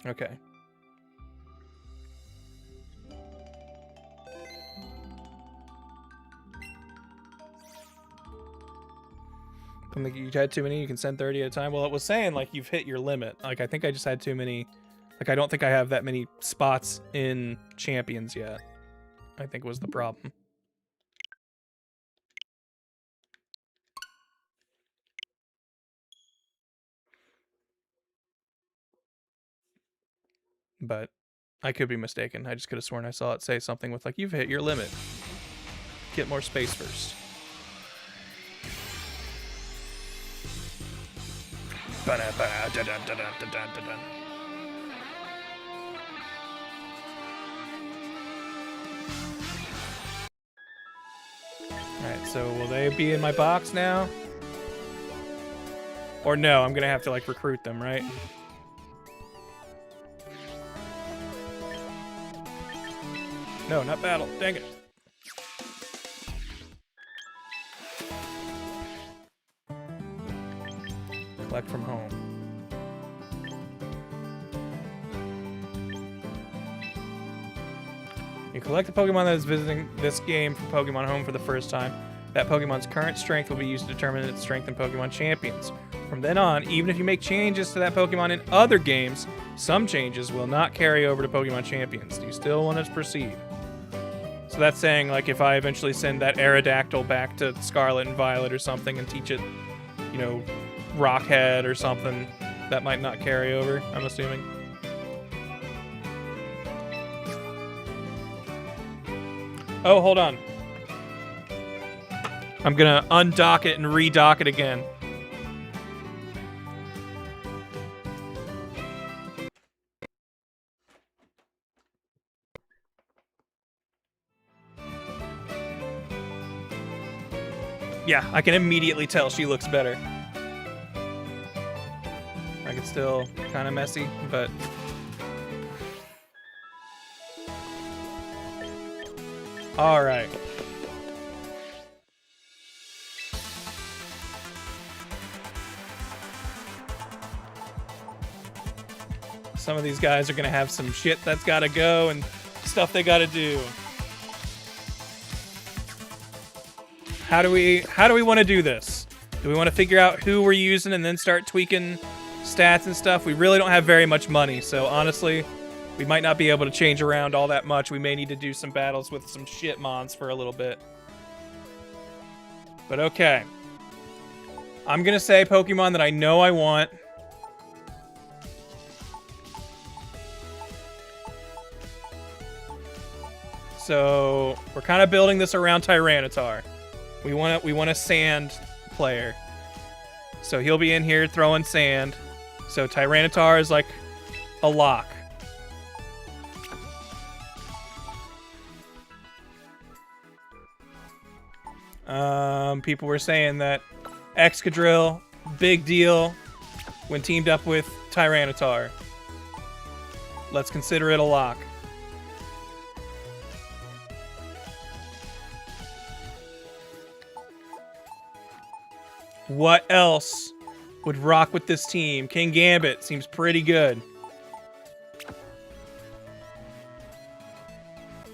Okay. I think you had too many, you can send 30 at a time. Well, it was saying like you've hit your limit. Like I think I just had too many. Like I don't think I have that many spots in champions yet. I think was the problem. But I could be mistaken. I just could have sworn I saw it say something with like, you've hit your limit. Get more space first. Alright, so will they be in my box now? Or no, I'm gonna have to like recruit them, right? No, not battle. Dang it. Collect from home. You collect a Pokemon that is visiting this game from Pokemon Home for the first time. That Pokemon's current strength will be used to determine its strength in Pokemon Champions. From then on, even if you make changes to that Pokemon in other games, some changes will not carry over to Pokemon Champions. Do you still want to proceed? So that's saying, like, if I eventually send that Aerodactyl back to Scarlet and Violet or something and teach it, you know, Rockhead or something, that might not carry over, I'm assuming. Oh, hold on. I'm gonna undock it and redock it again. Yeah, I can immediately tell she looks better. Like, it's still kind of messy, but... Alright. Some of these guys are gonna have some shit that's gotta go and stuff they gotta do. How do we want to do this? Do we want to figure out who we're using and then start tweaking stats and stuff? We really don't have very much money, so honestly, we might not be able to change around all that much. We may need to do some battles with some shit mons for a little bit. But okay. I'm gonna say Pokemon that I know I want. So we're kind of building this around Tyranitar. We want a sand player. So he'll be in here throwing sand. So Tyranitar is like a lock. People were saying that Excadrill, big deal when teamed up with Tyranitar. Let's consider it a lock. What else would rock with this team? King Gambit seems pretty good.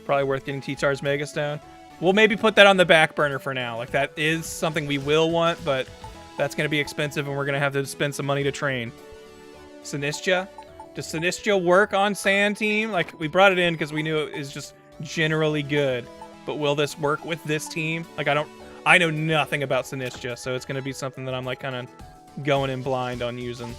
Probably worth getting T-Tar's Mega Stone. We'll maybe put that on the back burner for now. Like, that is something we will want, but that's going to be expensive and we're going to have to spend some money to train. Sinistcha? Does Sinistcha work on Sand Team? Like, we brought it in because we knew it is just generally good. But will this work with this team? Like, I know nothing about Sinistcha, so it's going to be something that I'm, like, kind of going in blind on using.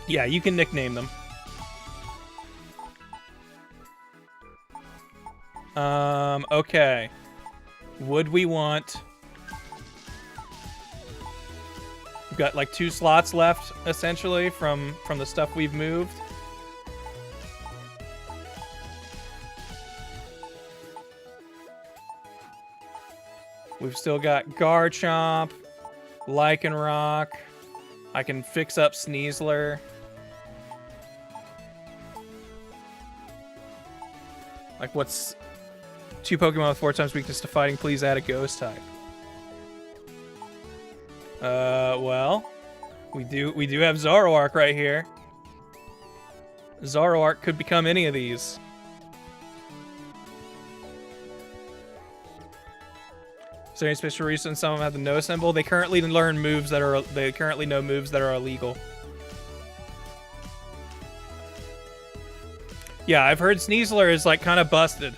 Yeah, you can nickname them. Okay. Would we want... We've got like 2 slots left, essentially, from the stuff we've moved. We've still got Garchomp, Lycanroc. I can fix up Sneasler. Like, what's 2 Pokemon with 4 times weakness to fighting? Please add a Ghost type. Well, we do have Zoroark right here. Zoroark could become any of these. Is there any special reason some of them have the no symbol? They currently learn moves that are currently know moves that are illegal. Yeah, I've heard Sneasler is like kind of busted.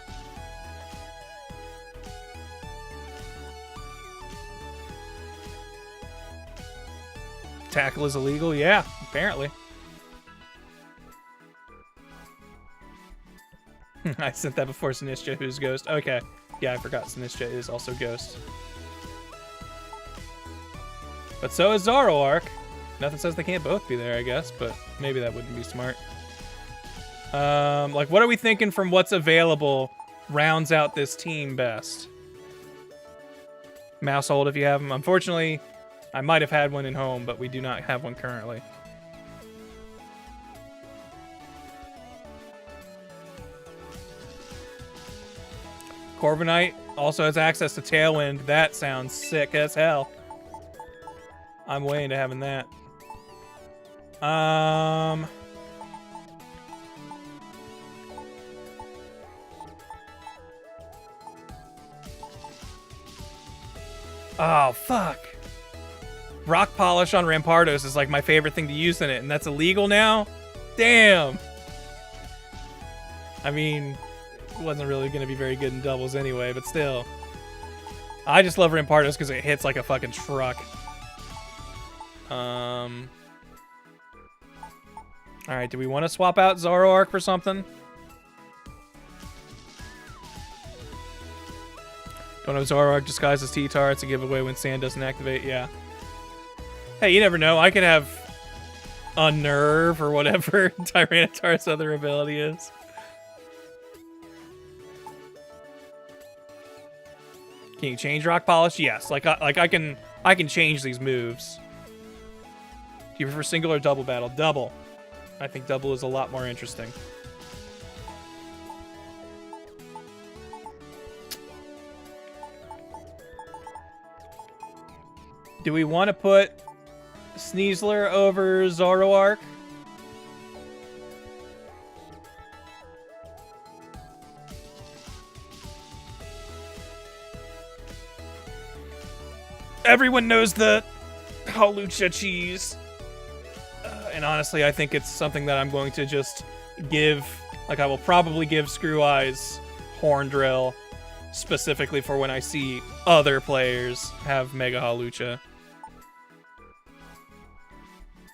Tackle is illegal? Yeah, apparently. I sent that before Sinistcha, who's Ghost. Okay. Yeah, I forgot Sinistcha is also Ghost. But so is Zoroark. Nothing says they can't both be there, I guess, but maybe that wouldn't be smart. Like, what are we thinking from what's available rounds out this team best? Mousehold, if you have them. Unfortunately, I might have had one in home, but we do not have one currently. Corviknight also has access to Tailwind. That sounds sick as hell. I'm way into having that. Oh, fuck. Rock Polish on Rampardos is like my favorite thing to use in it, and that's illegal now? Damn! I mean, it wasn't really going to be very good in doubles anyway, but still. I just love Rampardos because it hits like a fucking truck. Alright, do we want to swap out Zoroark for something? Don't have Zoroark disguised as T-Tar. It's a giveaway when Sand doesn't activate. Yeah. Hey, you never know. I could have Unnerve or whatever Tyranitar's other ability is. Can you change Rock Polish? Yes. I can change these moves. Do you prefer single or double battle? Double. I think double is a lot more interesting. Do we want to put Sneasler over Zoroark? Everyone knows the Hawlucha cheese. And honestly, I think it's something that I'm going to just give. Like, I will probably give Screw Eyes Horn Drill specifically for when I see other players have Mega Hawlucha.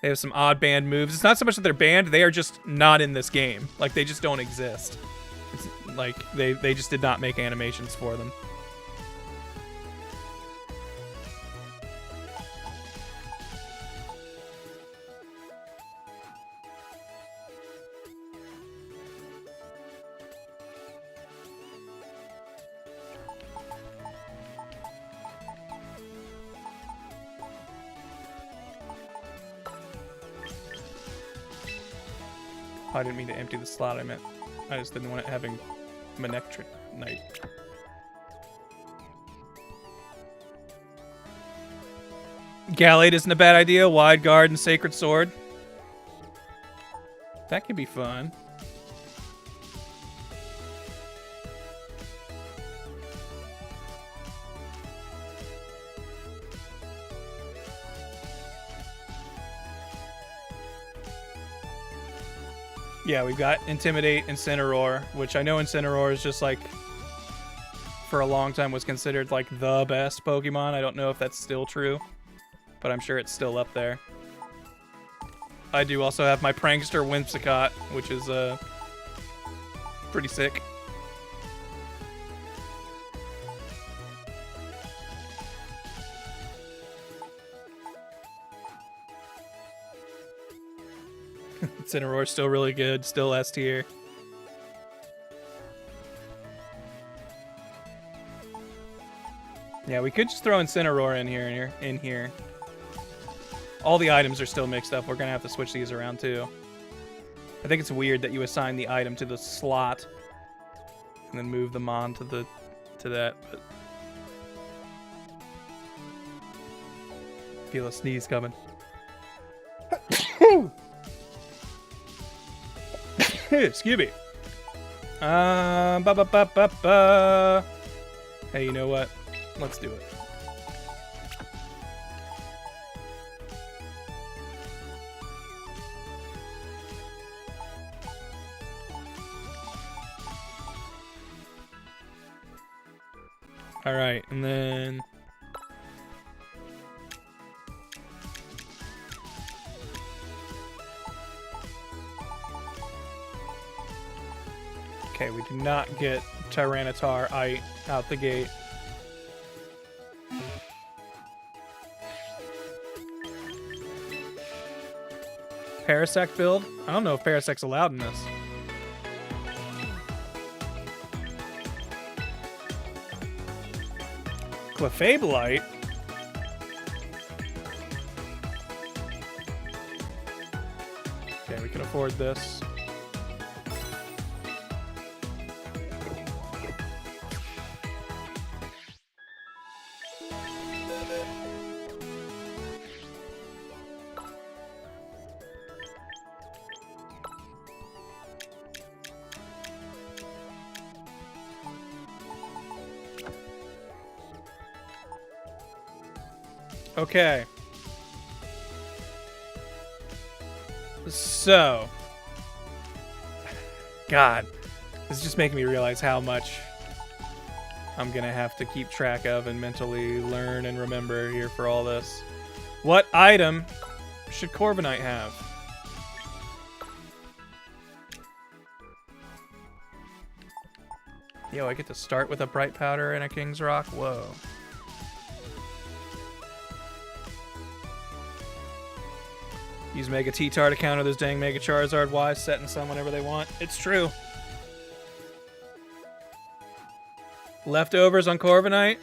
They have some odd banned moves. It's not so much that they're banned, they are just not in this game. Like, they just don't exist. It's like, they just did not make animations for them. I didn't mean to empty the slot, I meant I just didn't want it having Manectric Knight. Gallade isn't a bad idea. Wide Guard and Sacred Sword. That could be fun. Yeah, we've got Intimidate, Incineroar, which I know Incineroar is just like, for a long time was considered like the best Pokemon. I don't know if that's still true, but I'm sure it's still up there. I do also have my Prankster Whimsicott, which is pretty sick. Incineroar's still really good, still S tier. Yeah, we could just throw Incineroar in here. All the items are still mixed up. We're gonna have to switch these around too. I think it's weird that you assign the item to the slot and then move them on to that, but feel a sneeze coming. Excuse me. Hey, you know what? Let's do it. All right, and then okay, we do not get Tyranitar out the gate. Parasect build? I don't know if Parasect's allowed in this. Clefabulite? Okay, we can afford this. Okay. So. God. This is just making me realize how much I'm gonna have to keep track of and mentally learn and remember here for all this. What item should Corviknight have? Yo, I get to start with a Bright Powder and a King's Rock? Whoa. Use Mega T-Tar to counter those dang Mega Charizard Wise, set and summon whenever they want. It's true. Leftovers on Corviknight?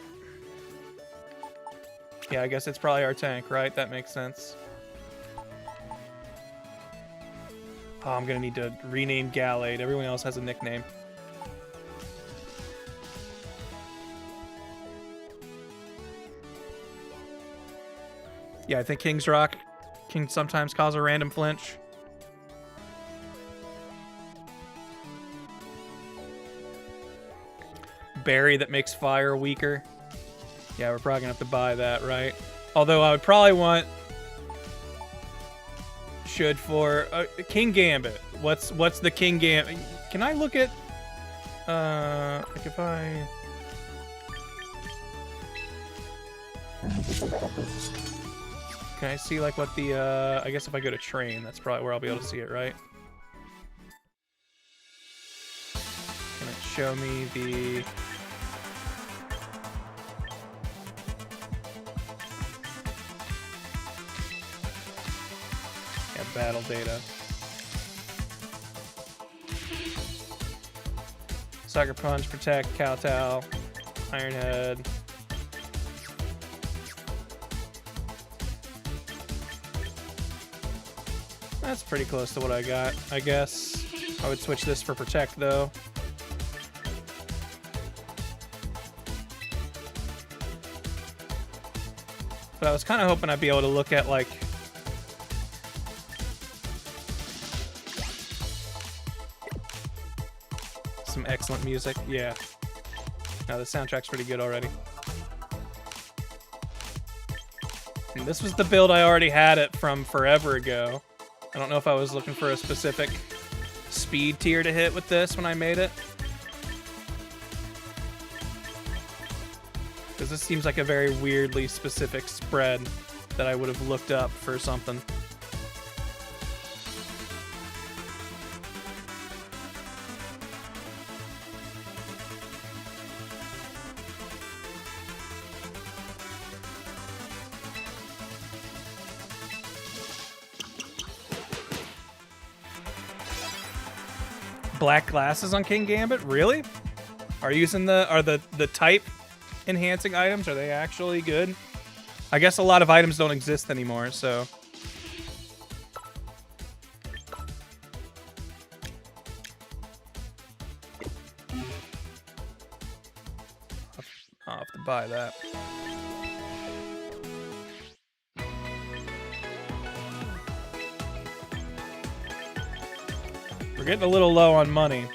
Yeah, I guess it's probably our tank, right? That makes sense. Oh, I'm gonna need to rename Gallade. Everyone else has a nickname. Yeah, I think King's Rock can sometimes cause a random flinch. Berry that makes fire weaker. Yeah, we're probably gonna have to buy that, right? Although I would probably want should for King Gambit. What's the King Gambit? Can I look at like if I can I see like what the I guess if I go to train, that's probably where I'll be able to see it, right? Can it show me the battle data? Sucker Punch, Protect, Kowtow, Iron Head. That's pretty close to what I got, I guess. I would switch this for Protect, though. But I was kind of hoping I'd be able to look at, like, some excellent music. Yeah. No, the soundtrack's pretty good already. And this was the build I already had it from forever ago. I don't know if I was looking for a specific speed tier to hit with this when I made it. Because this seems like a very weirdly specific spread that I would have looked up for something. Black glasses on King Gambit? Really? Are the type enhancing items, are they actually good? I guess a lot of items don't exist anymore, so. I'll have to buy that. We're getting a little low on money.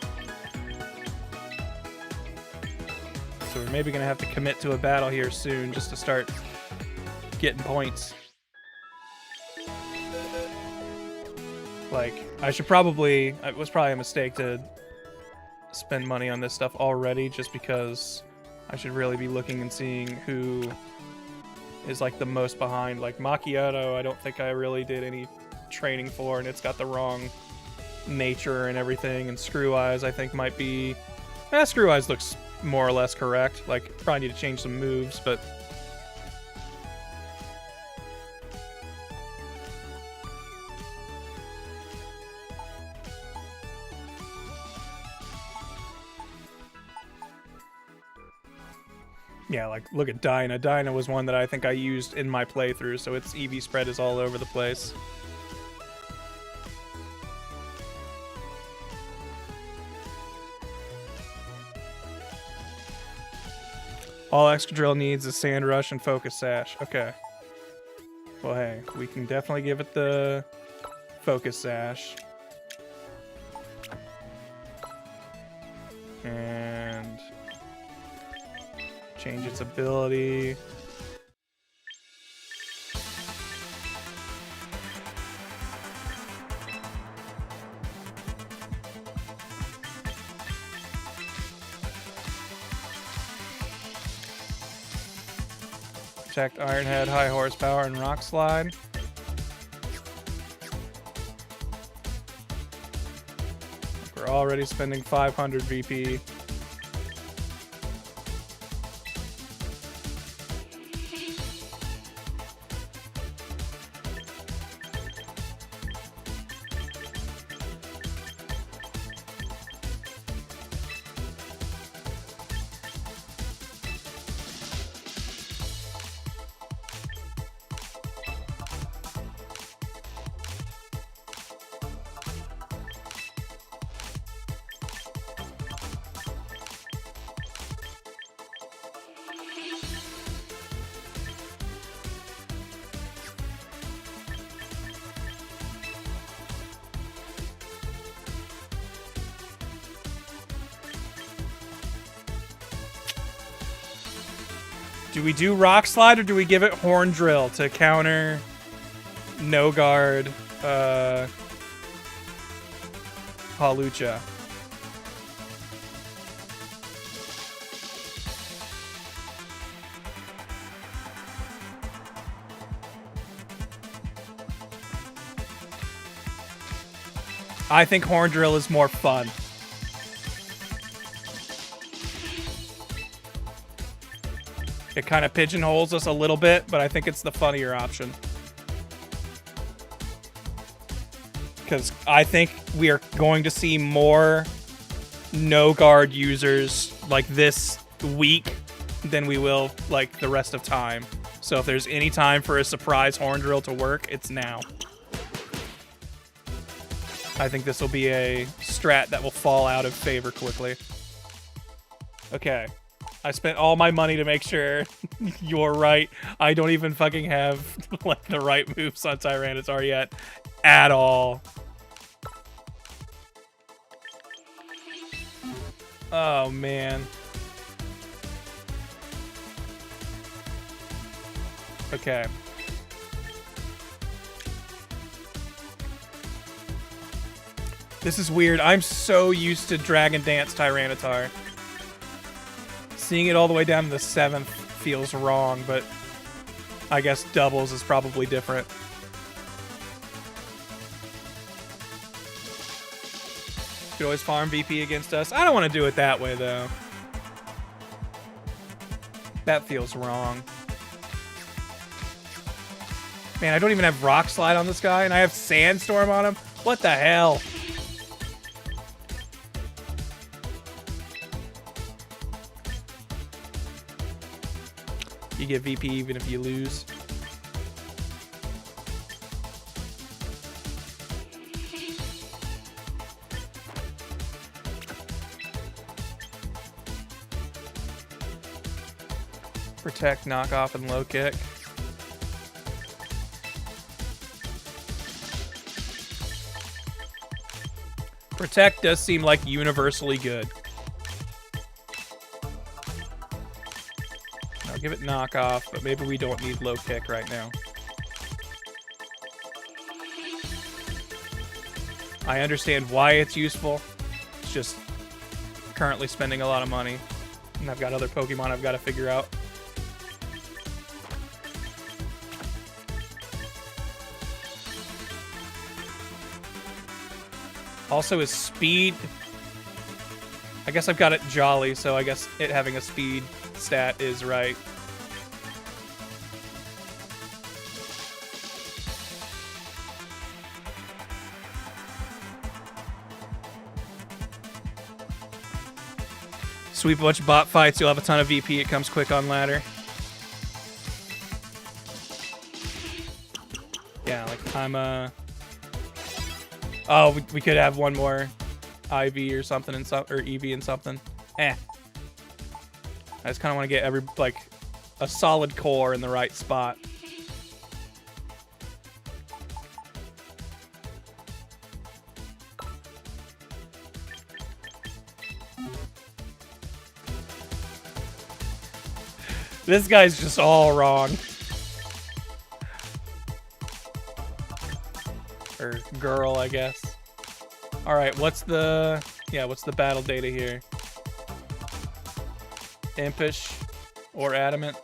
So we're maybe gonna have to commit to a battle here soon just to start getting points. Like, it was probably a mistake to spend money on this stuff already, just because I should really be looking and seeing who is like the most behind. Like Macchiato, I don't think I really did any training for, and it's got the wrong nature and everything, and Screw Eyes I think might be... Screw Eyes looks more or less correct. Like, probably need to change some moves, but... Yeah, like, look at Dinah. Dinah was one that I think I used in my playthrough, so its EV spread is all over the place. All Excadrill needs is Sand Rush and Focus Sash. Okay. Well, hey, we can definitely give it the Focus Sash. And change its ability. Protect Ironhead, High Horsepower, and Rock Slide. We're already spending 500 VP. Do we do Rock Slide or do we give it Horn Drill to counter No Guard Hawlucha? I think Horn Drill is more fun. It kind of pigeonholes us a little bit, but I think it's the funnier option. Because I think we are going to see more no-guard users like this week than we will like the rest of time. So if there's any time for a surprise Horn Drill to work, it's now. I think this will be a strat that will fall out of favor quickly. Okay. I spent all my money to make sure you're right. I don't even fucking have like the right moves on Tyranitar yet at all. Oh man. Okay. This is weird. I'm so used to Dragon Dance Tyranitar. Seeing it all the way down to the 7th feels wrong, but I guess doubles is probably different. You could always farm VP against us. I don't want to do it that way, though. That feels wrong. Man, I don't even have Rock Slide on this guy, and I have Sandstorm on him? What the hell? You get VP even if you lose. Protect, knock off, and low kick. Protect does seem like universally good. I'll give it knock off, but maybe we don't need low kick right now. I understand why it's useful. It's just currently spending a lot of money. And I've got other Pokemon I've got to figure out. Also, his speed... I guess I've got it Jolly, so I guess it having a speed stat is right. Sweep a bunch of bot fights, you'll have a ton of VP, it comes quick on ladder. Yeah, like, I'm, Oh, we could have one more IV or something, or EV and something. I just kind of want to get a solid core in the right spot. This guy's just all wrong. Or girl, I guess. Alright, what's the battle data here? Impish or Adamant?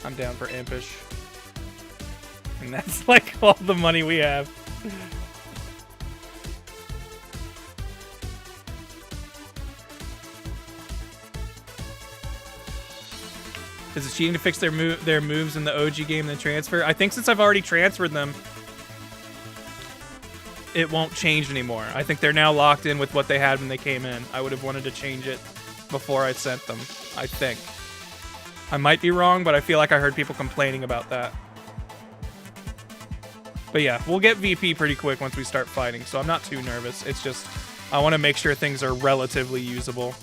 I'm down for Impish. And that's like all the money we have. Is it cheating to fix their moves in the OG game and then transfer? I think since I've already transferred them, it won't change anymore. I think they're now locked in with what they had when they came in. I would have wanted to change it before I sent them, I think. I might be wrong, but I feel like I heard people complaining about that. But yeah, we'll get VP pretty quick once we start fighting, so I'm not too nervous. It's just, I want to make sure things are relatively usable.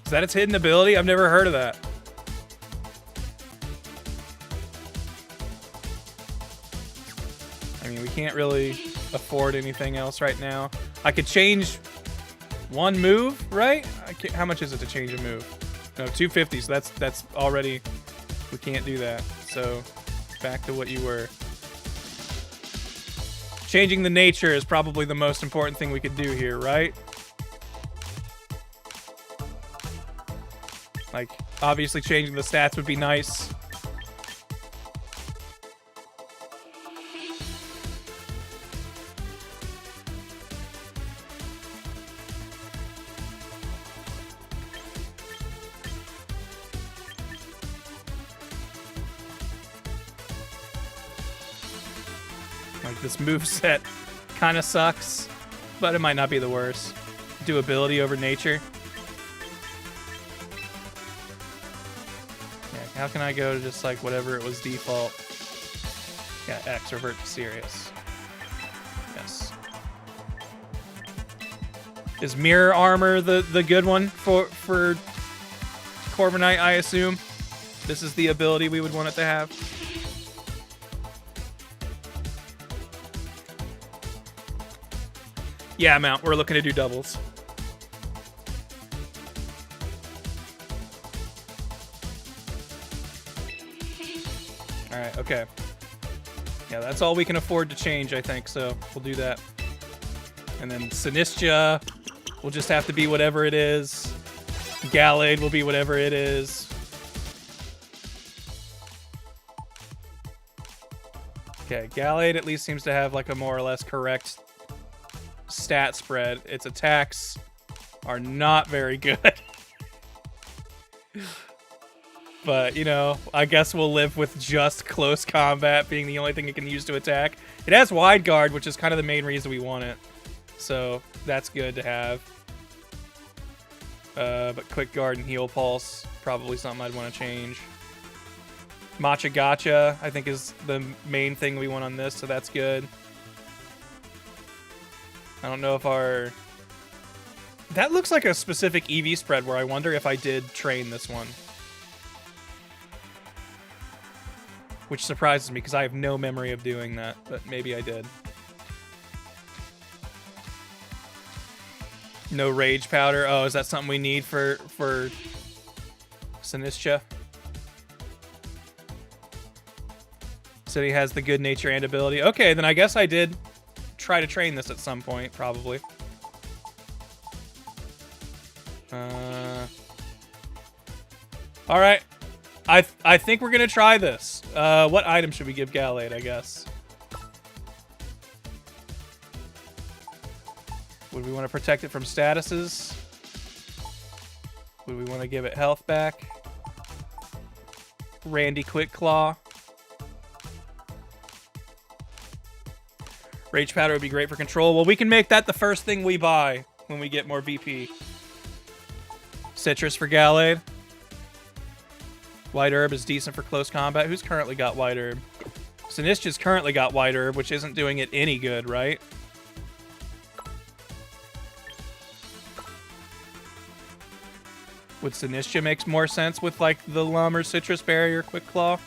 Is that its hidden ability? I've never heard of that. I mean, we can't really afford anything else right now. I could change one move, right? How much is it to change a move? No, 250, so that's already... We can't do that. So, back to what you were. Changing the nature is probably the most important thing we could do here, right? Like, obviously changing the stats would be nice. Like, this moveset kind of sucks, but it might not be the worst. Do ability over nature. How can I go to just like whatever it was default? Yeah, X, revert to serious. Yes. Is mirror armor the good one for Corviknight, I assume? This is the ability we would want it to have. Yeah, Mount, we're looking to do doubles. Alright, okay. Yeah, that's all we can afford to change, I think, so we'll do that. And then Sinistcha will just have to be whatever it is. Gallade will be whatever it is. Okay, Gallade at least seems to have like a more or less correct stat spread. Its attacks are not very good. But, you know, I guess we'll live with just close combat being the only thing it can use to attack. It has Wide Guard, which is kind of the main reason we want it. So, that's good to have. But Quick Guard and Heal Pulse, probably something I'd want to change. Matcha Gotcha, I think, is the main thing we want on this, so that's good. I don't know if our... That looks like a specific EV spread where I wonder if I did train this one. Which surprises me, because I have no memory of doing that, but maybe I did. No Rage Powder. Oh, is that something we need for Sinistcha? So he has the good nature and ability. Okay, then I guess I did try to train this at some point, probably. All right. I think we're going to try this. What item should we give Gallade, I guess? Would we want to protect it from statuses? Would we want to give it health back? Randy Quick Claw. Rage Powder would be great for control. Well, we can make that the first thing we buy when we get more VP. Citrus for Gallade. White Herb is decent for close combat. Who's currently got White Herb? Sinistcha's currently got White Herb, which isn't doing it any good, right? Would Sinistcha make more sense with, like, the Lum or Citrus Berry or Quick Claw?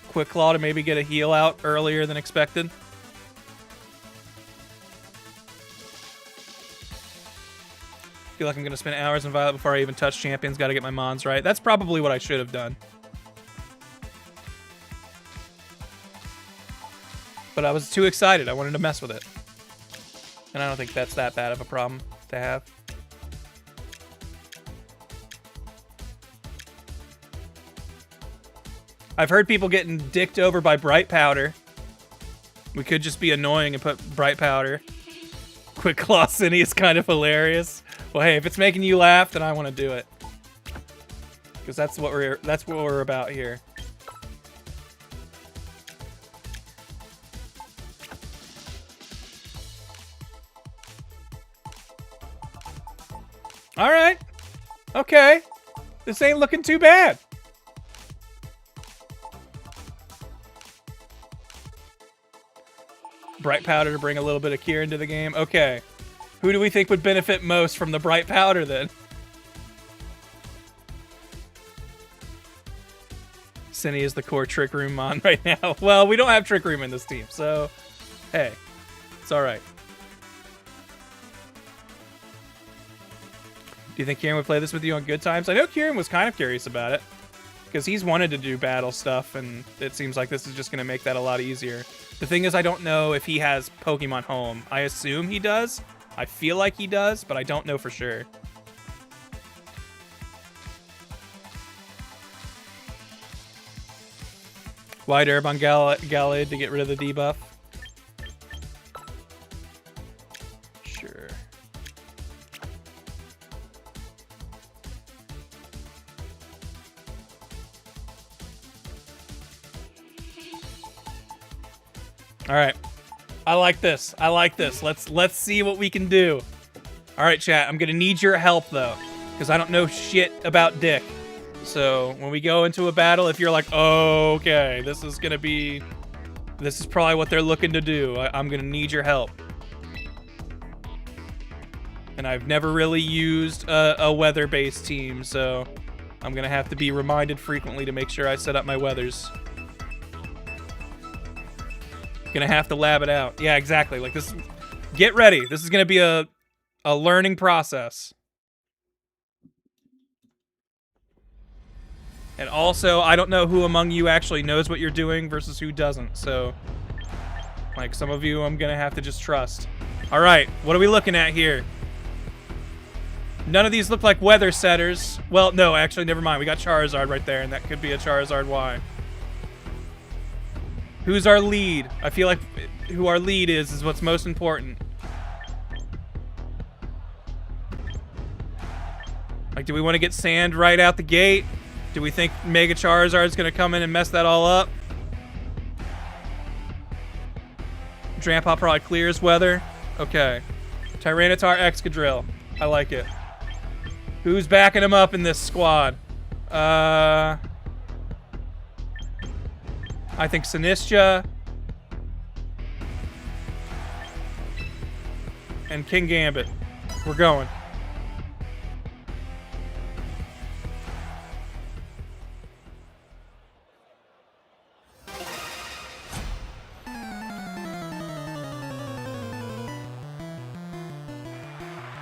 Quick Claw to maybe get a heal out earlier than expected? Feel like I'm going to spend hours in Violet before I even touch champions. Got to get my Mons right. That's probably what I should have done. But I was too excited. I wanted to mess with it. And I don't think that's that bad of a problem to have. I've heard people getting dicked over by Bright Powder. We could just be annoying and put Bright Powder. Quick Claw Cine is kind of hilarious. Well, hey, if it's making you laugh, then I want to do it. Because that's what we're about here. All right. Okay. This ain't looking too bad. Bright Powder to bring a little bit of Kier into the game. Okay. Who do we think would benefit most from the Bright Powder, then? Cine is the core Trick Room Mon right now. Well, we don't have Trick Room in this team, so... Hey. It's alright. Do you think Kieran would play this with you on good times? I know Kieran was kind of curious about it. Because he's wanted to do battle stuff, and it seems like this is just going to make that a lot easier. The thing is, I don't know if he has Pokemon Home. I assume he does. I feel like he does, but I don't know for sure. White Herb on Gallade to get rid of the debuff. Sure. All right. I like this. I like this. Let's see what we can do. All right, chat. I'm going to need your help, though, because I don't know shit about Dick. So when we go into a battle, if you're like, oh, okay, this is probably what they're looking to do, I'm going to need your help. And I've never really used a weather-based team, so I'm going to have to be reminded frequently to make sure I set up my weathers. Gonna have to lab it out. Yeah, exactly. Like this. Get ready. This is gonna be a learning process. And also, I don't know who among you actually knows what you're doing versus who doesn't, so... Like, some of you I'm gonna have to just trust. Alright, what are we looking at here? None of these look like weather setters. Well, no, actually, never mind. We got Charizard right there, and that could be a Charizard Y. Who's our lead? I feel like who our lead is what's most important. Like, do we want to get Sand right out the gate? Do we think Mega Charizard's going to come in and mess that all up? Drampa probably clears weather. Okay. Tyranitar Excadrill. I like it. Who's backing him up in this squad? I think Sinistcha. And King Gambit. We're going.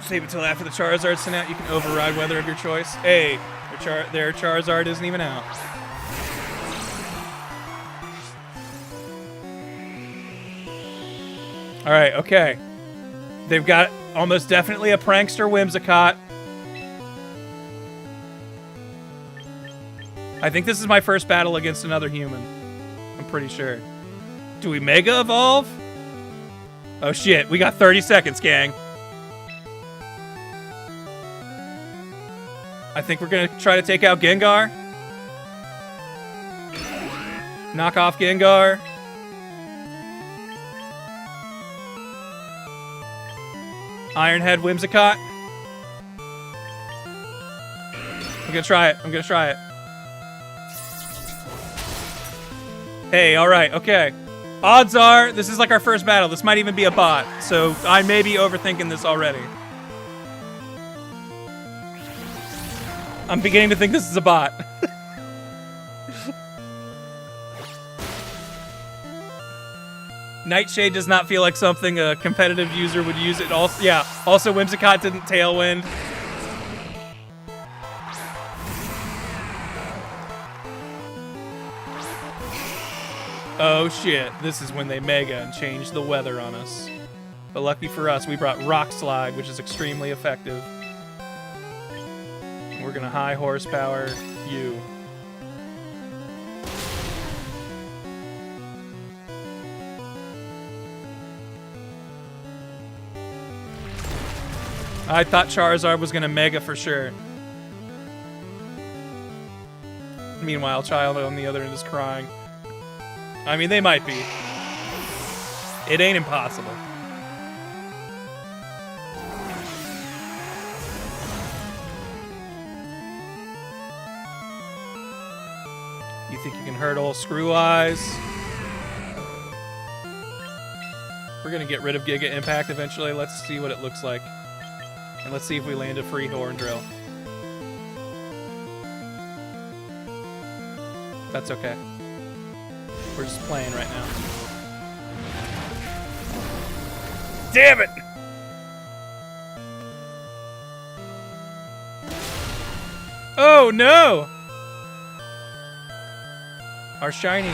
Save it till after the Charizard's sent out. You can override weather of your choice. Hey, their Charizard isn't even out. Alright, okay. They've got almost definitely a prankster Whimsicott. I think this is my first battle against another human. I'm pretty sure. Do we Mega Evolve? Oh shit, we got 30 seconds, gang. I think we're gonna try to take out Gengar. Knock off Gengar. Ironhead Whimsicott. I'm gonna try it. I'm gonna try it. Hey, alright, okay. Odds are, this is like our first battle. This might even be a bot, so I may be overthinking this already. I'm beginning to think this is a bot. Nightshade does not feel like something a competitive user would use. It also, yeah. Also, Whimsicott didn't Tailwind. Oh shit! This is when they Mega and change the weather on us. But lucky for us, we brought Rock Slide, which is extremely effective. We're gonna high horsepower you. I thought Charizard was gonna Mega for sure. Meanwhile, Child on the other end is crying. I mean, they might be. It ain't impossible. You think you can hurt old Screw Eyes? We're gonna get rid of Giga Impact eventually. Let's see what it looks like. And let's see if we land a free Horn Drill. That's okay. We're just playing right now. Damn it! Oh no! Our shiny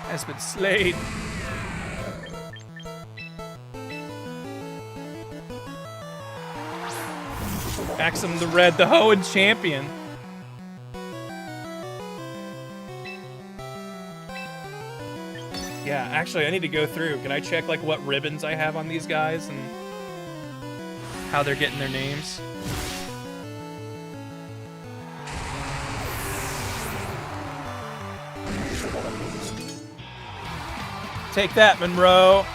has been slayed. Axum the Red, the Hoenn champion. Yeah, actually, I need to go through. Can I check like what ribbons I have on these guys and how they're getting their names? Take that, Monroe.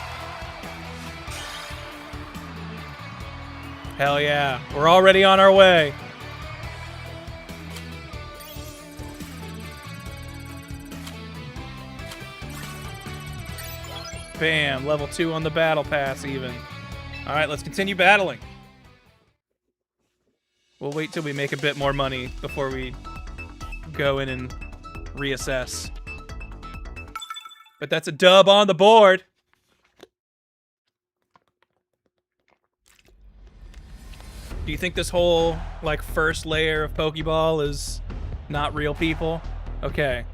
Hell yeah. We're already on our way. Bam. Level 2 on the battle pass even. Alright, let's continue battling. We'll wait till we make a bit more money before we go in and reassess. But that's a dub on the board. Do you think this whole, like, first layer of Pokeball is not real people? Okay.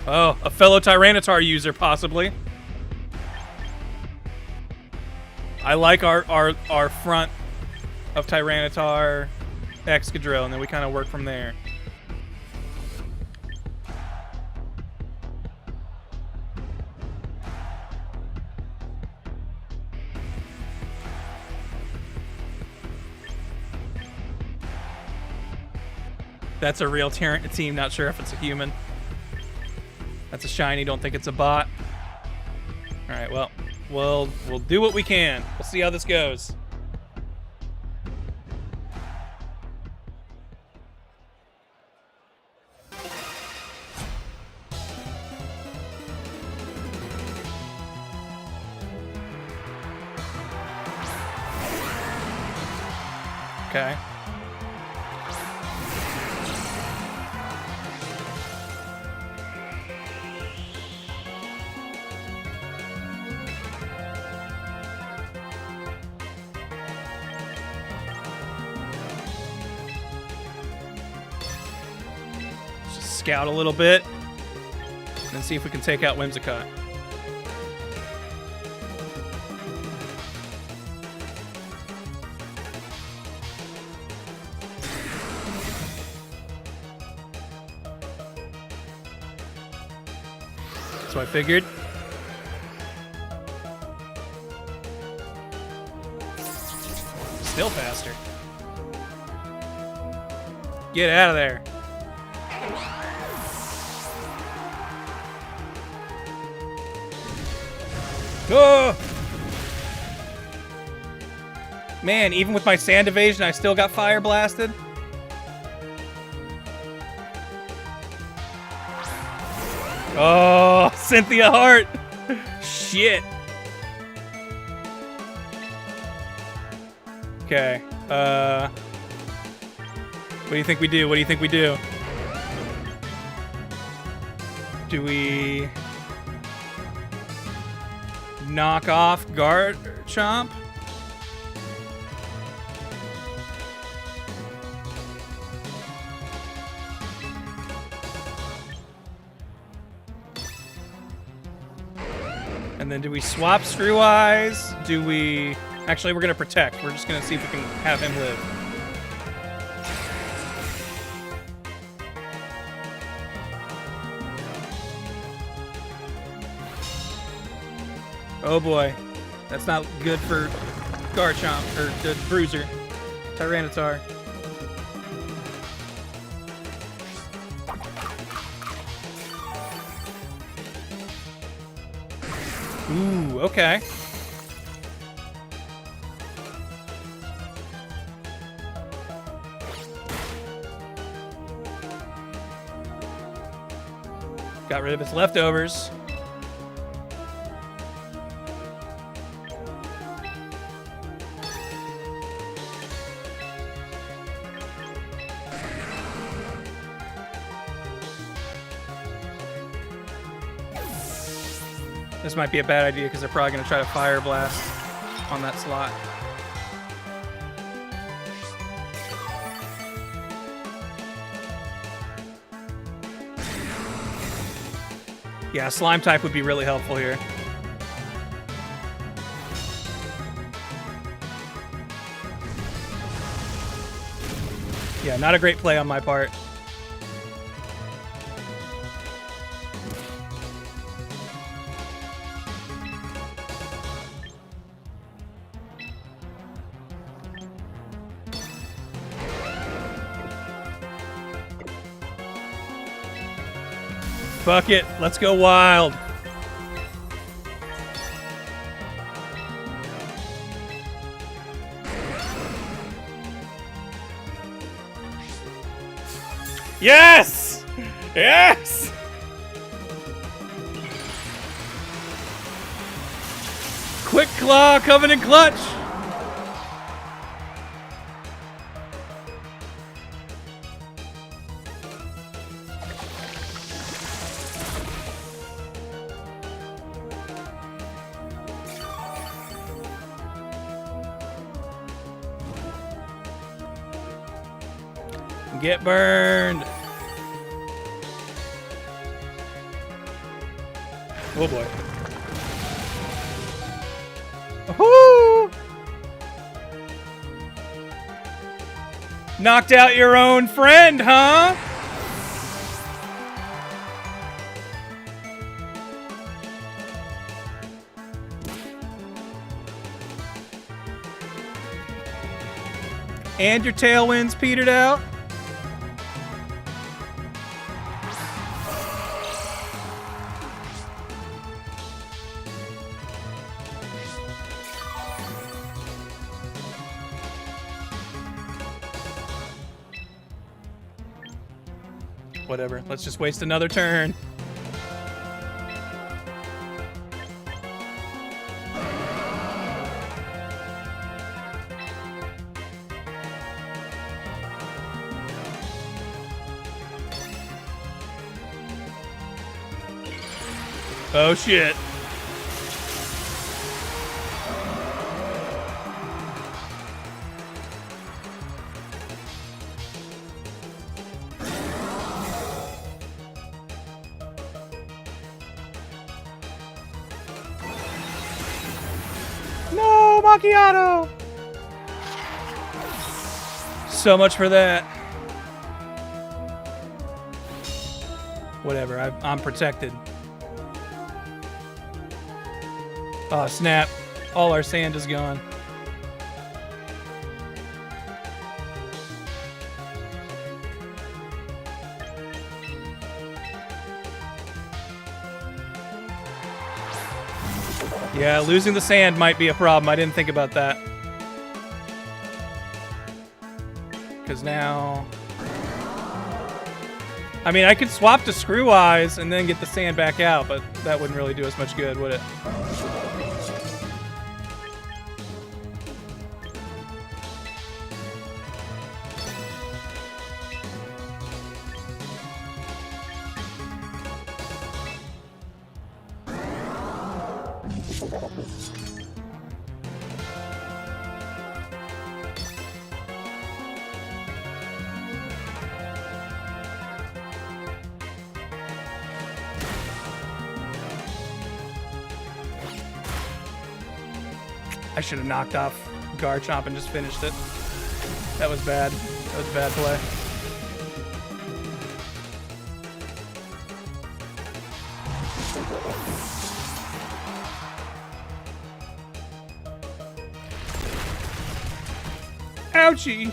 Oh, a fellow Tyranitar user, possibly. I like our front of Tyranitar Excadrill, and then we kind of work from there. That's a real team, not sure if it's a human. That's a shiny, don't think it's a bot. Alright, well, we'll do what we can. We'll see how this goes. Okay. Just scout a little bit and see if we can take out Whimsicott. So I figured. Still faster. Get out of there. Oh! Man, even with my sand evasion, I still got fire blasted. Oh, Cynthia Hart. Shit. Okay. What do you think we do? What do you think we do? Do we knock off Garchomp? And then do we swap Screw Eyes? Do we... Actually, we're going to protect. We're just going to see if we can have him live. Oh boy. That's not good for Garchomp, or the Bruiser. Tyranitar. Ooh, okay. Got rid of its leftovers. This might be a bad idea because they're probably going to try to Fire Blast on that slot. Yeah, Slime type would be really helpful here. Yeah, not a great play on my part. Fuck it, let's go wild. Yes! Yes! Quick Claw, Covenant Clutch! Get burned. Oh boy. Woohoo! Knocked out your own friend, huh? And your tailwinds petered out. Whatever. Let's just waste another turn. Oh shit. No, macchiato. So much for that. Whatever, I'm protected. Oh, snap. All our sand is gone. Yeah, losing the sand might be a problem. I didn't think about that. Because now... I mean, I could swap to Screw Eyes and then get the sand back out, but that wouldn't really do us much good, would it? I should have knocked off Garchomp and just finished it. That was bad. That was a bad play. Ouchie!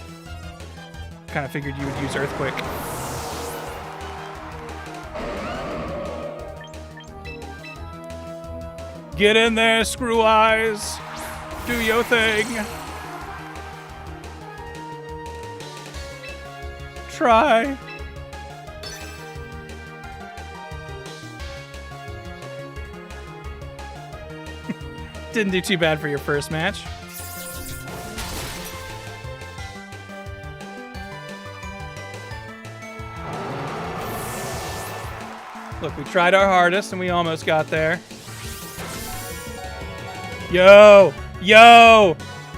Kind of figured you would use Earthquake. Get in there, Screw Eyes! Do your thing. Try. Didn't do too bad for your first match. Look, we tried our hardest and we almost got there. Yo! Yo!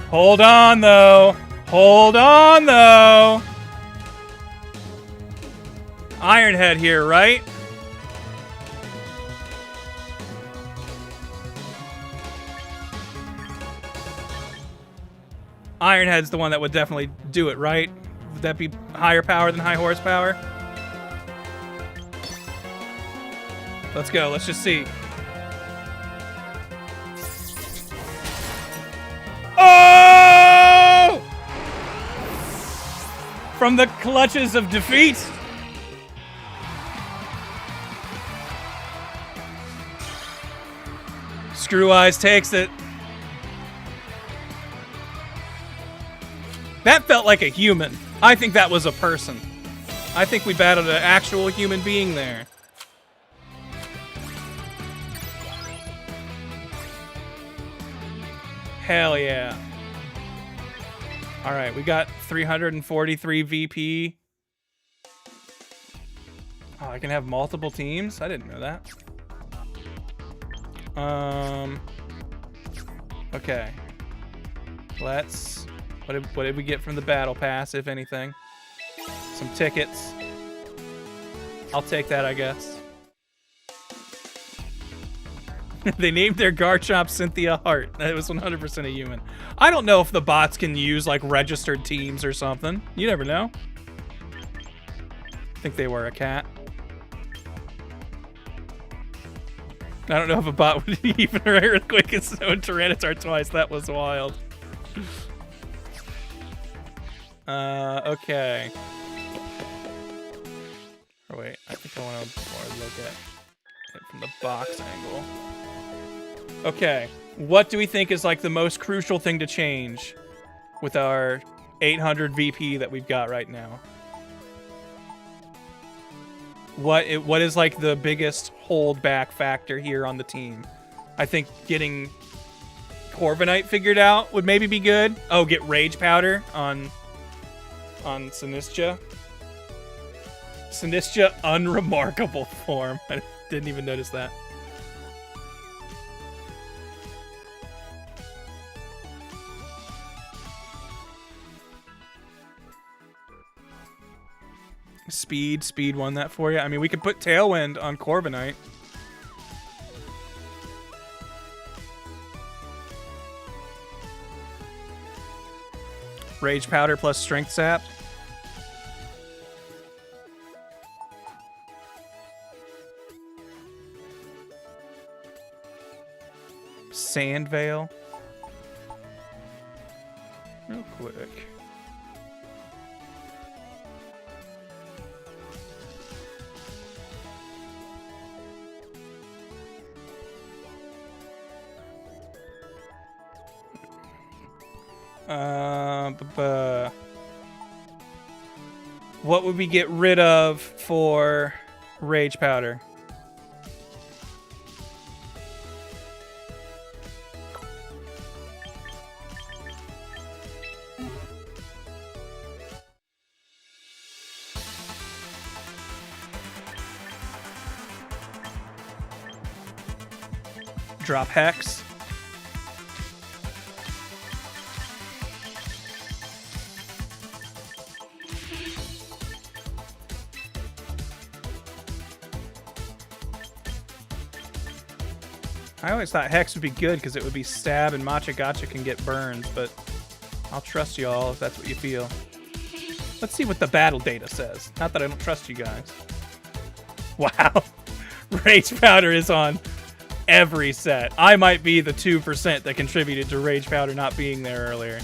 Hold on, though. Hold on, though. Ironhead here, right? Ironhead's the one that would definitely do it, right? Would that be higher power than high horsepower? Let's go. Let's just see. Oh! From the clutches of defeat. Screw Eyes takes it. That felt like a human. I think that was a person. I think we battled an actual human being there. Hell yeah. Alright, we got 343 VP. Oh, I can have multiple teams? I didn't know that. Okay. Let's... What did we get from the battle pass, if anything? Some tickets. I'll take that, I guess. They named their Garchomp Cynthia Hart. That was 100% a human. I don't know if the bots can use, like, registered teams or something. You never know. I think they were a cat. I don't know if a bot would even Earthquake and Snow and Tyranitar twice. That was wild. Okay. Or wait, I think I want to more look at it from the box angle. Okay, what do we think is like the most crucial thing to change with our 800 VP that we've got right now? What is like the biggest holdback factor here on the team? I think getting Corviknight figured out would maybe be good. Oh, get Rage Powder on Sinistcha. Sinistcha unremarkable form. I didn't even notice that. Speed won that for you. I mean, we could put Tailwind on Corviknight. Rage Powder plus Strength Sap. Sand Veil. Real quick. What would we get rid of for Rage Powder? Drop Hex. I always thought Hex would be good because it would be stab and Matcha Gotcha can get burned, but I'll trust y'all if that's what you feel. Let's see what the battle data says. Not that I don't trust you guys. Wow. Rage Powder is on every set. I might be the 2% that contributed to Rage Powder not being there earlier.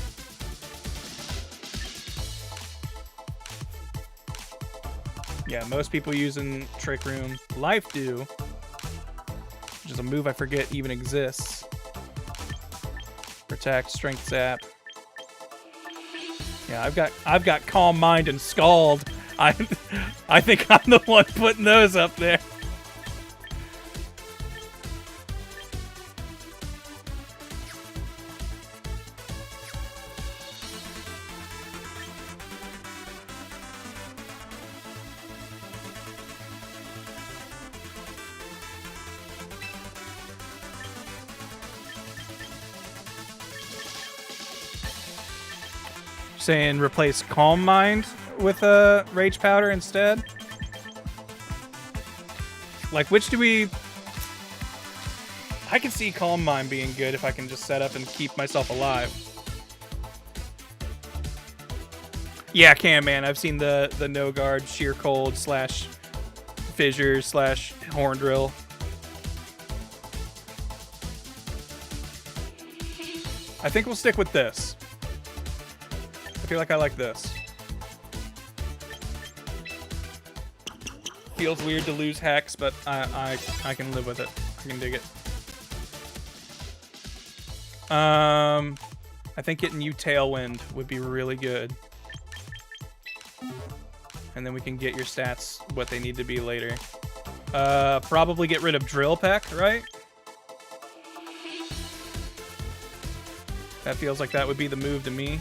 Yeah, most people using Trick Room. Life Do, which is a move I forget even exists. Protect, Strength Sap. Yeah, I've got Calm Mind and Scald. I think I'm the one putting those up there. Saying replace Calm Mind with a Rage Powder instead? Like, which do we... I can see Calm Mind being good if I can just set up and keep myself alive. Yeah, I can, man. I've seen the No Guard, Sheer Cold, slash Fissure, slash Horn Drill. I think we'll stick with this. I feel like I like this. Feels weird to lose Hex, but I can live with it. I can dig it. I think getting you Tailwind would be really good. And then we can get your stats what they need to be later. Probably get rid of Drill Peck, right? That feels like that would be the move to me.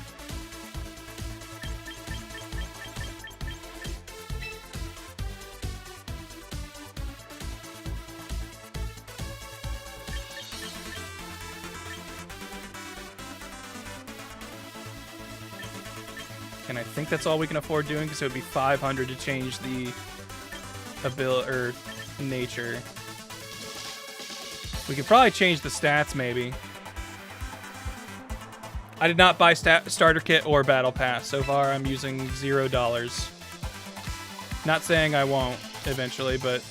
And I think that's all we can afford doing, because it would be 500 to change the ability or nature. We could probably change the stats, maybe. I did not buy starter kit or battle pass. So far, I'm using $0. Not saying I won't eventually, but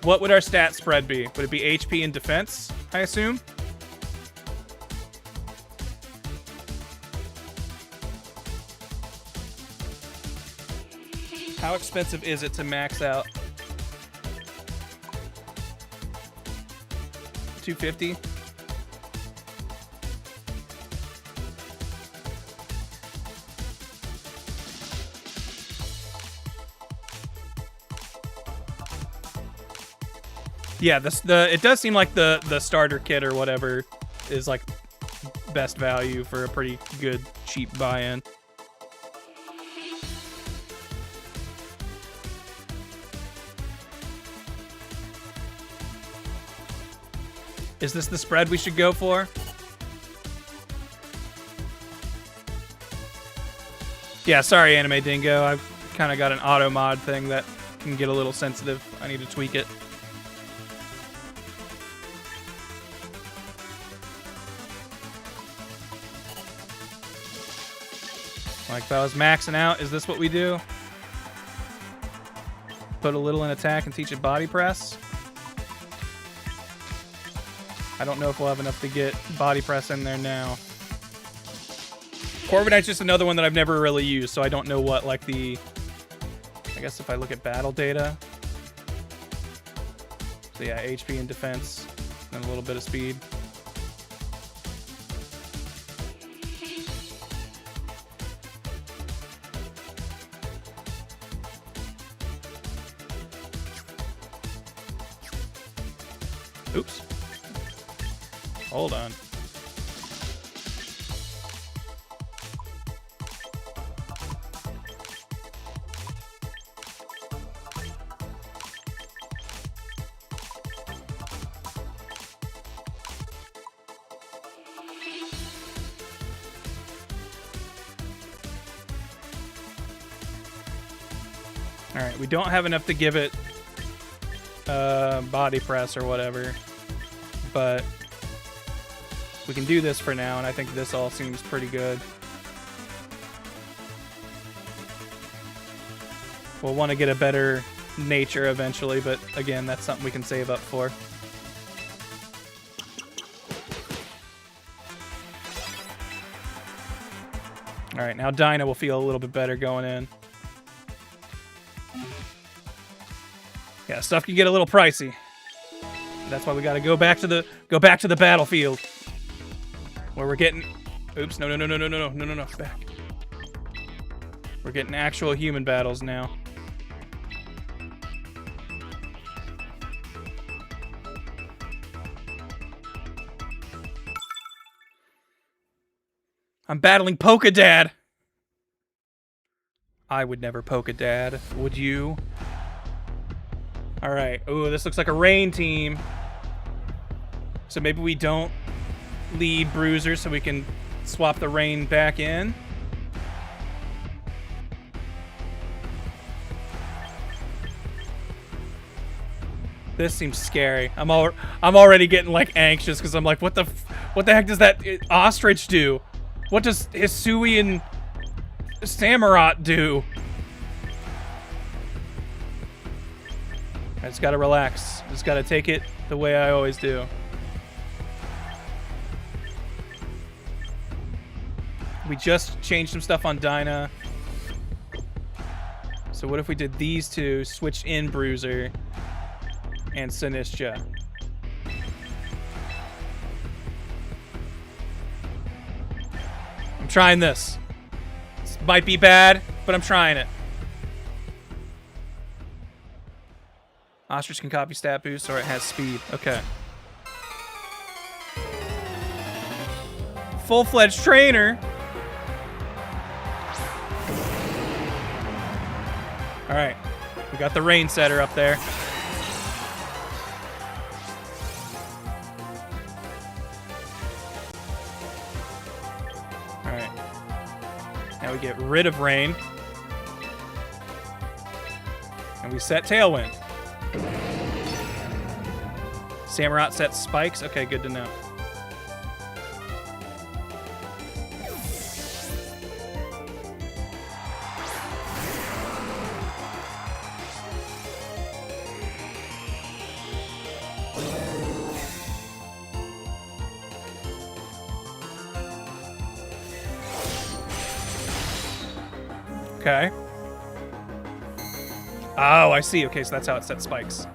what would our stat spread be? Would it be HP and defense, I assume? How expensive is it to max out? $250? Yeah, it does seem like the starter kit or whatever is like best value for a pretty good cheap buy-in. Is this the spread we should go for? Yeah, sorry, Anime Dingo. I've kind of got an auto mod thing that can get a little sensitive. I need to tweak it. Like if I was maxing out, is this what we do? Put a little in attack and teach it body press? I don't know if we'll have enough to get body press in there now. Corviknight's just another one that I've never really used, so I don't know what, like, the... I guess if I look at battle data... So yeah, HP and defense, and a little bit of speed. Oops. Hold on. All right, we don't have enough to give it body press or whatever, but we can do this for now, and I think this all seems pretty good. We'll want to get a better nature eventually, but again, that's something we can save up for. All right, now Dinah will feel a little bit better going in. Yeah, stuff can get a little pricey. That's why we got to go back to the battlefield. Where we're getting... Oops, no, back. We're getting actual human battles now. I'm battling Polka-Dad. I would never Polka-Dad, would you? Alright, ooh, this looks like a rain team. So maybe we don't lead Bruiser so we can swap the rain back in. This seems scary. I'm already getting like anxious because I'm like, what the heck does that ostrich do? What does Hisui and Samurott do? I just gotta relax. Just gotta take it the way I always do. We just changed some stuff on Dinah. So what if we did these two, switch in Bruiser and Sinistcha? I'm trying this. This might be bad, but I'm trying it. Ostrich can copy stat boost, or it has speed. Okay. Full-fledged trainer. All right, we got the rain setter up there. Now we get rid of Rain. And we set Tailwind. Samurott sets Spikes. Okay, good to know. Okay. Oh, I see. Okay, so that's how it sets Spikes.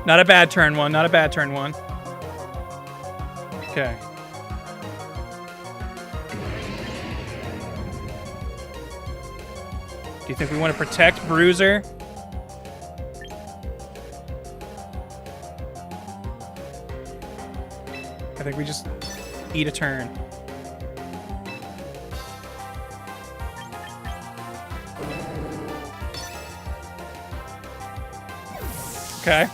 Not a bad turn one. Not a bad turn one. Okay. Do you think we want to protect Bruiser? I think we just eat a turn. Okay.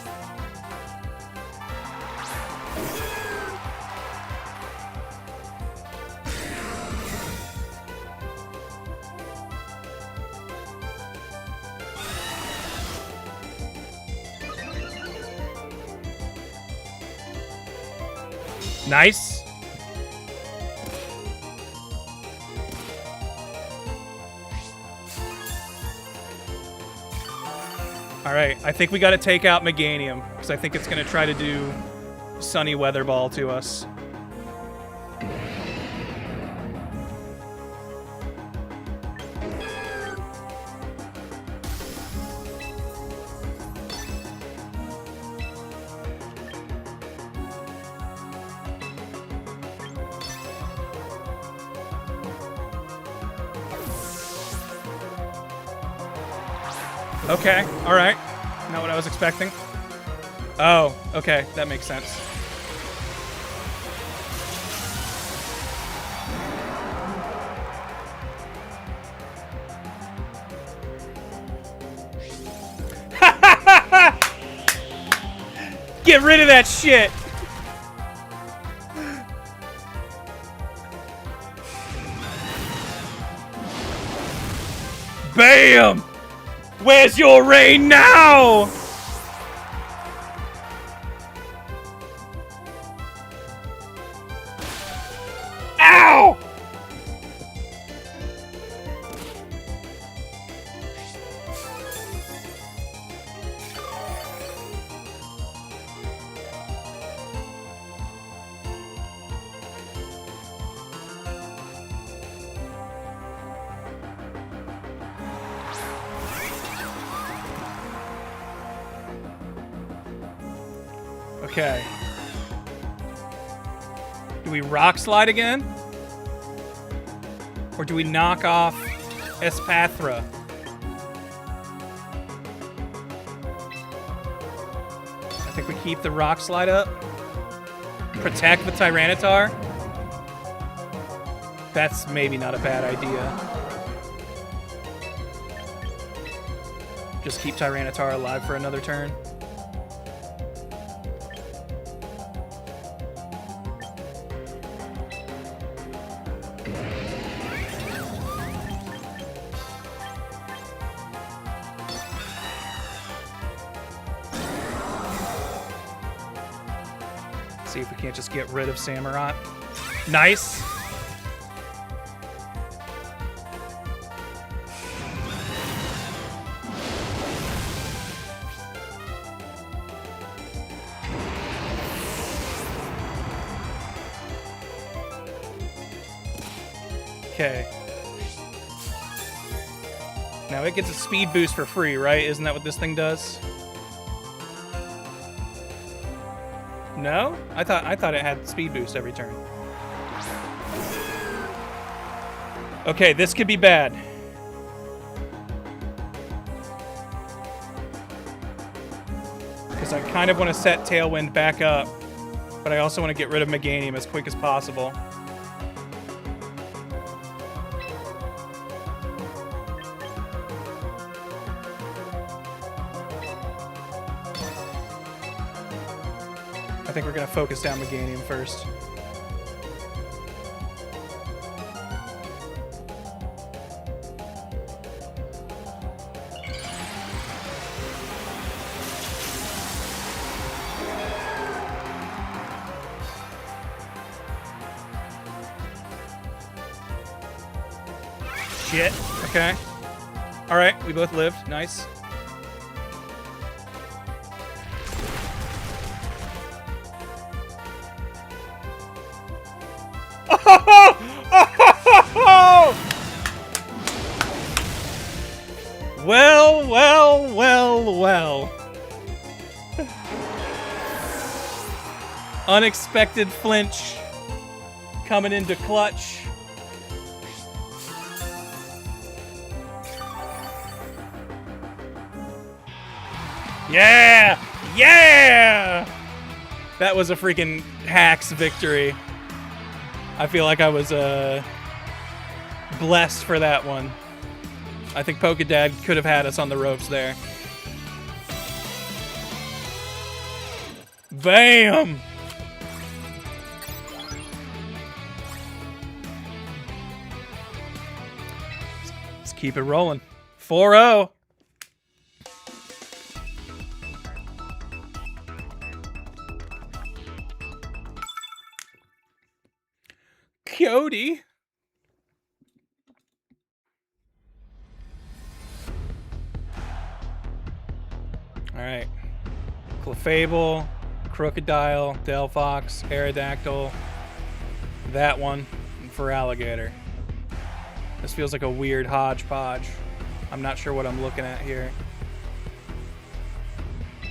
Nice. All right, I think we got to take out Meganium because I think it's going to try to do Sunny Weather Ball to us. Okay, all right. Not what I was expecting. Oh, okay, that makes sense. Get rid of that shit. Bam! Where's your rain now? Ow! Okay. Do we rock slide again? Or do we knock off Espathra? I think we keep the rock slide up. Protect the Tyranitar. That's maybe not a bad idea. Just keep Tyranitar alive for another turn. See if we can't just get rid of Samurott. Nice. Okay. Now it gets a speed boost for free, right? Isn't that what this thing does? No? I thought it had speed boost every turn. Okay, this could be bad. Because I kind of want to set Tailwind back up, but I also want to get rid of Meganium as quick as possible. I think we're gonna focus down Meganium first. Shit. Okay. All right, we both lived. Nice. Well, well, well, well. Unexpected flinch coming into clutch. Yeah! Yeah! That was a freaking hacks victory. I feel like I was blessed for that one. I think Pokedad could have had us on the ropes there. Bam! Let's keep it rolling. 4-0. Cody. Alright. Clefable, Crocodile, Delphox, Aerodactyl. That one for Alligator. This feels like a weird hodgepodge. I'm not sure what I'm looking at here.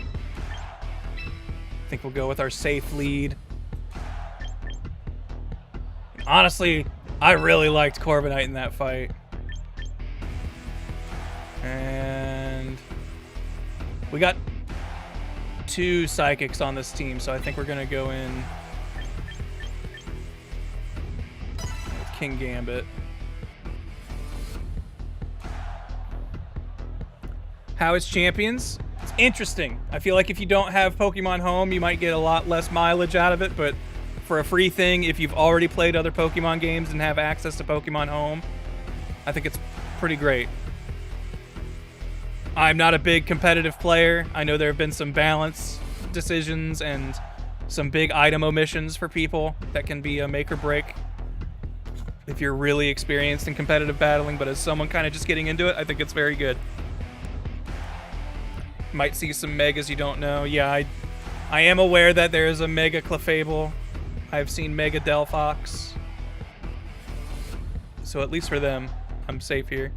I think we'll go with our safe lead. Honestly, I really liked Corviknight in that fight. And we got 2 Psychics on this team, so I think we're going to go in with King Gambit. How is Champions? It's interesting. I feel like if you don't have Pokemon Home, you might get a lot less mileage out of it, but for a free thing, if you've already played other Pokemon games and have access to Pokemon Home, I think it's pretty great. I'm not a big competitive player. I know there have been some balance decisions and some big item omissions for people that can be a make or break if you're really experienced in competitive battling, but as someone kind of just getting into it, I think it's very good. Might see some Megas you don't know. Yeah, I am aware that there is a Mega Clefable. I've seen Mega Delphox. So at least for them, I'm safe here.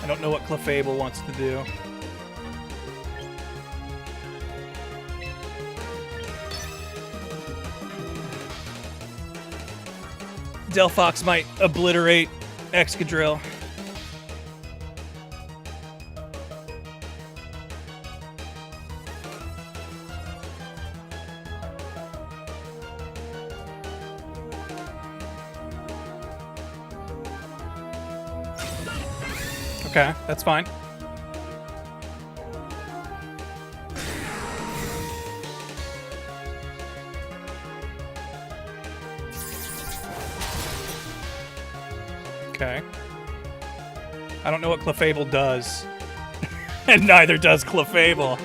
I don't know what Clefable wants to do. Delphox might obliterate Excadrill. Okay, that's fine. Okay. I don't know what Clefable does. And neither does Clefable.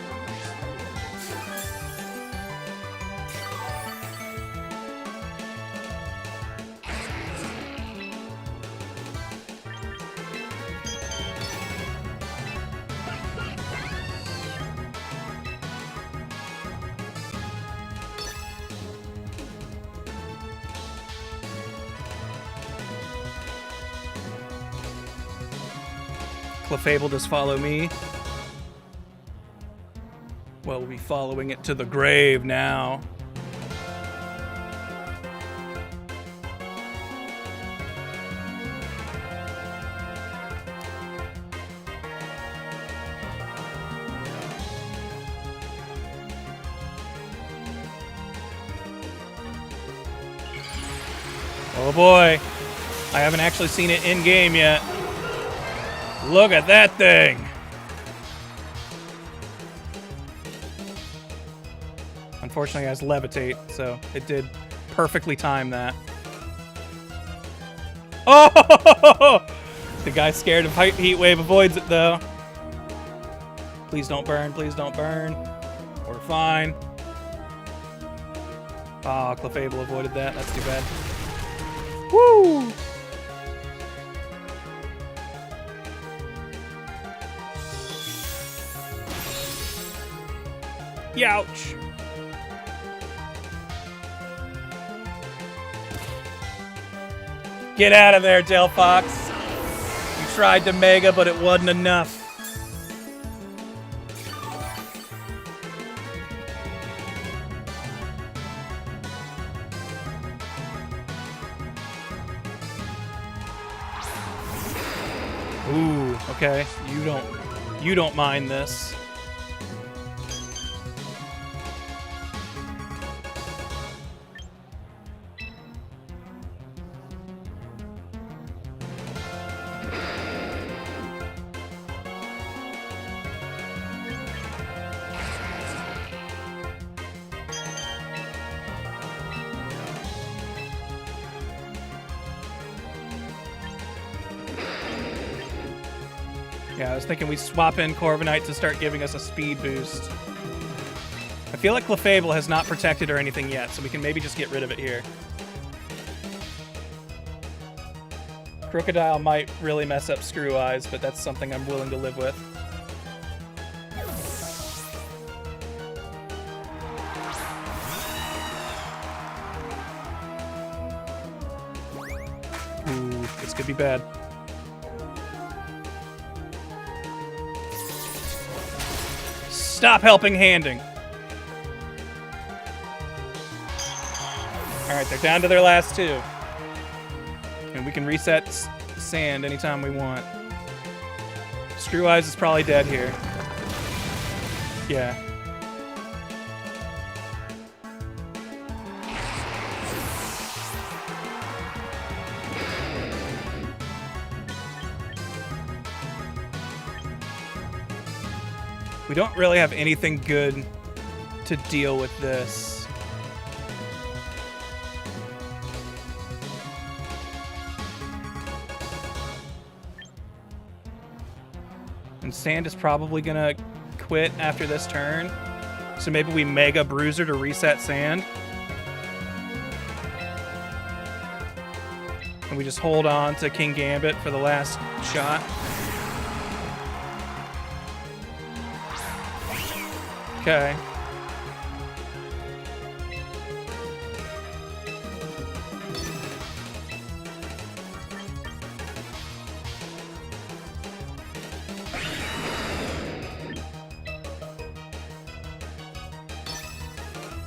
Clefable does follow me. Well, we'll be following it to the grave now. Oh boy, I haven't actually seen it in-game yet. Look at that thing! Unfortunately, it has levitate, so it did perfectly time that. Oh! The guy scared of heat wave avoids it, though. Please don't burn, please don't burn. We're fine. Oh, Clefable avoided that. That's too bad. Woo! Youch! Get out of there, Delphox. You tried to Mega, but it wasn't enough. Ooh, okay. You don't mind this. Yeah, I was thinking we swap in Corviknight to start giving us a speed boost. I feel like Clefable has not protected or anything yet, so we can maybe just get rid of it here. Crocodile might really mess up Screw Eyes, but that's something I'm willing to live with. Ooh, this could be bad. Stop helping handing. Alright, they're down to their last two. And we can reset sand anytime we want. Screw Eyes is probably dead here. Yeah. We don't really have anything good to deal with this. And Sand is probably gonna quit after this turn. So maybe we Mega Bruiser to reset Sand. And we just hold on to King Gambit for the last shot. Okay.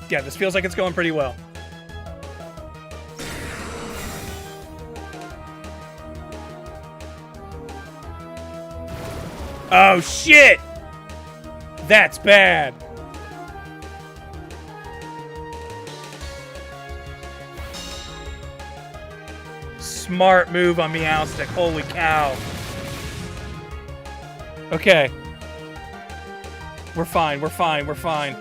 Yeah, this feels like it's going pretty well. Oh, shit! That's bad. Smart move on Meowstic. Holy cow. Okay. We're fine, we're fine, we're fine.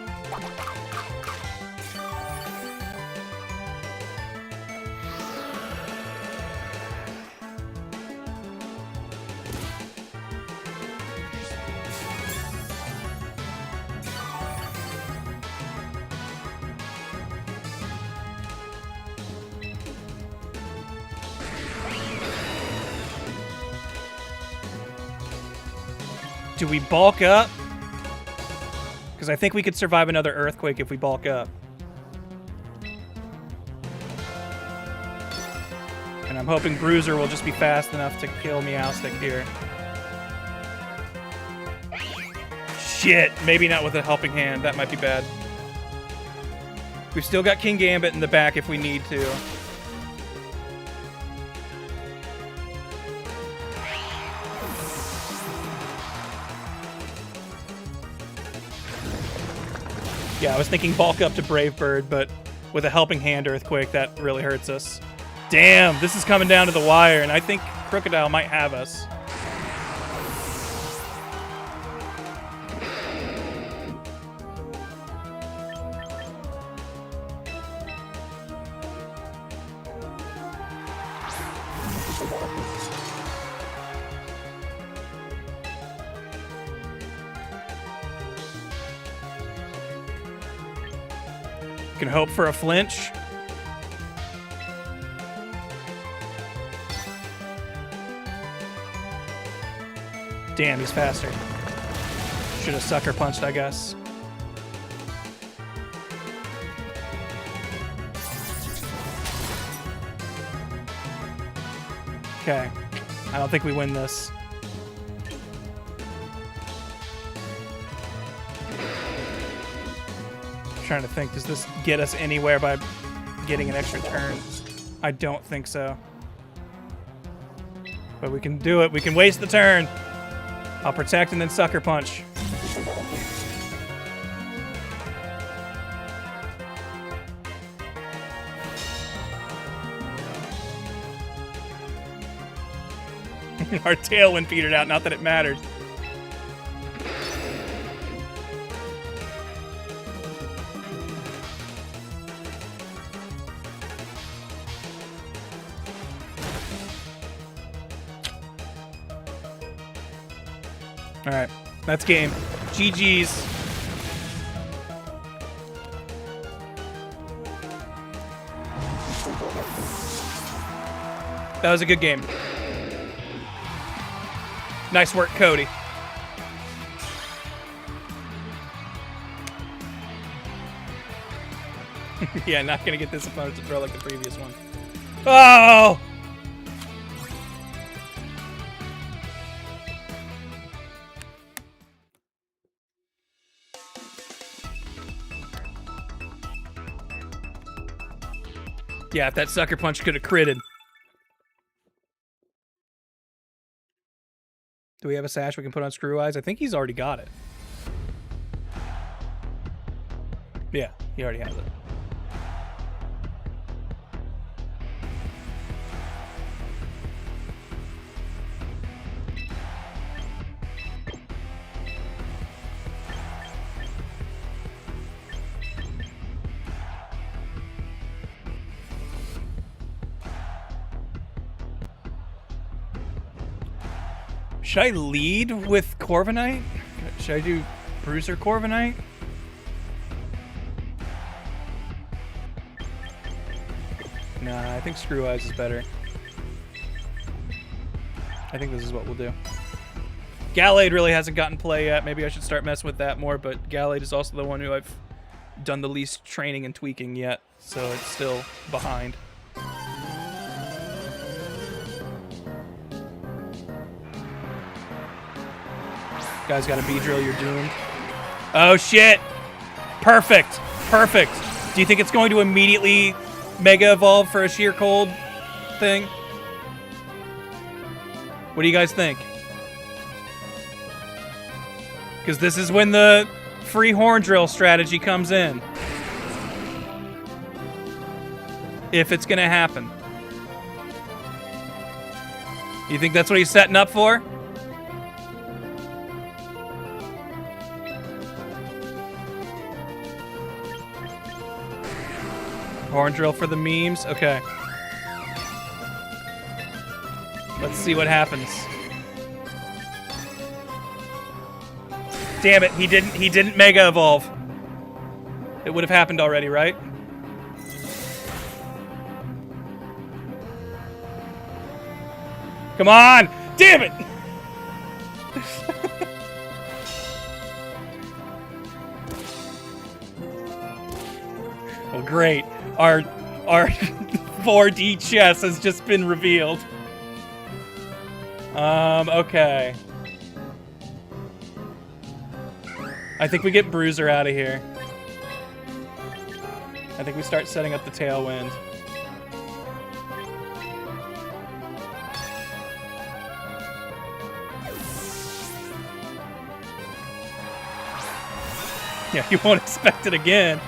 Do we bulk up? Because I think we could survive another earthquake if we bulk up. And I'm hoping Bruiser will just be fast enough to kill Meowstic here. Shit, maybe not with a helping hand. That might be bad. We've still got King Gambit in the back if we need to. Yeah, I was thinking bulk up to Brave Bird, but with a helping hand Earthquake, that really hurts us. Damn, this is coming down to the wire, and I think Crocodile might have us. Can hope for a flinch. Damn, he's faster. Should have sucker punched, I guess. Okay. I don't think we win this. Trying to think, does this get us anywhere by getting an extra turn? I don't think so. But we can do it. We can waste the turn. I'll protect and then sucker punch. Our tailwind petered out, not that it mattered. All right, that's game. GG's. That was a good game. Nice work, Cody. Yeah, not gonna get this opponent to throw like the previous one. Oh! Yeah, if that sucker punch could have critted. Do we have a sash we can put on Screw Eyes? I think he's already got it. Yeah, he already has it. Should I lead with Corviknight? Should I do Bruiser Corviknight? Nah, I think Screw Eyes is better. I think this is what we'll do. Gallade really hasn't gotten play yet. Maybe I should start messing with that more, but Gallade is also the one who I've done the least training and tweaking yet, so it's still behind. Guys got a B-drill, you're doomed. Oh shit! Perfect! Perfect! Do you think it's going to immediately Mega Evolve for a Sheer Cold thing? What do you guys think? Because this is when the free Horn Drill strategy comes in. If it's gonna happen. You think that's what he's setting up for? Horn Drill for the memes? Okay. Let's see what happens. Damn it, he didn't Mega Evolve. It would have happened already, right? Come on! Damn it! Oh, great. Our 4D chess has just been revealed. Okay. I think we get Bruiser out of here. I think we start setting up the Tailwind. Yeah, you won't expect it again.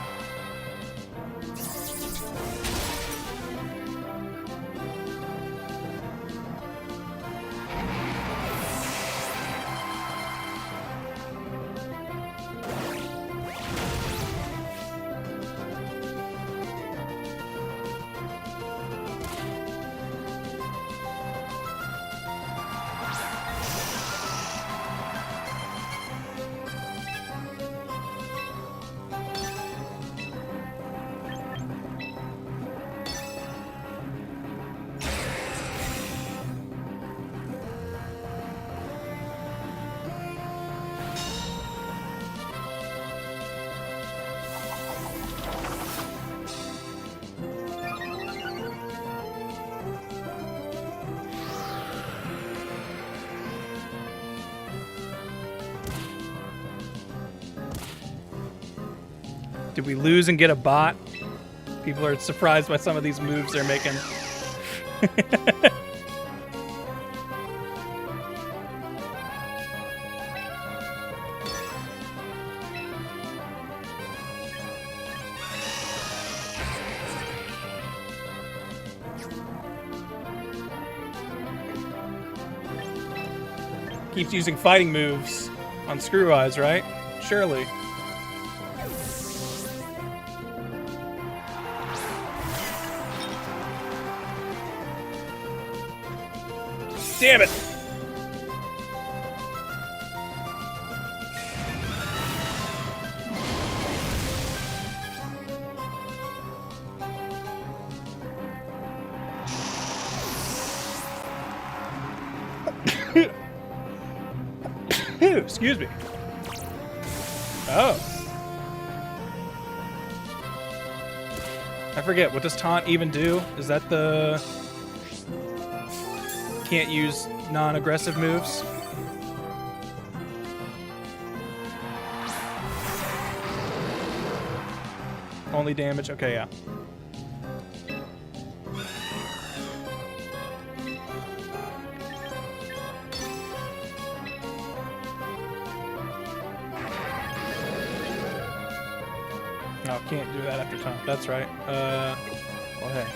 Did we lose and get a bot? People are surprised by some of these moves they're making. Keeps using fighting moves on Screw Eyes, right? Surely. Damn it! Excuse me. Oh. I forget, what does taunt even do? Is that the... Can't use non-aggressive moves? Only damage? Okay, yeah. No, can't do that after taunt. That's right. Well, hey.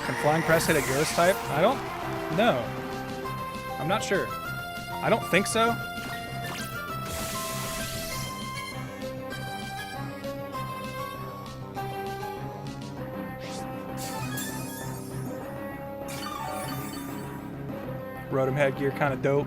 Can Flying Press hit a Ghost type? I don't know. I'm not sure. I don't think so. Rotom headgear, kind of dope.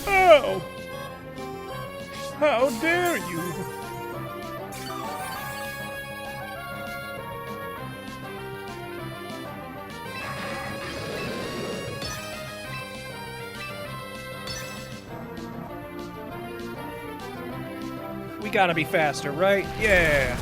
Oh! How dare you! We gotta be faster, right? Yeah!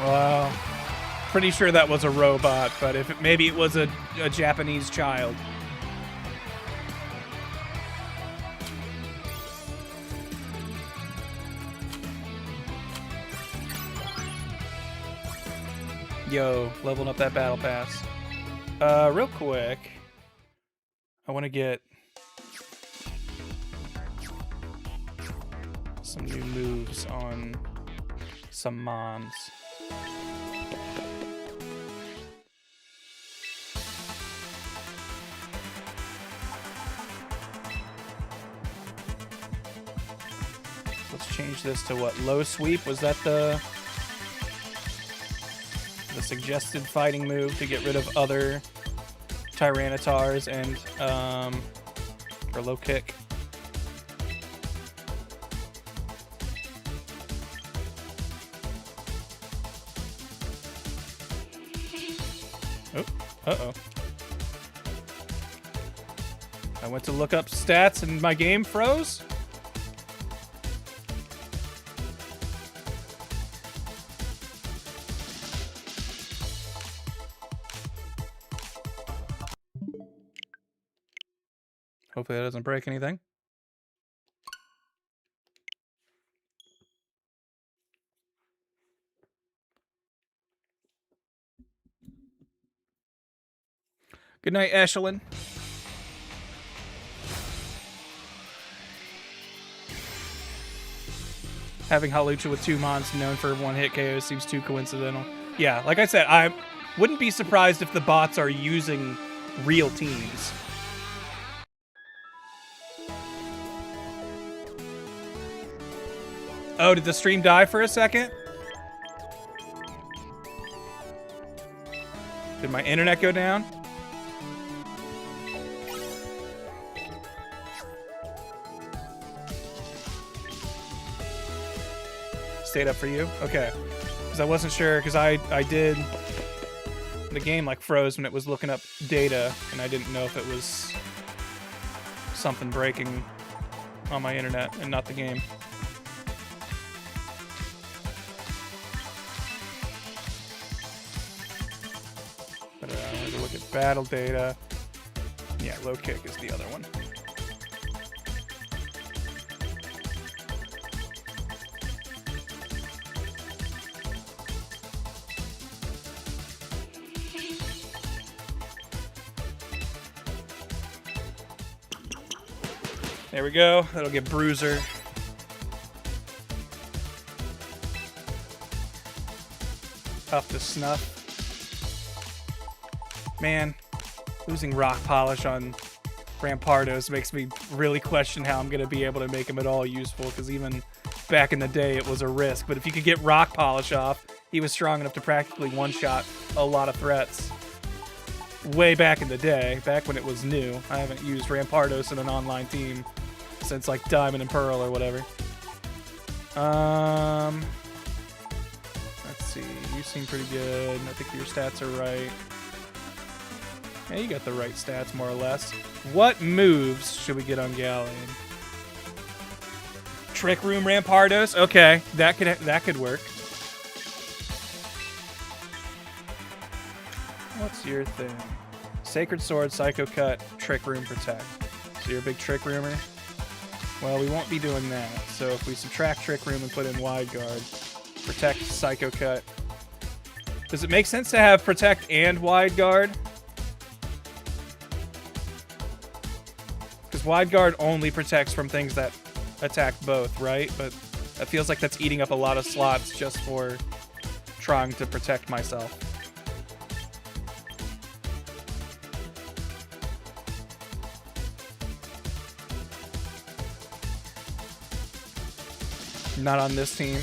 Wow. Pretty sure that was a robot, but if it, maybe it was a Japanese child. Yo, leveling up that battle pass. Real quick, I want to get some new moves on some mons. Let's change this to what? Low sweep? Was that the suggested fighting move to get rid of other Tyrannotars and or low kick? Oh, uh-oh. I went to look up stats and my game froze. Hopefully that doesn't break anything. Good night, Echelon. Having Halucha with 2 mons known for one-hit KOs seems too coincidental. Yeah, like I said, I wouldn't be surprised if the bots are using real teams. Oh, did the stream die for a second? Did my internet go down? Stayed up for you? Okay. Because I wasn't sure, because I did... The game, like, froze when it was looking up data, and I didn't know if it was something breaking on my internet and not the game. But I wanted to look at battle data. Yeah, low kick is the other one. There we go. That'll get Bruiser. Up to snuff. Man, losing rock polish on Rampardos makes me really question how I'm going to be able to make him at all useful, because even back in the day it was a risk. But if you could get rock polish off, he was strong enough to practically one-shot a lot of threats. Way back in the day, back when it was new. I haven't used Rampardos in an online team since like Diamond and Pearl or whatever. Let's see. You seem pretty good. I think your stats are right. Yeah, you got the right stats more or less. What moves should we get on Galleon? Trick Room Rampardos. Okay, that could work. What's your thing? Sacred Sword, Psycho Cut, Trick Room, Protect. So you're a big Trick Roomer? Well, we won't be doing that. So if we subtract Trick Room and put in Wide Guard, Protect, Psycho Cut. Does it make sense to have Protect and Wide Guard? Because Wide Guard only protects from things that attack both, right? But that feels like that's eating up a lot of slots just for trying to protect myself. Not on this team.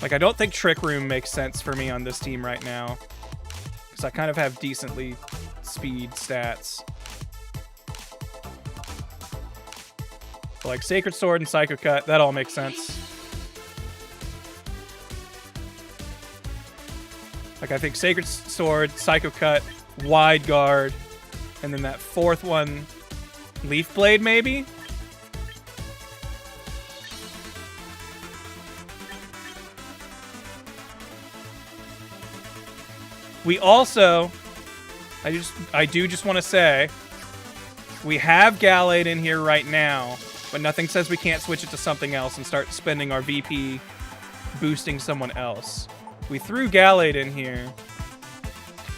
Like, I don't think Trick Room makes sense for me on this team right now, because I kind of have decently speed stats. But like Sacred Sword and Psycho Cut, that all makes sense. Like, I think Sacred Sword, Psycho Cut, Wide Guard, and then that fourth one, Leaf Blade maybe? We also, I do just want to say, we have Gallade in here right now, but nothing says we can't switch it to something else and start spending our VP boosting someone else. We threw Gallade in here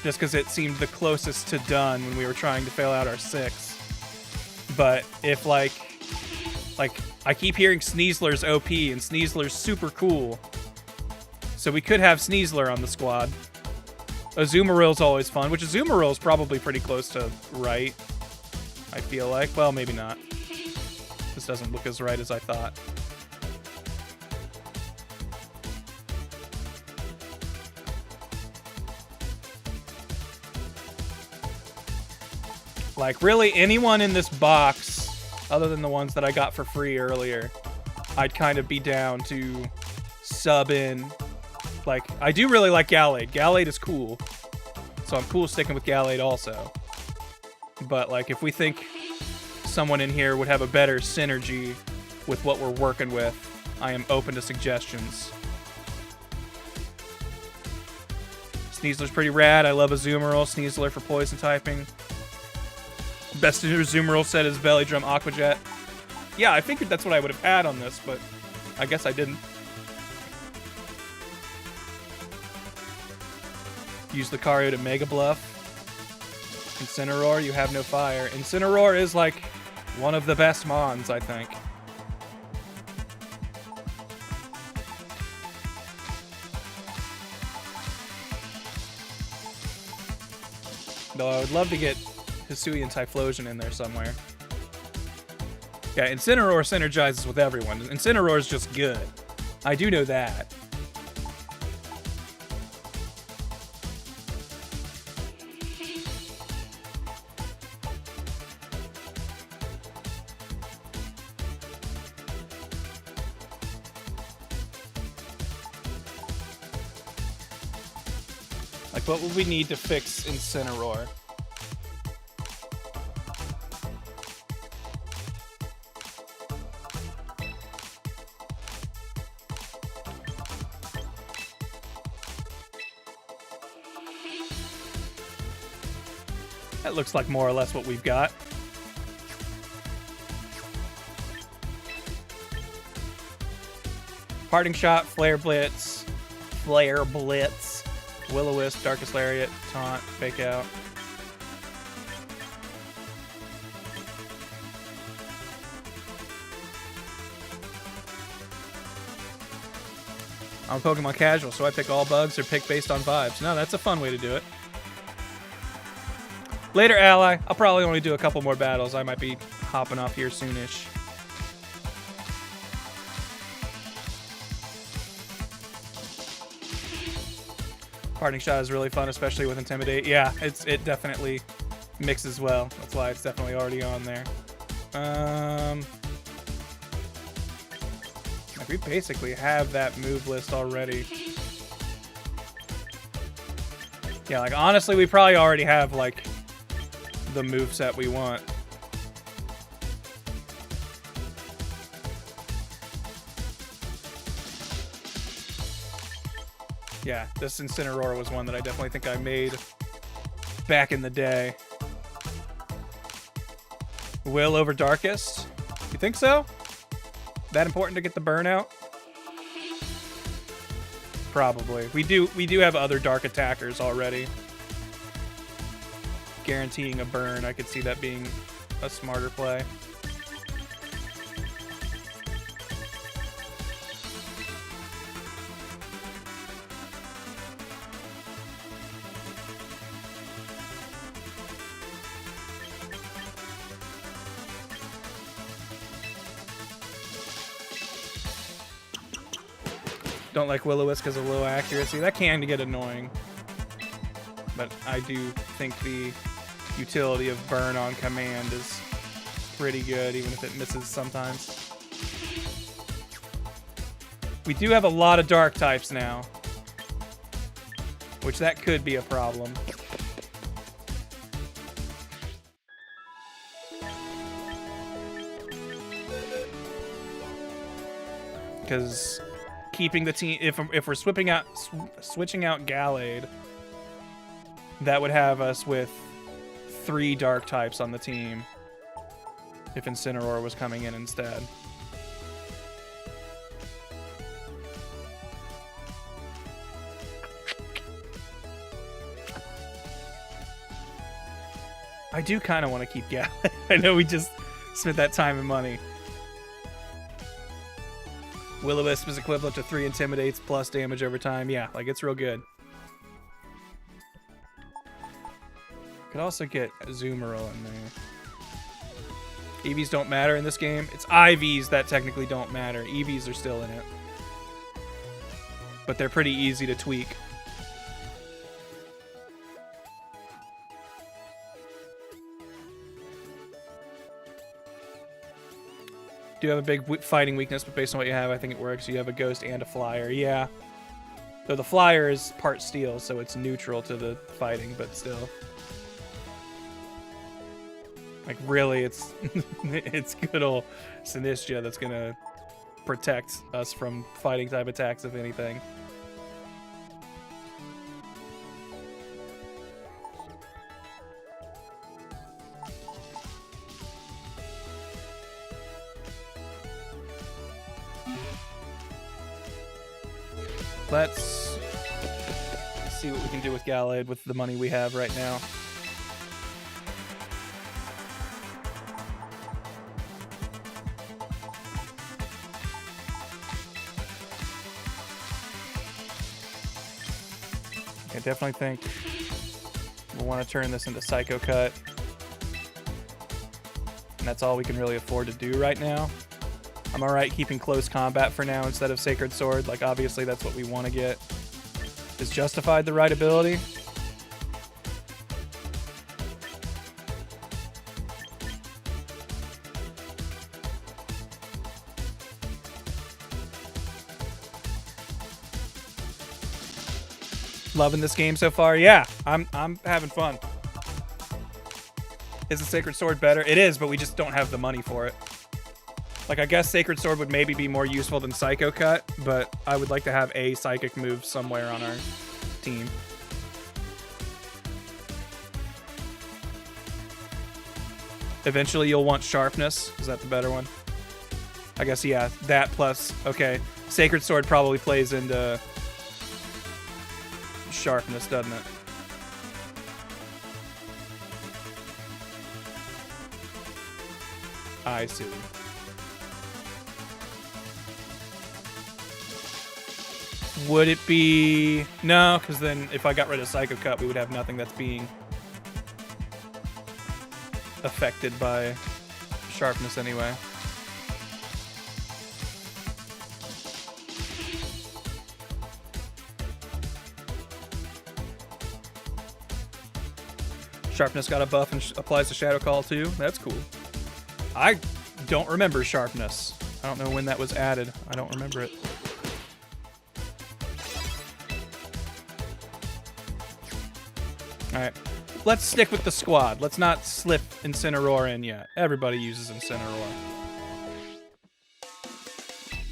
just because it seemed the closest to done when we were trying to fail out our 6. But if like I keep hearing Sneasler's OP and Sneasler's super cool, so we could have Sneasler on the squad. Azumaril's always fun, which Azumaril's probably pretty close to right, I feel like. Well, maybe not. This doesn't look as right as I thought. Like, really, anyone in this box, other than the ones that I got for free earlier, I'd kind of be down to sub in. Like, I do really like Gallade. Gallade is cool. So I'm cool sticking with Gallade also. But, like, if we think someone in here would have a better synergy with what we're working with, I am open to suggestions. Sneasler's pretty rad. I love Azumarill. Sneasler for poison typing. Best Azumarill set is Belly Drum Aquajet. Yeah, I figured that's what I would have had on this, but I guess I didn't. Use Lucario to Mega Bluff. Incineroar, you have no fire. Incineroar is like one of the best mons, I think. Though I would love to get Hisuian Typhlosion in there somewhere. Yeah, Incineroar synergizes with everyone. Incineroar is just good. I do know that. Like, what would we need to fix Incineroar? That looks like more or less what we've got. Parting Shot, Flare Blitz, Will-O-Wisp, Darkest Lariat, Taunt, Fake Out. I'm Pokemon casual, so I pick all bugs or pick based on vibes. No, that's a fun way to do it. Later, Ally. I'll probably only do a couple more battles. I might be hopping off here soonish. Parting Shot is really fun, especially with Intimidate. Yeah, it definitely mixes well. That's why it's definitely already on there. Like, we basically have that move list already. Yeah, like, honestly, we probably already have, like, the moveset we want. Yeah, this Incineroar was one that I definitely think I made back in the day. Will over Darkest? You think so? That important to get the burnout? Probably. We do have other dark attackers already. Guaranteeing a burn, I could see that being a smarter play. Don't like Will-O-Wisp because of low accuracy. That can get annoying. But I do think the utility of burn on command is pretty good, even if it misses sometimes. We do have a lot of dark types now, which that could be a problem. Because keeping the team, if we're switching out Gallade, that would have us with 3 dark types on the team if Incineroar was coming in instead. I do kind of want to keep Gallade. I know we just spent that time and money. Will-O-Wisp is equivalent to 3 Intimidates plus damage over time. Yeah, like, it's real good. Could also get Azumarill in there. EVs don't matter in this game. It's IVs that technically don't matter. EVs are still in it. But they're pretty easy to tweak. do have a big fighting weakness, but based on what you have, I think it works. You have a ghost and a flyer. Yeah. Though the flyer is part steel, so it's neutral to the fighting, but still. Like, really, it's it's good old Sinistcha that's gonna protect us from fighting type attacks, if anything. Let's see what we can do with Gallade with the money we have right now. I definitely think we'll want to turn this into Psycho Cut. And that's all we can really afford to do right now. I'm alright keeping close combat for now instead of Sacred Sword. Like, obviously that's what we want to get. Is Justified the right ability? Loving this game so far? Yeah, I'm having fun. Is the Sacred Sword better? It is, but we just don't have the money for it. Like, I guess Sacred Sword would maybe be more useful than Psycho Cut, but I would like to have a psychic move somewhere on our team. Eventually you'll want Sharpness. Is that the better one? I guess, yeah, that plus, okay. Sacred Sword probably plays into Sharpness, doesn't it? I see. Would it be... No, because then if I got rid of Psycho Cut, we would have nothing that's being affected by Sharpness anyway. Sharpness got a buff and applies to Shadow Call too. That's cool. I don't remember Sharpness. I don't know when that was added. I don't remember it. Alright. Let's stick with the squad. Let's not slip Incineroar in yet. Everybody uses Incineroar.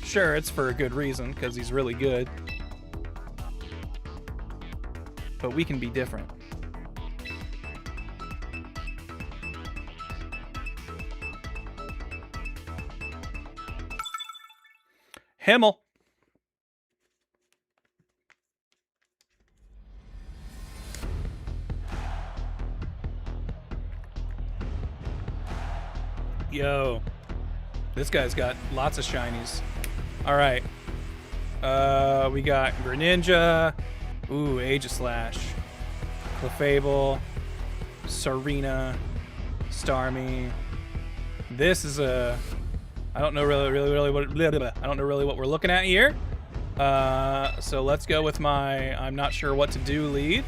Sure, it's for a good reason, because he's really good. But we can be different. Himmel. Yo. This guy's got lots of shinies. Alright. We got Greninja. Ooh, Aegislash. Clefable. Serena. Starmie. This is a... I don't know really what we're looking at here. So let's go with my I'm not sure what to do lead.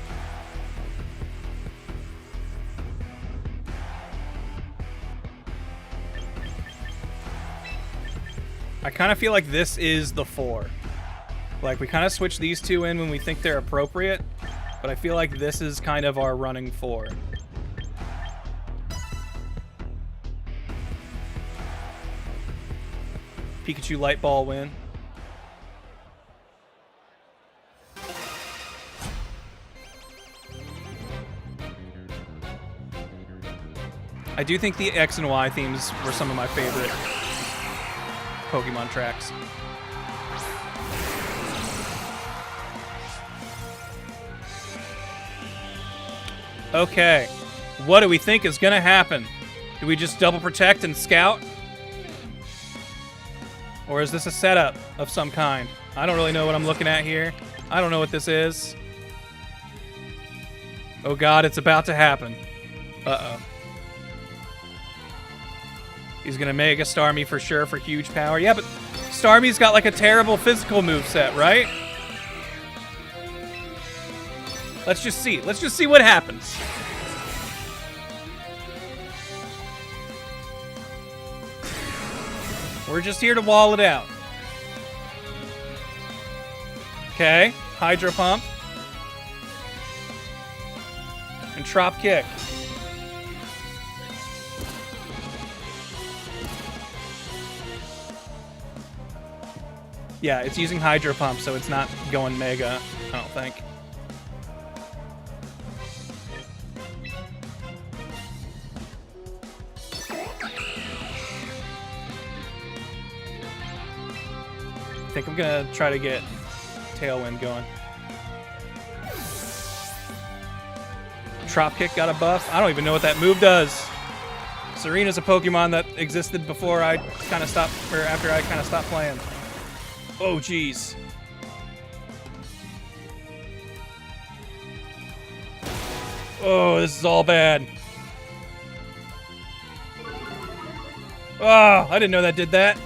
I kind of feel like this is the 4. Like, we kind of switch these two in when we think they're appropriate, but I feel like this is kind of our running 4. Pikachu Light Ball win. I do think the X and Y themes were some of my favorite Pokemon tracks. Okay, what do we think is gonna happen? Do we just double protect and scout? Or is this a setup of some kind? I don't really know what I'm looking at here. I don't know what this is. Oh god, it's about to happen. Uh-oh. He's gonna Mega Starmie for sure for huge power. Yeah, but Starmie's got like a terrible physical moveset, right? Let's just see. Let's just see what happens. We're just here to wall it out. Okay, Hydro Pump. And Trop Kick. Yeah, it's using Hydro Pump, so it's not going Mega, I don't think. I think I'm gonna try to get Tailwind going. Trop Kick got a buff. I don't even know what that move does. Serena's a Pokemon that existed before I kind of stopped, or after I kind of stopped playing. Oh, jeez. Oh, this is all bad. Oh, I didn't know that did that.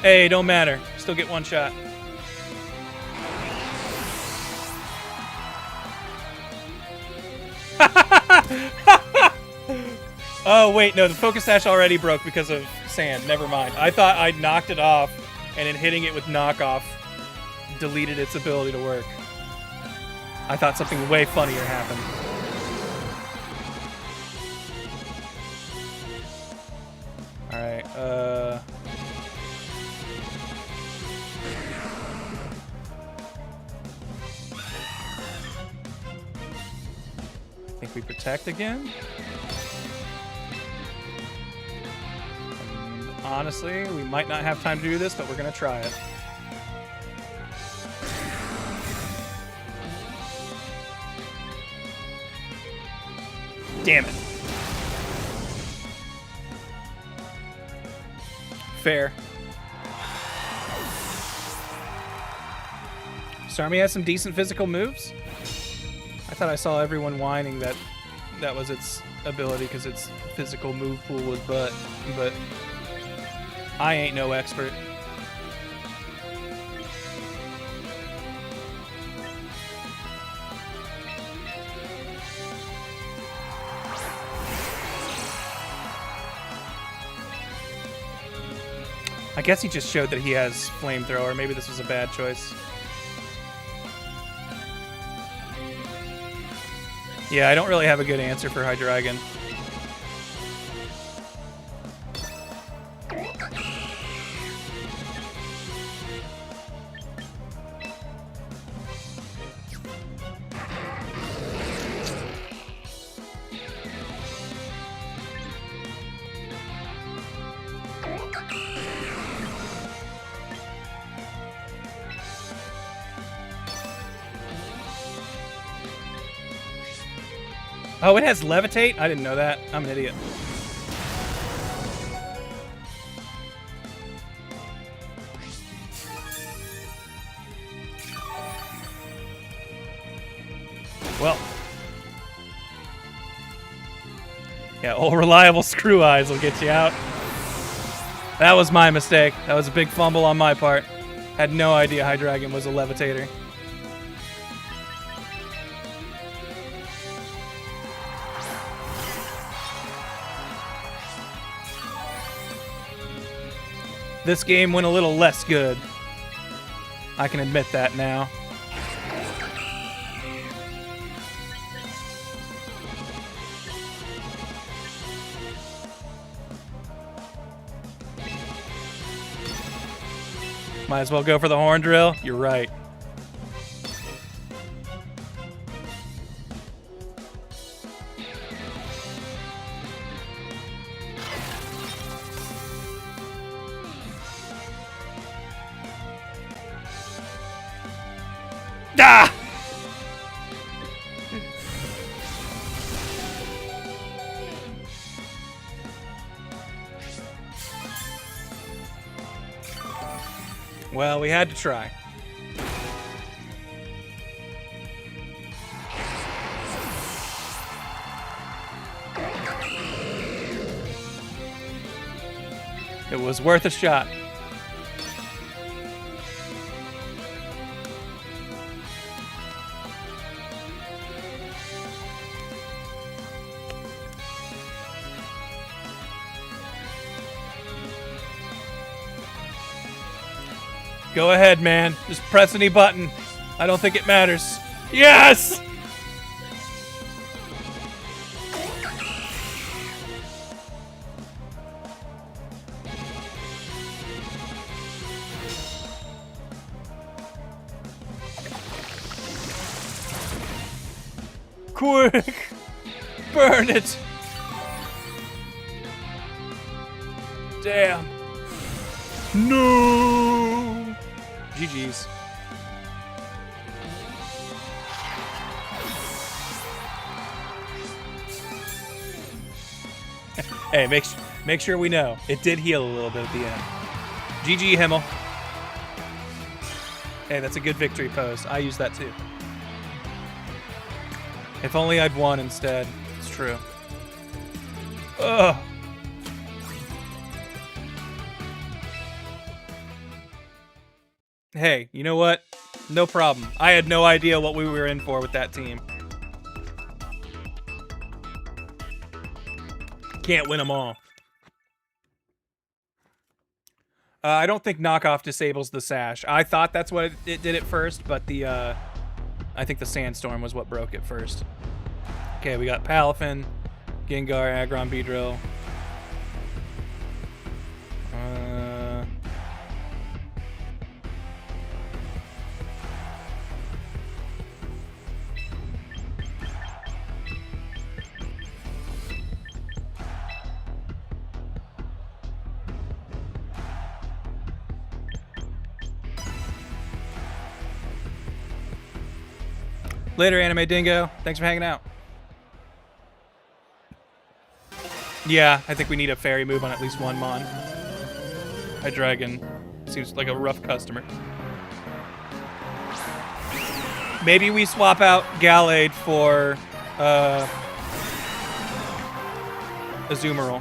Hey, don't matter. Still get one shot. Oh, wait, no, the Focus Sash already broke because of sand. Never mind. I thought I'd knocked it off, and in hitting it with knockoff, deleted its ability to work. I thought something way funnier happened. Alright, I think we protect again. And honestly, we might not have time to do this, but we're gonna try it. Damn it. Fair. Starmie has some decent physical moves. I thought I saw everyone whining that that was its ability because its physical move pool was butt, but I ain't no expert. I guess he just showed that he has Flamethrower. Maybe this was a bad choice. Yeah, I don't really have a good answer for Hydreigon. Oh, it has Levitate? I didn't know that. I'm an idiot. Well. Yeah, old reliable Screw Eyes will get you out. That was my mistake. That was a big fumble on my part. Had no idea Hydreigon was a Levitator. This game went a little less good. I can admit that now. Might as well go for the horn drill. You're right. Ah! Well, we had to try. It was worth a shot. Go ahead, man. Just press any button. I don't think it matters. Yes! Quick! Burn it! Damn. No! GG's. Hey, make sure we know. It did heal a little bit at the end. GG, Himmel. Hey, that's a good victory pose. I use that too. If only I'd won instead. It's true. Ugh. Hey, you know what? No problem. I had no idea what we were in for with that team. Can't win them all. I don't think knockoff disables the sash. I thought that's what it did at first, but the I think the sandstorm was what broke it first. Okay, we got Palafin, Gengar, Aggron, Beedrill. Later, Anime Dingo. Thanks for hanging out. Yeah, I think we need a fairy move on at least one Mon. Hydreigon seems like a rough customer. Maybe we swap out Gallade for Azumarill.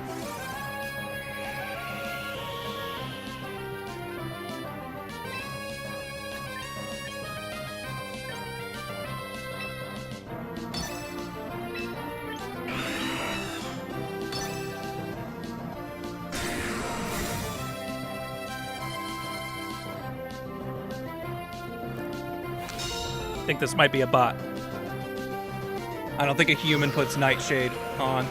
I think this might be a bot. I don't think a human puts Nightshade on.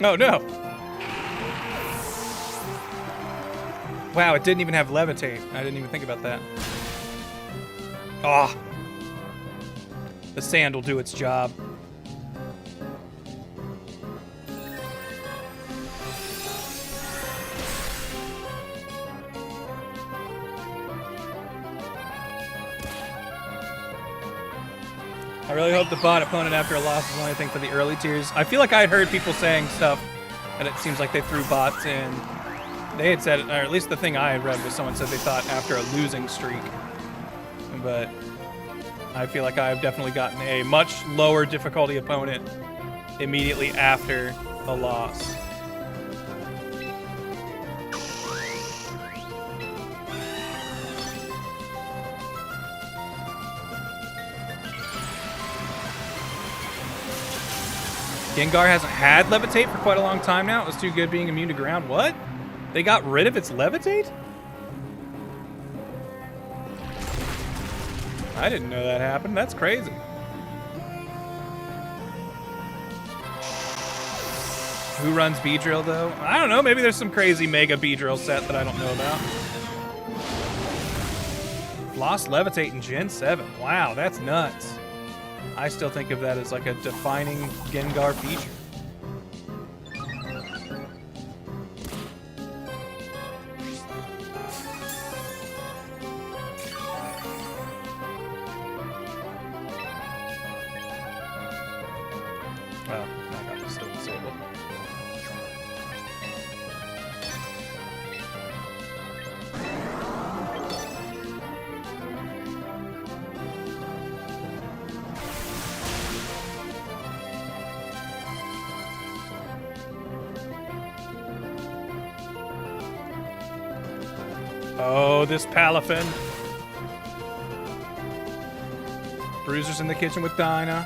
Oh no! Wow, it didn't even have levitate. I didn't even think about that. Ah! The sand will do its job. I really hope the bot opponent after a loss is only a thing for the early tiers. I feel like I had heard people saying stuff, and it seems like they threw bots in. They had said, or at least the thing I had read was someone said they thought after a losing streak. But I feel like I've definitely gotten a much lower difficulty opponent immediately after a loss. Gengar hasn't had levitate for quite a long time now. It was too good being immune to ground. What? They got rid of its levitate? I didn't know that happened. That's crazy. Who runs Beedrill though? I don't know. Maybe there's some crazy mega Beedrill set that I don't know about. Lost levitate in Gen 7. Wow, that's nuts. I still think of that as like a defining Gengar feature. Oh, knockoff is still disabled. Oh, this Palafin. Bruiser's in the kitchen with Dinah.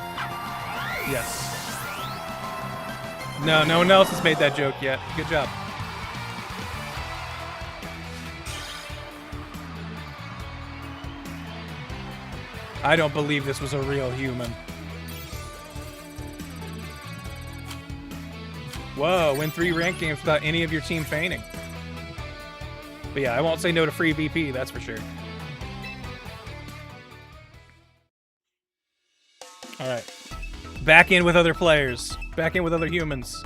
Yes. No, no one else has made that joke yet. Good job. I don't believe this was a real human. Whoa, win 3 ranked games without any of your team feigning. But yeah, I won't say no to free VP, that's for sure. Alright. Back in with other players. Back in with other humans.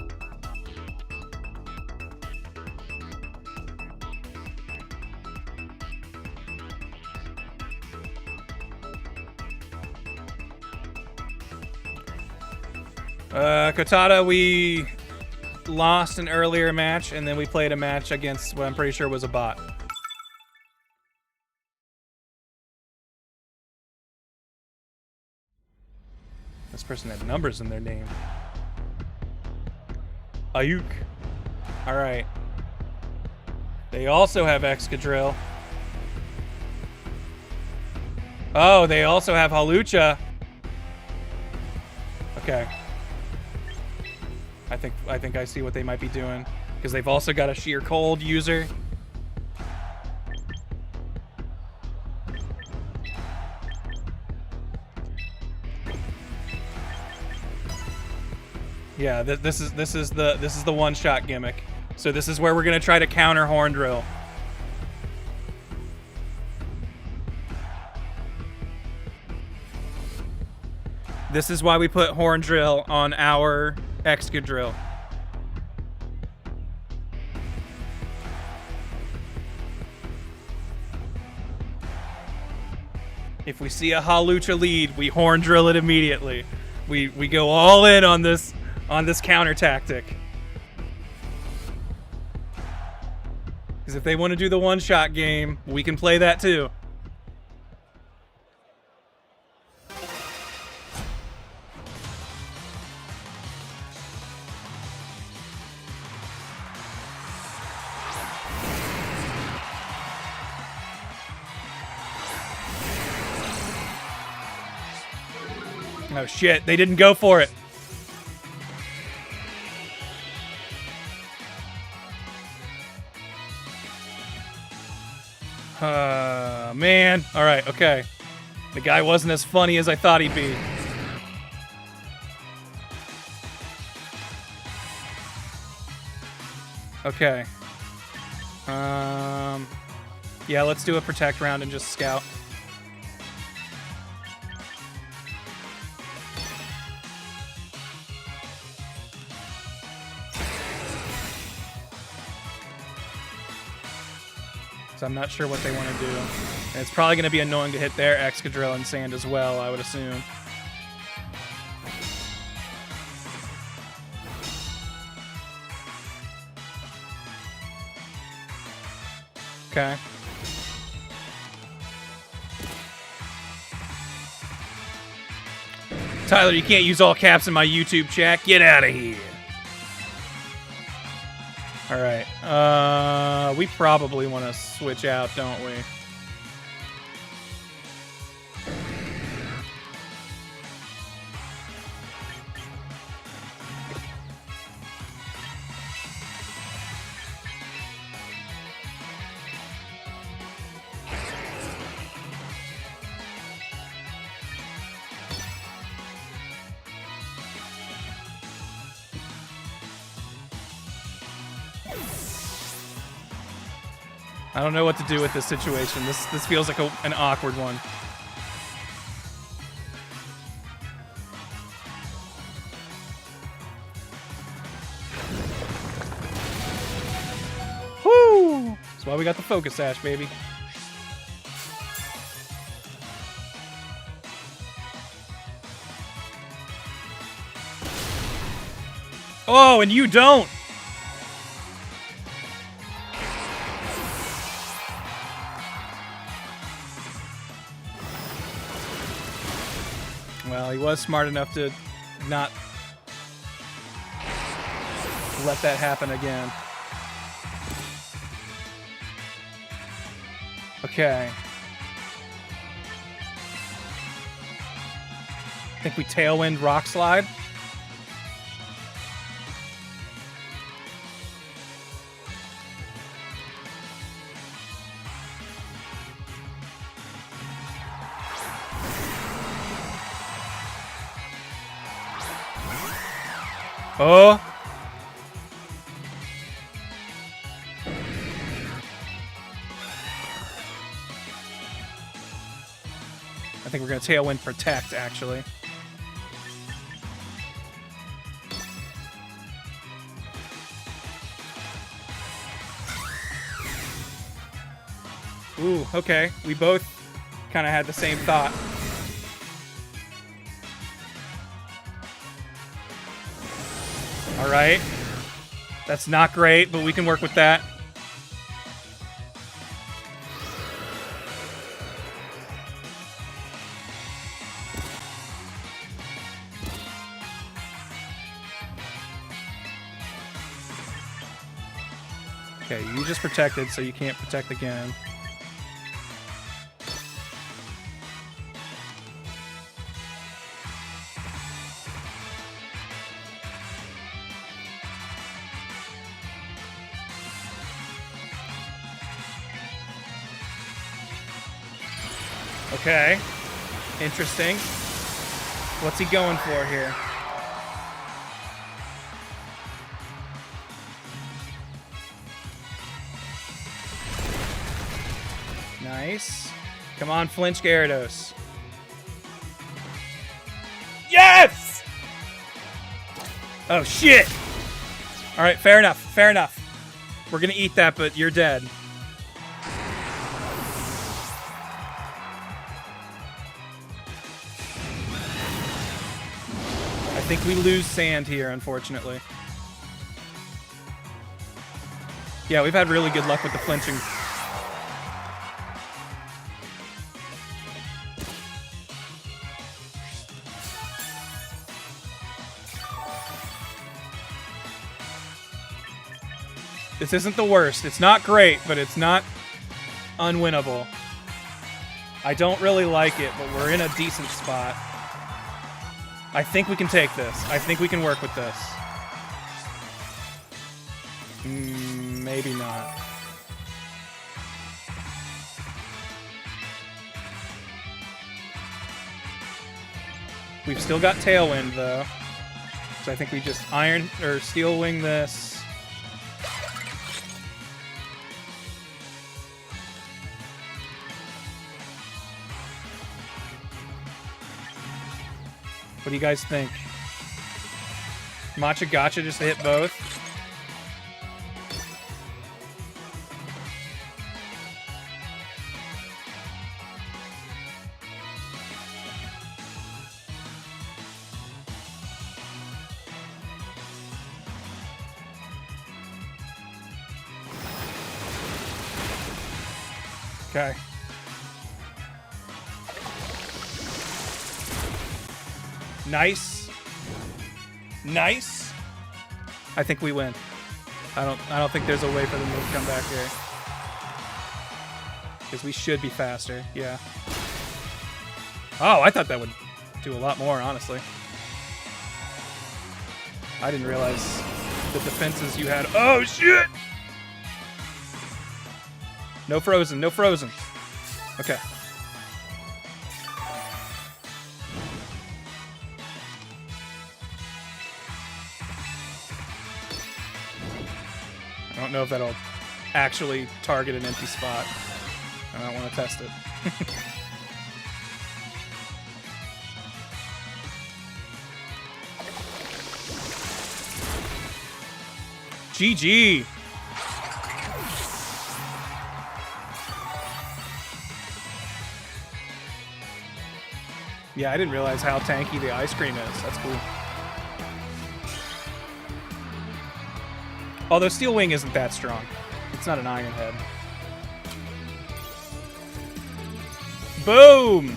Kotada, we lost an earlier match, and then we played a match against what I'm pretty sure was a bot. This person had numbers in their name. Ayuk. Alright. They also have Excadrill. Oh, they also have Halucha. Okay. I think I see what they might be doing. Because they've also got a sheer cold user. Yeah, this is the one-shot gimmick. So this is where we're gonna try to counter Horn Drill. This is why we put Horn Drill on our Excadrill. If we see a Halucha lead, we Horn Drill it immediately. We go all in on this counter tactic. Because if they want to do the one-shot game, we can play that too. Oh shit, they didn't go for it. Man. Alright, okay. The guy wasn't as funny as I thought he'd be. Okay. Yeah, let's do a protect round and just scout. I'm not sure what they want to do. And it's probably going to be annoying to hit their Excadrill and Sand as well, I would assume. Okay. Tyler, you can't use all caps in my YouTube chat. Get out of here. Alright, we probably want to switch out, don't we? I don't know what to do with this situation. This feels like an awkward one. Woo! That's why we got the Focus Sash, baby. Oh, and you don't! Well, he was smart enough to not let that happen again. Okay. I think we tailwind rock slide. Oh. I think we're going to tailwind protect, actually. Ooh, okay. We both kind of had the same thought. All right. That's not great, but we can work with that. Okay, you just protected, so you can't protect again. Okay. Interesting. What's he going for here? Nice. Come on, flinch Gyarados. Yes! Oh, shit! Alright, fair enough. Fair enough. We're gonna eat that, but you're dead. I think we lose sand here, unfortunately. Yeah, we've had really good luck with the flinching. This isn't the worst. It's not great, but it's not unwinnable. I don't really like it, but we're in a decent spot. I think we can take this. I think we can work with this. Maybe not. We've still got Tailwind, though. So I think we just Iron or Steel Wing this. What do you guys think? Matcha Gotcha just to hit both? Okay. Nice. Nice. I think we win. I don't think there's a way for them to come back here. Because we should be faster. Yeah. Oh, I thought that would do a lot more, honestly. I didn't realize the defenses you had. Oh, shit! No frozen, no frozen. Okay. I don't know if that'll actually target an empty spot. I don't want to test it. GG! Yeah, I didn't realize how tanky the ice cream is. That's cool. Although Steel Wing isn't that strong. It's not an Iron Head. Boom!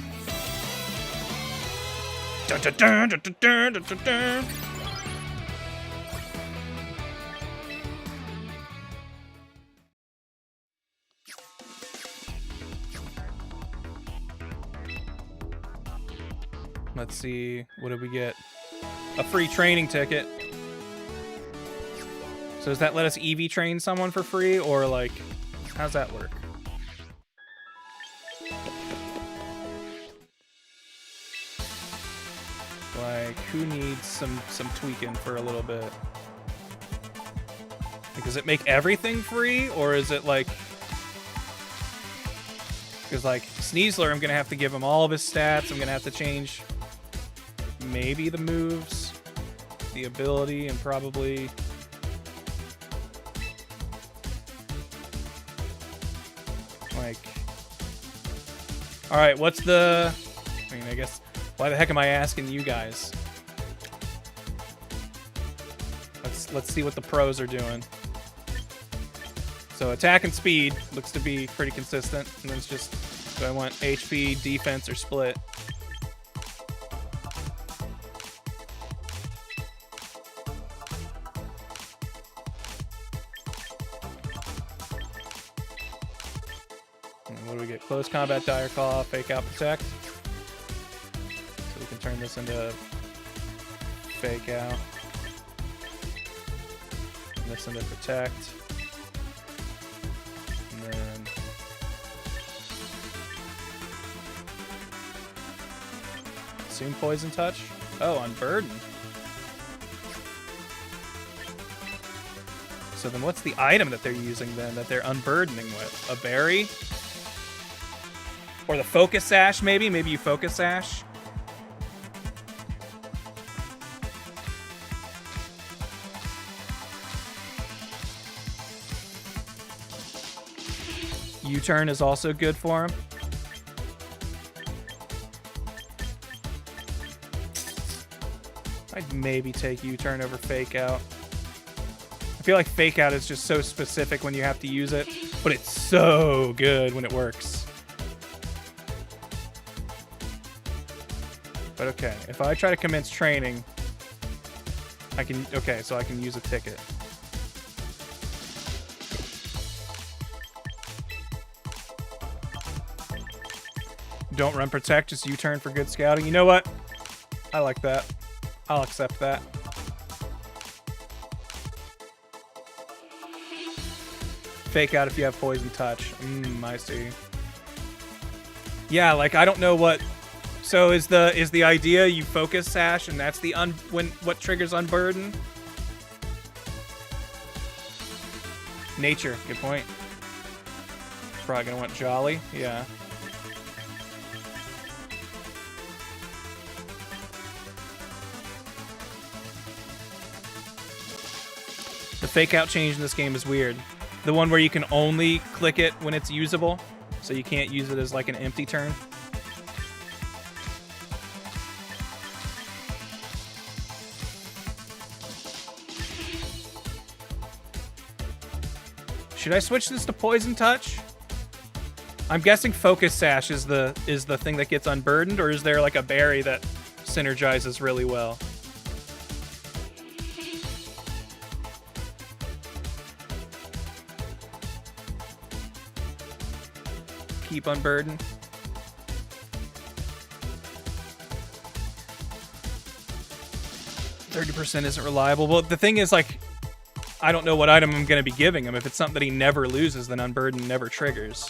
Dun, dun, dun, dun, dun, dun, dun, dun. Let's see, what did we get? A free training ticket. So does that let us EV train someone for free, or like, how's that work? Like, who needs some tweaking for a little bit? Like, does it make everything free, or is it like... Because, like, Sneasler, I'm going to have to give him all of his stats. I'm going to have to change maybe the moves, the ability, and probably... Like... Alright, what's the... I mean, I guess... Why the heck am I asking you guys? Let's see what the pros are doing. So attack and speed looks to be pretty consistent. And then it's just, do I want HP, defense, or split? And what do we get? Close combat, dire claw, fake out, protect. So we can turn this into fake out. And this into protect. And then assume poison touch. Oh, unburden. So then what's the item that they're using then that they're unburdening with? A berry? Or the focus sash maybe? Maybe you focus sash? U-turn is also good for him. I'd maybe take U-turn over fake out. I feel like fake out is just so specific when you have to use it, but it's so good when it works. But okay, if I try to commence training, I can, okay, so I can use a ticket. Don't run protect, just U-turn for good scouting. You know what? I like that. I'll accept that. Fake out if you have poison touch. I see. Yeah, like I don't know what. So is the idea you focus sash and that's the what triggers unburden? Nature, good point. Probably gonna want jolly, yeah. The fake out change in this game is weird. The one where you can only click it when it's usable, so you can't use it as like an empty turn. Should I switch this to poison touch? I'm guessing focus sash is the thing that gets unburdened, or is there like a berry that synergizes really well? Keep unburdened. 30% isn't reliable. Well, the thing is, like, I don't know what item I'm going to be giving him. If it's something that he never loses, then unburden never triggers.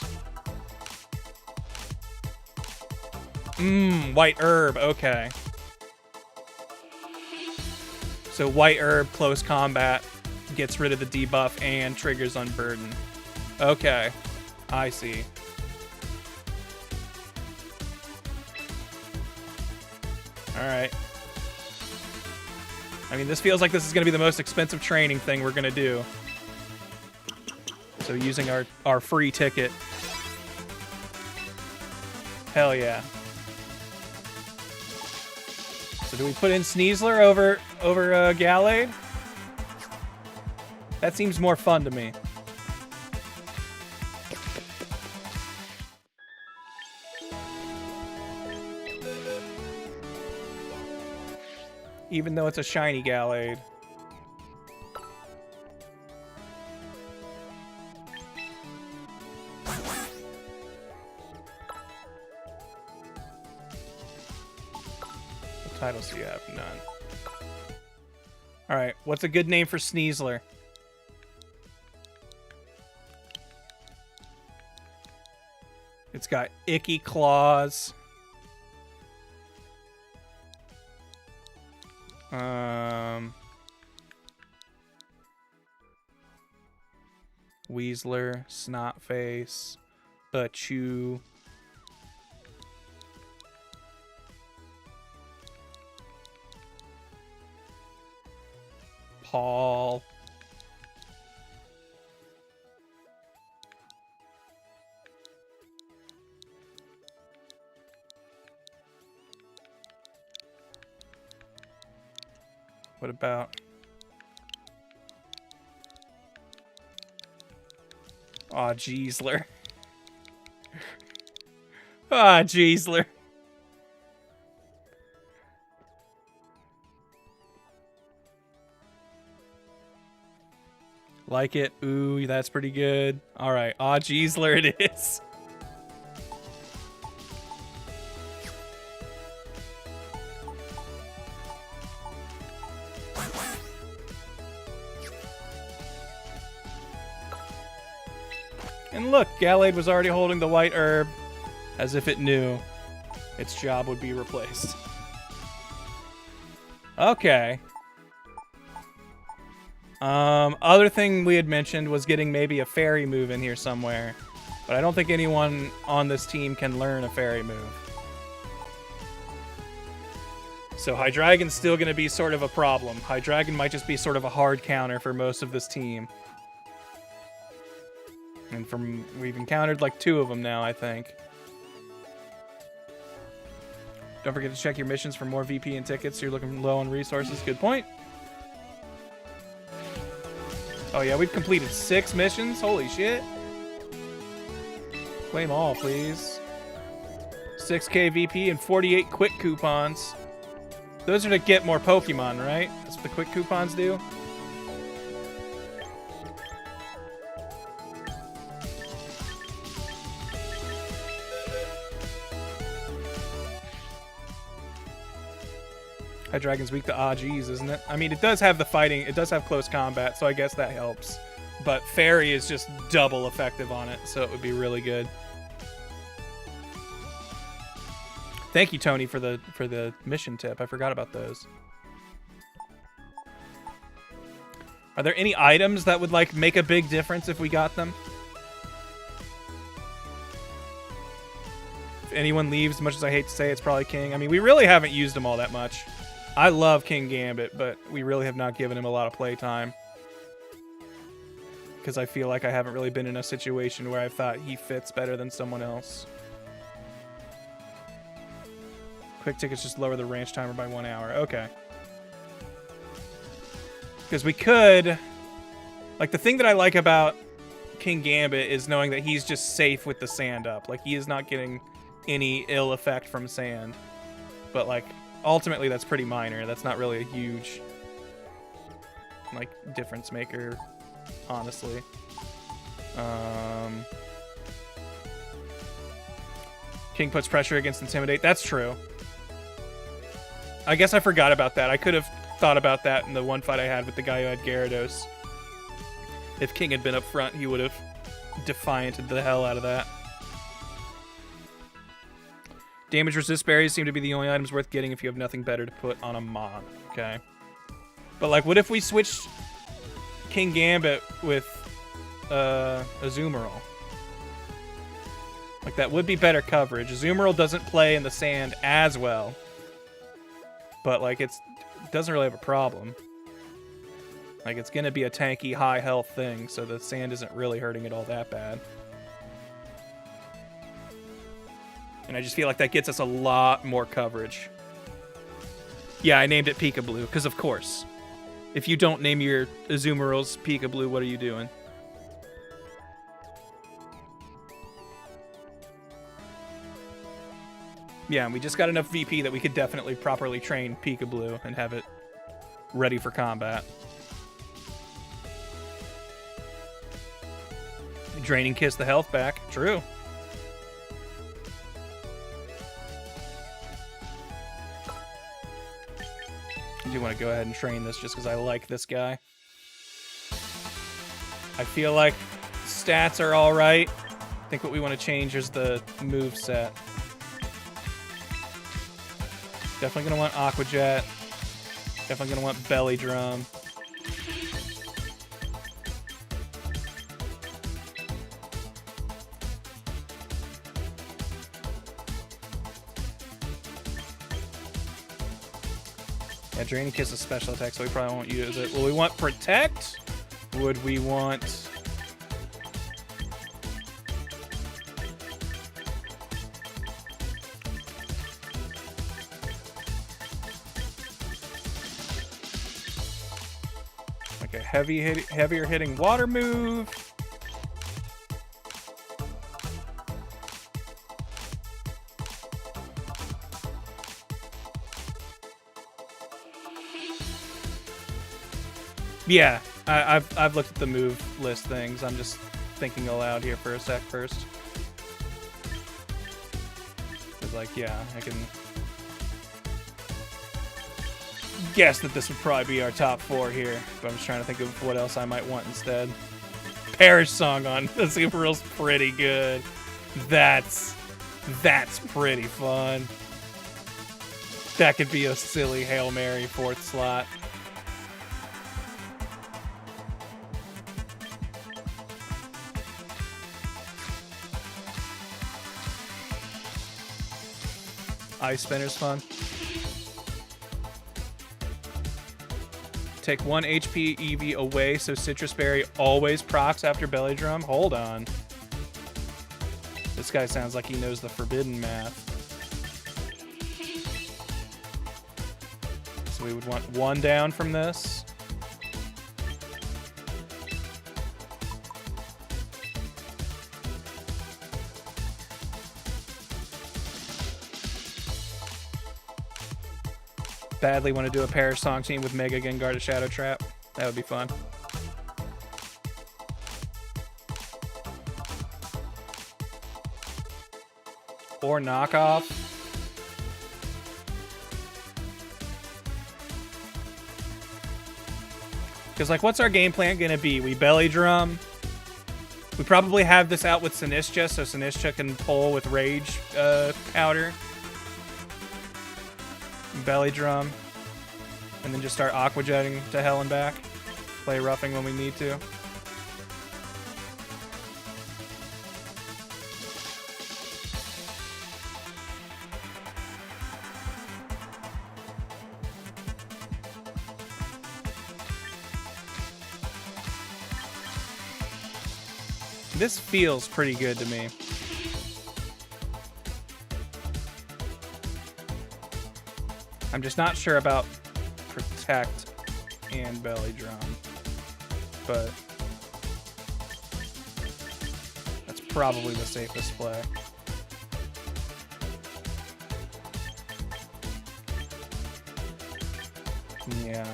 White herb. Okay. So white herb, close combat, gets rid of the debuff and triggers unburden. Okay. I see. Alright. I mean, this feels like this is going to be the most expensive training thing we're going to do. So using our free ticket. Hell yeah. So do we put in Sneasler over Gallade? That seems more fun to me. Even though it's a shiny Gallade. titles do you have? None. Alright, what's a good name for Sneasler? It's got icky claws. Weasler, Snotface, Chew. Paul. What about... Aw, Jeezler. Ah, Jeezler. Like it? Ooh, that's pretty good. Alright, Aw, Jeezler it is. And look, Gallade was already holding the white herb, as if it knew its job would be replaced. Okay. Other thing we had mentioned was getting maybe a fairy move in here somewhere. But I don't think anyone on this team can learn a fairy move. So Hydreigon's still going to be sort of a problem. Hydreigon might just be sort of a hard counter for most of this team. And we've encountered like 2 of them now, I think. Don't forget to check your missions for more VP and tickets. You're looking low on resources. Good point. Oh yeah, we've completed 6 missions. Holy shit. Claim all, please. 6k VP and 48 quick coupons. Those are to get more Pokemon, right? That's what the quick coupons do? Hydreigon's weak to Geez, isn't it? I mean, it does have the fighting, it does have close combat, so I guess that helps. But Fairy is just double effective on it, so it would be really good. Thank you, Tony, for the mission tip. I forgot about those. Are there any items that would like make a big difference if we got them? If anyone leaves, as much as I hate to say, it's probably King. I mean, we really haven't used him all that much. I love King Gambit, but we really have not given him a lot of playtime. Because I feel like I haven't really been in a situation where I thought he fits better than someone else. Quick tickets just lower the range timer by 1 hour. Okay. Because we could... Like, the thing that I like about King Gambit is knowing that he's just safe with the sand up. Like, he is not getting any ill effect from sand. But, like... Ultimately, that's pretty minor. That's not really a huge, like, difference maker, honestly. King puts pressure against Intimidate. That's true. I guess I forgot about that. I could have thought about that in the one fight I had with the guy who had Gyarados. If King had been up front, he would have defianted the hell out of that. Damage resist berries seem to be the only items worth getting if you have nothing better to put on a Mon. Okay. But, like, what if we switched King Gambit with Azumarill? Like, that would be better coverage. Azumarill doesn't play in the sand as well. But, like, it doesn't really have a problem. Like, it's going to be a tanky, high health thing, so the sand isn't really hurting it all that bad. And I just feel like that gets us a lot more coverage. Yeah, I named it Peekaboo, because of course. If you don't name your Azumarills Peekaboo, what are you doing? Yeah, and we just got enough VP that we could definitely properly train Peekaboo and have it ready for combat. Draining Kiss the health back. True. want to go ahead and train this just because I like this guy. I feel like stats are all right. I think what we want to change is the move set. Definitely going to want Aqua Jet. Definitely going to want Belly Drum. Yeah, Draining Kiss is special attack, so we probably won't use it. Will we want Protect? Would we want... like a heavier hitting water move? Yeah, I've looked at the move list things. I'm just thinking aloud here for a sec first. It's like, yeah, I can guess that this would probably be our top 4 here, but I'm just trying to think of what else I might want instead. Parish Song on the Super Real's pretty good. That's pretty fun. That could be a silly Hail Mary 4th slot. Ice Spinner's fun. Take 1 HP EV away so Citrus Berry always procs after Belly Drum. Hold on. This guy sounds like he knows the forbidden math. So we would want 1 down from this. Badly want to do a Parish Song team with Mega Gengar to Shadow Trap. That would be fun. Or Knockoff. Because, like, what's our game plan going to be? We Belly Drum. We probably have this out with Sinistcha, so Sinistcha can pull with Rage Powder. Belly Drum, and then just start Aqua Jetting to hell and back. Play Roughing when we need to. This feels pretty good to me. I'm just not sure about Protect and Belly Drum, but that's probably the safest play. Yeah.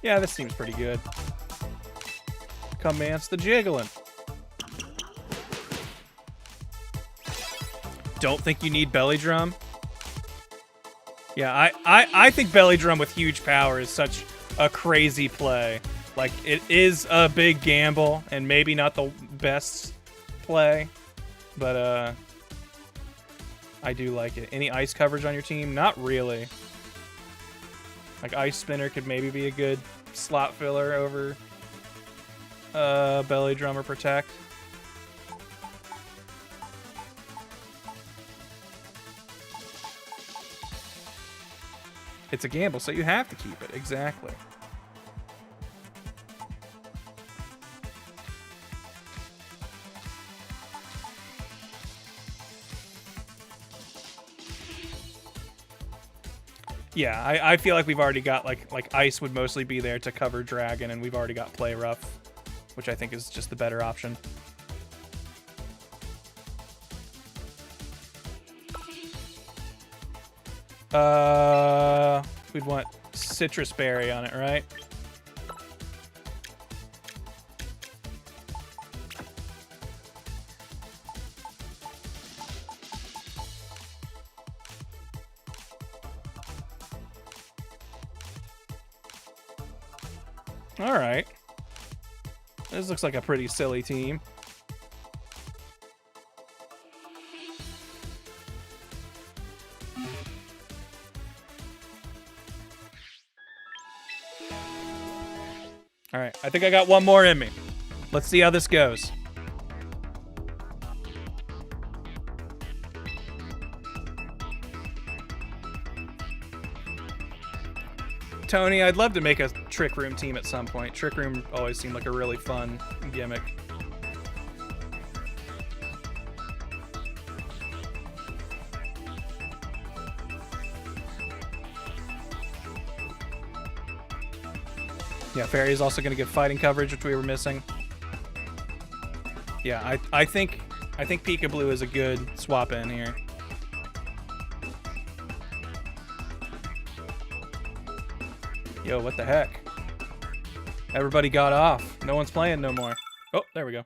Yeah, this seems pretty good. Commence the jiggling. Don't think you need Belly Drum. Yeah, I think Belly Drum with huge power is such a crazy play. Like, it is a big gamble and maybe not the best play, but I do like it. Any ice coverage on your team? Not really. Like, Ice Spinner could maybe be a good slot filler over Belly Drum or Protect. It's a gamble, so you have to keep it. Exactly. Yeah, I feel like we've already got, like Ice would mostly be there to cover Dragon, and we've already got Play Rough, which I think is just the better option. We'd want Citrus Berry on it, right? All right. This looks like a pretty silly team. All right, I think I got one more in me. Let's see how this goes. Tony, I'd love to make a Trick Room team at some point. Trick Room always seemed like a really fun gimmick. Yeah, Fairy is also going to give fighting coverage, which we were missing. Yeah, I think Peekaboo is a good swap in here. Yo, what the heck? Everybody got off. No one's playing no more. Oh, there we go.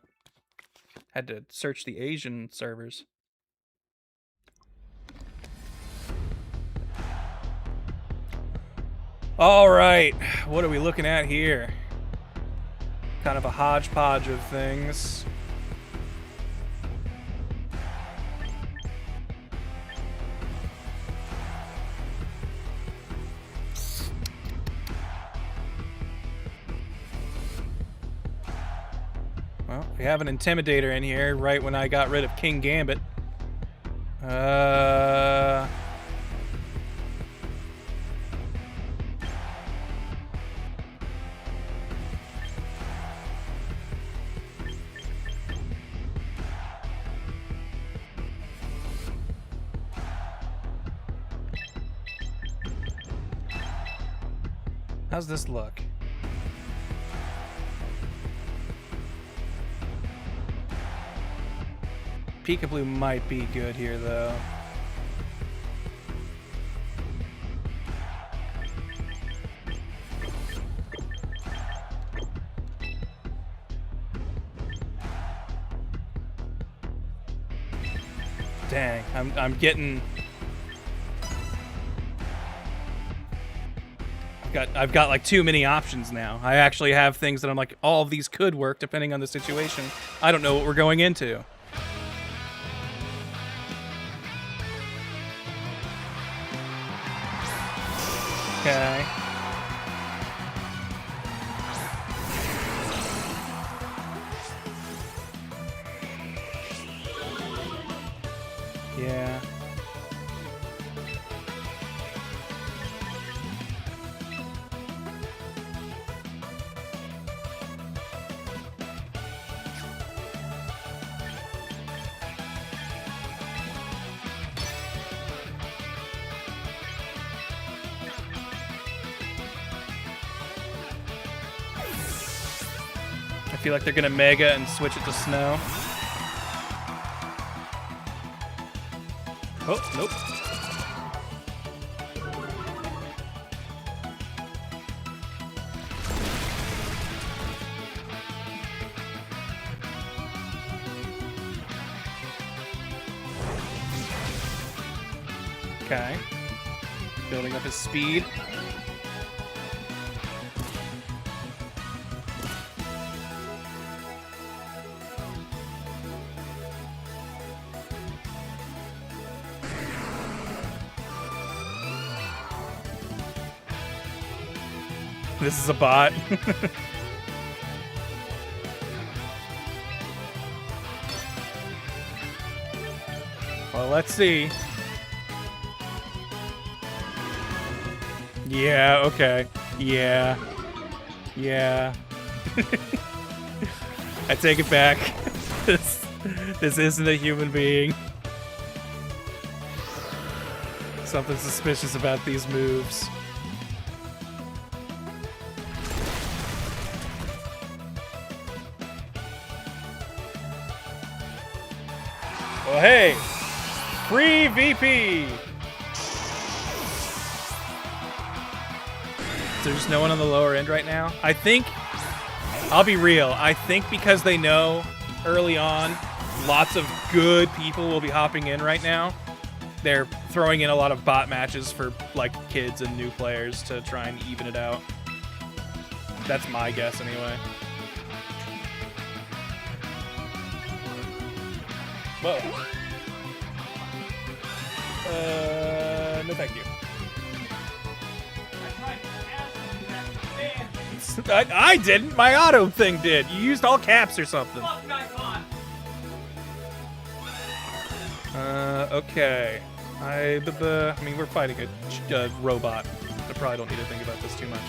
Had to search the Asian servers. All right, what are we looking at here? Kind of a hodgepodge of things. Well, we have an Intimidator in here right when I got rid of King Gambit. How's this look? Peekaboo might be good here, though. Dang, I'm getting... I've got like too many options now. I actually have things that I'm like, all of these could work depending on the situation. I don't know what we're going into. Okay. Yeah. I feel like they're gonna Mega and switch it to Snow. Oh, nope. Okay. Building up his speed. This is a bot. Well, let's see. Yeah, okay. Yeah. Yeah. I take it back. This isn't a human being. Something suspicious about these moves. Well, hey, free VP. Is there just no one on the lower end right now? I think, I'll be real, I think because they know early on lots of good people will be hopping in right now, they're throwing in a lot of bot matches for like kids and new players to try and even it out. That's my guess anyway. Whoa. No thank you. I didn't. My auto thing did. You used all caps or something. Okay. I mean, we're fighting a robot. I probably don't need to think about this too much.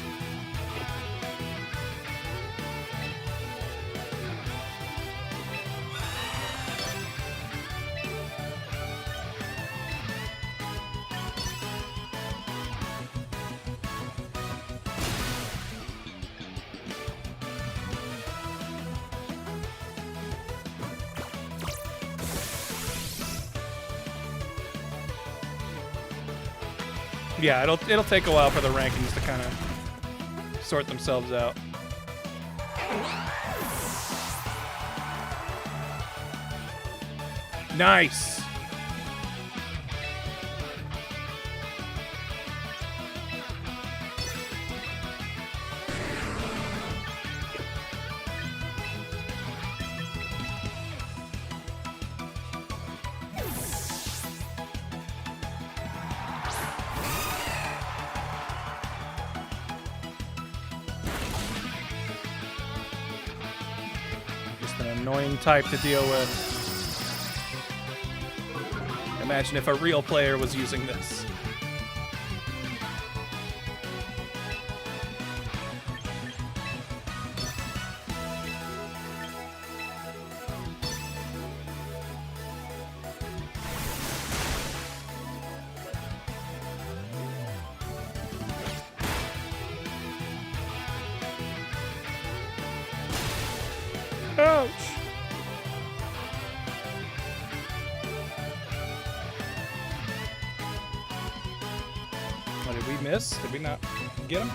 Yeah, it'll take a while for the rankings to kind of sort themselves out. Nice. Annoying type to deal with. Imagine if a real player was using this. Ouch. What, did we miss? Did we not get him?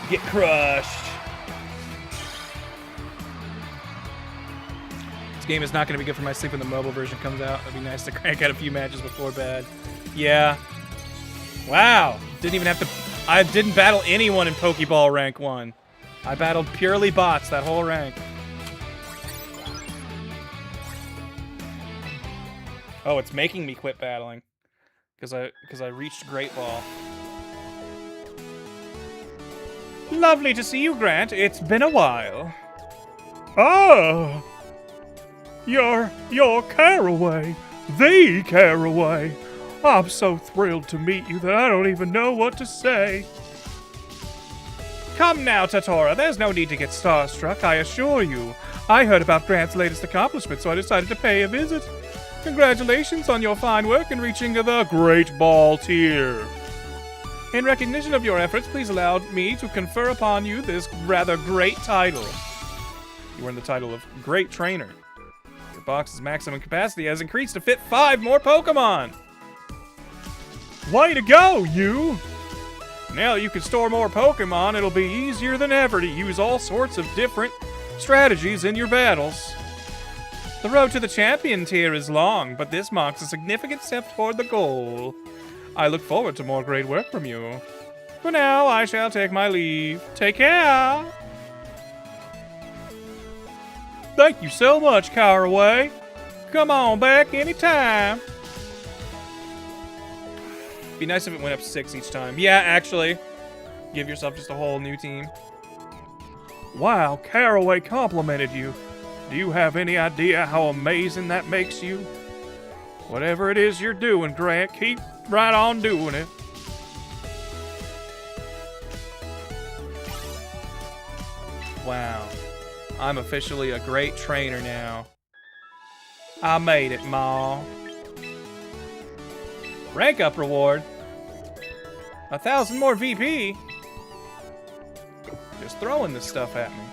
Get crushed. This game is not going to be good for my sleep when the mobile version comes out. It'd be nice to crank out a few matches before bed. Yeah. Wow. Didn't even have to... I didn't battle anyone in Pokeball Rank 1. I battled purely bots that whole rank. Oh, it's making me quit battling. Because I reached Great Ball. Lovely to see you, Grant. It's been a while. Oh! You're Caraway. The Caraway. I'm so thrilled to meet you that I don't even know what to say. Come now, Tatora. There's no need to get starstruck, I assure you. I heard about Grant's latest accomplishment, so I decided to pay a visit. Congratulations on your fine work in reaching the Great Ball tier. In recognition of your efforts, please allow me to confer upon you this rather great title. You earn the title of Great Trainer. Your box's maximum capacity has increased to fit 5 more Pokemon. Way to go, you! Now you can store more Pokemon, it'll be easier than ever to use all sorts of different strategies in your battles. The road to the champion tier is long, but this marks a significant step toward the goal. I look forward to more great work from you. For now, I shall take my leave. Take care! Thank you so much, Caraway. Come on back anytime. Be nice if it went up 6 each time. Yeah, actually. Give yourself just a whole new team. Wow, Caraway complimented you. Do you have any idea how amazing that makes you? Whatever it is you're doing, Grant, keep right on doing it. Wow. I'm officially a great trainer now. I made it, Ma. Rank up reward. 1,000 more VP. Just throwing this stuff at me.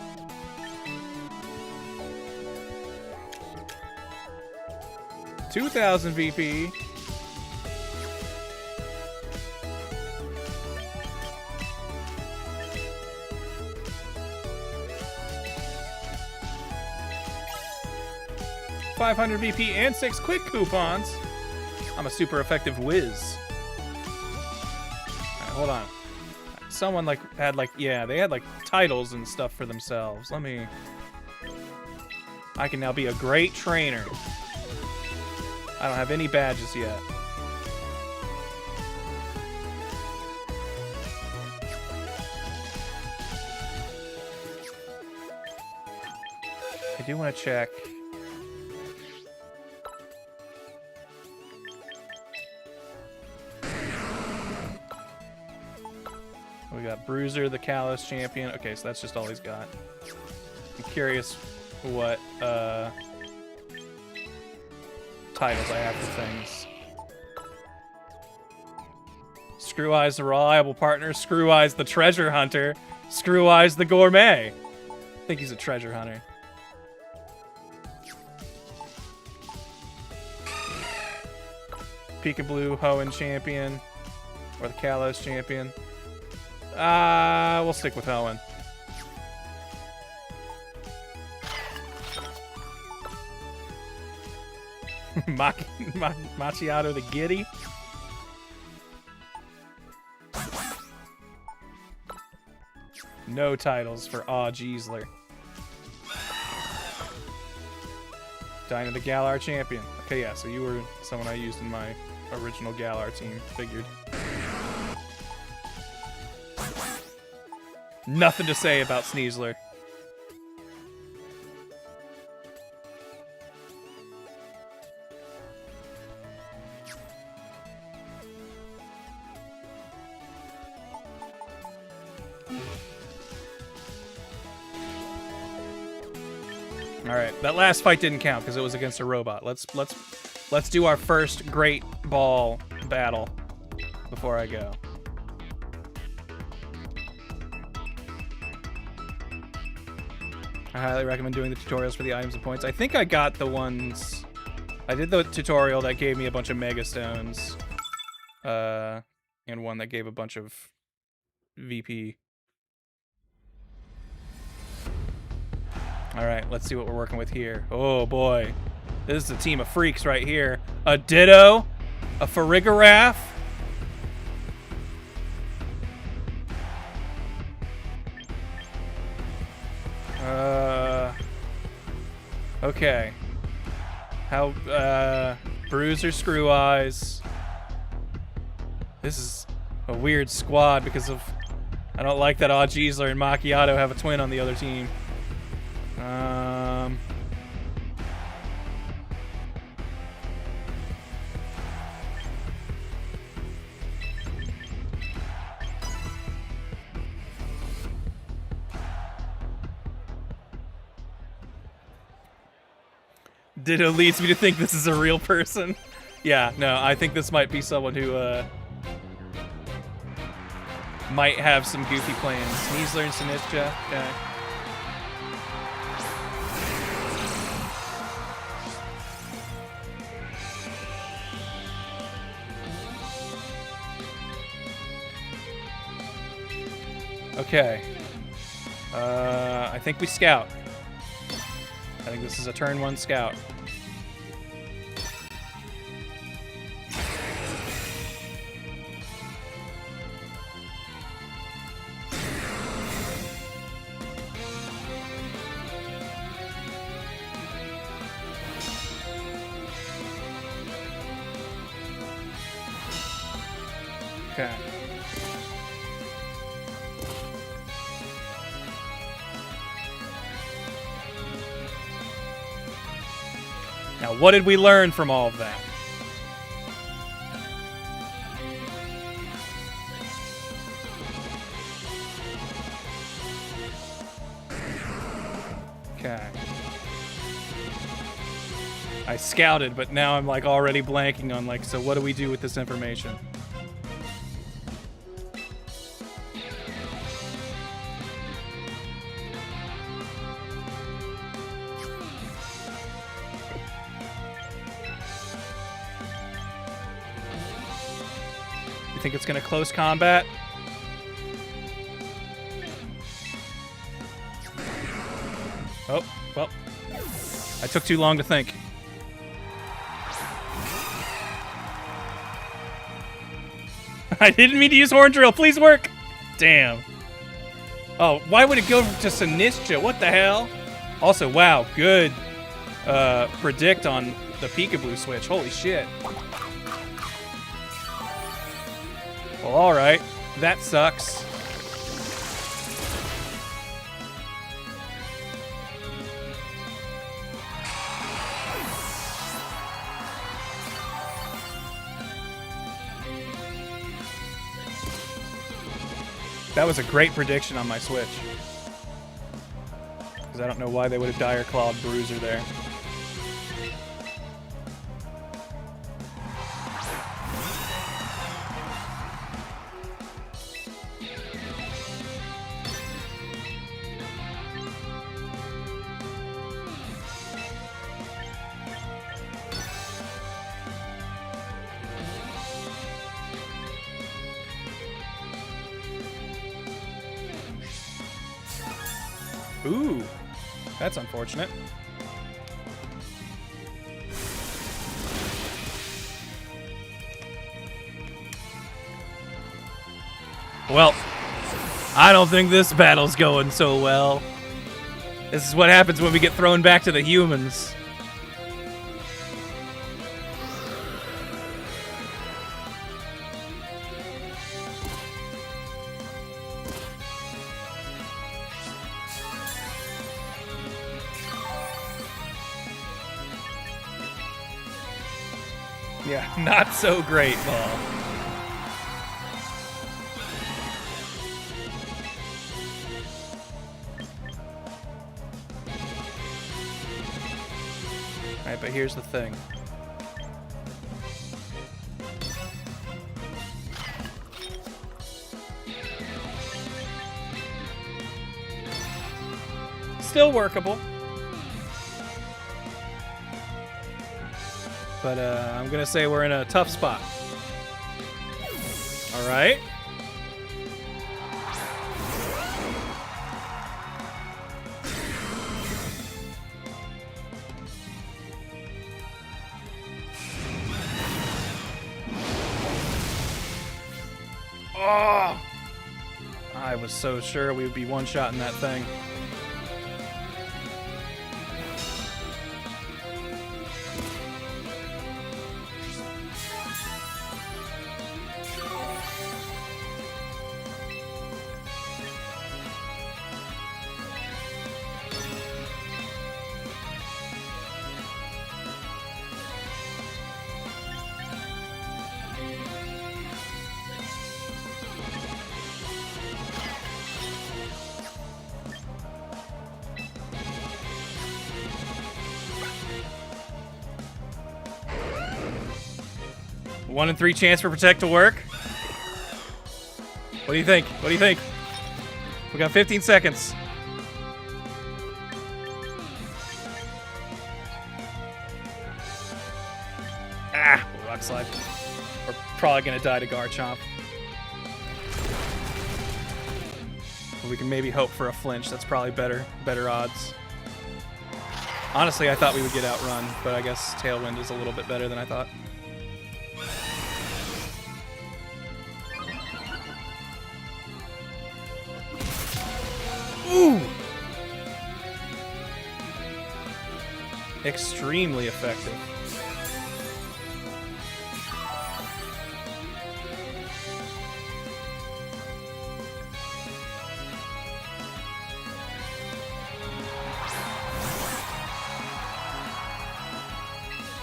$2,000 VP. 500 VP and 6 quick coupons. I'm a super effective whiz. Alright, hold on. Someone like had like, yeah, they had like titles and stuff for themselves. Let me... I can now be a great trainer. I don't have any badges yet. I do want to check. We got Bruiser, the Callous Champion. Okay, so that's just all he's got. I'm curious what titles I have for things. Screw Eyes the Reliable Partner, Screw Eyes the Treasure Hunter, Screw Eyes the Gourmet. I think he's a treasure hunter. Peekaboo Hoenn Champion, or the Callous Champion. We'll stick with Hoenn. Macchiato the Giddy. No titles for Aw Giesler. Dinah the Galar Champion. Okay, yeah, so you were someone I used in my original Galar team. Figured. Nothing to say about Sneasler. All right, that last fight didn't count because it was against a robot. Let's do our first Great Ball battle before I go. I highly recommend doing the tutorials for the items and points. I think I got the ones... I did the tutorial that gave me a bunch of Mega Stones. And one that gave a bunch of VP. Alright, let's see what we're working with here. Oh boy. This is a team of freaks right here. A Ditto. A Farigiraf. Okay. How, Bruiser Screw Eyes. This is a weird squad because of... I don't like that Aw Giesler and Macchiato have a twin on the other team. Ditto leads me to think this is a real person. Yeah, no, I think this might be someone who, might have some goofy plans. Sneasler and Sinistcha, okay. Okay. I think we scout. I think this is a turn 1 scout. Okay. Now, what did we learn from all of that? Okay. I scouted, but now I'm like already blanking on like, so what do we do with this information? You think it's gonna close combat? Oh, well. I took too long to think. I didn't mean to use horn drill. Please work. Damn. Oh, why would it go to Sinistcha? What the hell? Also, wow, good predict on the peekaboo switch. Holy shit. Well, alright. That sucks. That was a great prediction on my Switch. Because I don't know why they would have Dire Clawed Bruiser there. Ooh, that's unfortunate. Well, I don't think this battle's going so well. This is what happens when we get thrown back to the humans. Yeah, not so great, ball. Alright, but here's the thing. Still workable. But I'm gonna say we're in a tough spot. All right. Oh! I was so sure we would be one-shotting that thing. One in 3 chance for Protect to work. What do you think? What do you think? We got 15 seconds. Ah, rock slide. We're probably gonna die to Garchomp. We can maybe hope for a flinch. That's probably better odds. Honestly, I thought we would get outrun, but I guess Tailwind is a little bit better than I thought. Ooh! Extremely effective.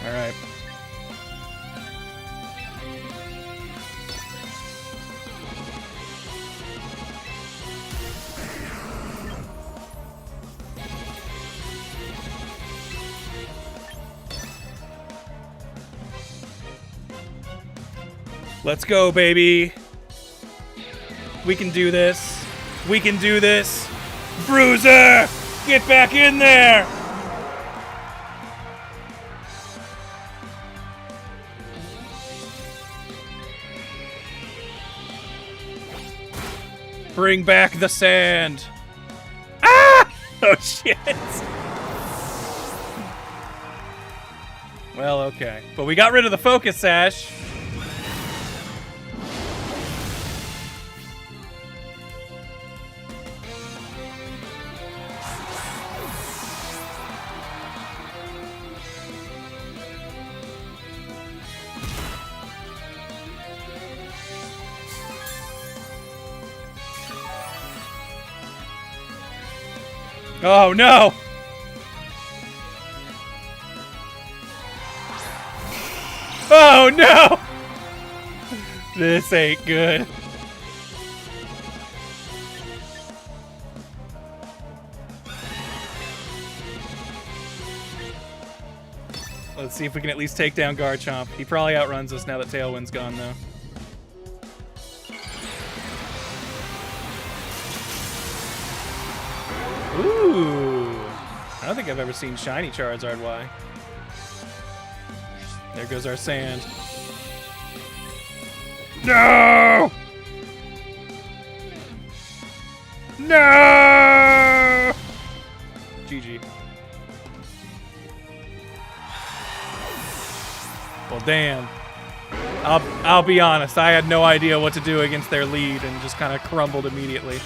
All right. Let's go, baby. We can do this. We can do this. Bruiser! Get back in there! Bring back the sand. Ah! Oh, shit. Well, okay. But we got rid of the focus sash. Oh, no! Oh, no! This ain't good. Let's see if we can at least take down Garchomp. He probably outruns us now that Tailwind's gone, though. Ooh. I don't think I've ever seen shiny Charizard Y. There goes our sand. No! No! GG. Well, damn. I'll be honest. I had no idea what to do against their lead and just kind of crumbled immediately.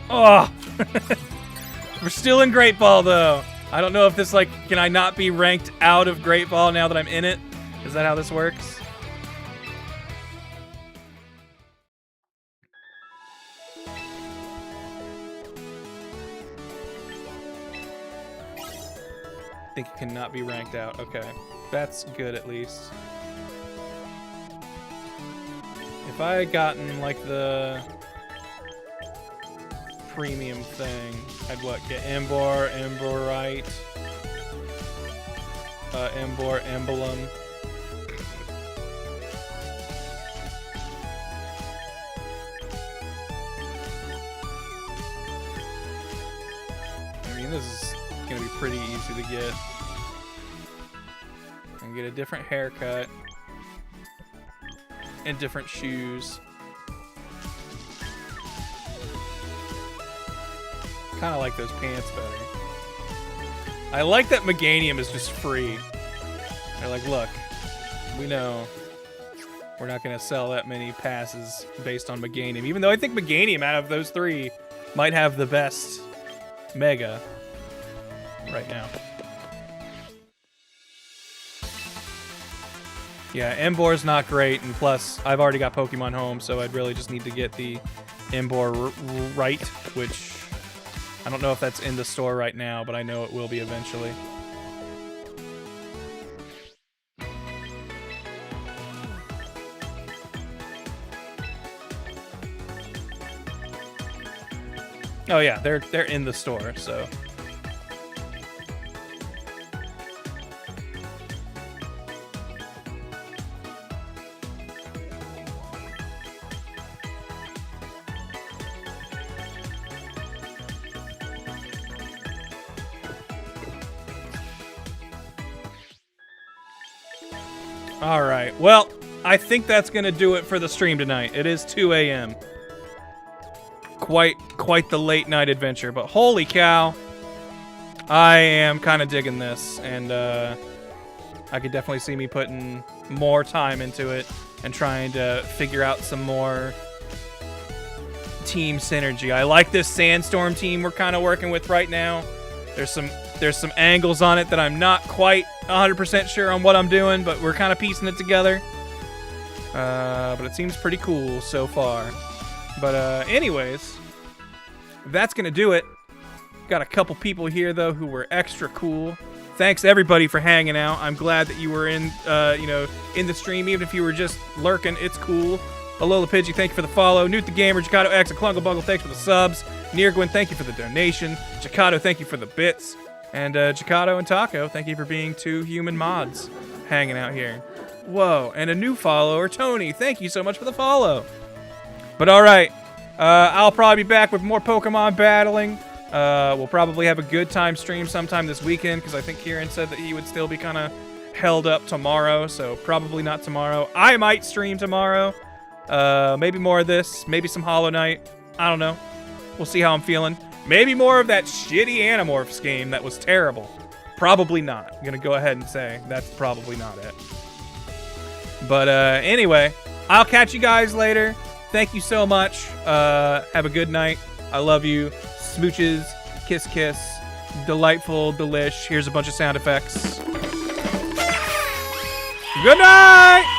Oh! We're still in Great Ball, though. I don't know if this, like, can I not be ranked out of Great Ball now that I'm in it? Is that how this works? I think it cannot be ranked out. Okay. That's good, at least. If I had gotten, like, the premium thing, I'd what? Get Embor, Emborite, Embor, Emblem. I mean, this is gonna be pretty easy to get. And get a different haircut and different shoes. Kind of like those pants better. I like that Meganium is just free. They're like, look, we know we're not going to sell that many passes based on Meganium, even though I think Meganium out of those three might have the best Mega right now. Yeah, Embor's not great, and plus, I've already got Pokemon Home, so I'd really just need to get the Embor right, which I don't know if that's in the store right now, but I know it will be eventually. Oh yeah, they're in the store, so. All right. Well, I think that's going to do it for the stream tonight. It is 2 a.m. Quite the late night adventure, but holy cow. I am kind of digging this, and I could definitely see me putting more time into it and trying to figure out some more team synergy. I like this Sandstorm team we're kind of working with right now. There's some angles on it that I'm not quite 100% sure on what I'm doing, but we're kind of piecing it together. But it seems pretty cool so far. But anyways, that's going to do it. Got a couple people here, though, who were extra cool. Thanks, everybody, for hanging out. I'm glad that you were in the stream, even if you were just lurking. It's cool. Alola Pidgey, thank you for the follow. Newt the Gamer, Jacato X, and Clungle Bungle, thanks for the subs. Nirgwin, thank you for the donation. Jacato, thank you for the bits. And Jacato and Taco, thank you for being 2 human mods hanging out here. Whoa, and a new follower, Tony, thank you so much for the follow. But all right, I'll probably be back with more Pokemon battling. We'll probably have a good time stream sometime this weekend, because I think Kieran said that he would still be kind of held up tomorrow, so probably not tomorrow. I might stream tomorrow. Maybe more of this, maybe some Hollow Knight. I don't know. We'll see how I'm feeling. Maybe more of that shitty Animorphs game that was terrible. Probably not. I'm gonna go ahead and say that's probably not it. But anyway, I'll catch you guys later. Thank you so much. Have a good night. I love you. Smooches, kiss, kiss, delightful, delish. Here's a bunch of sound effects. Good night!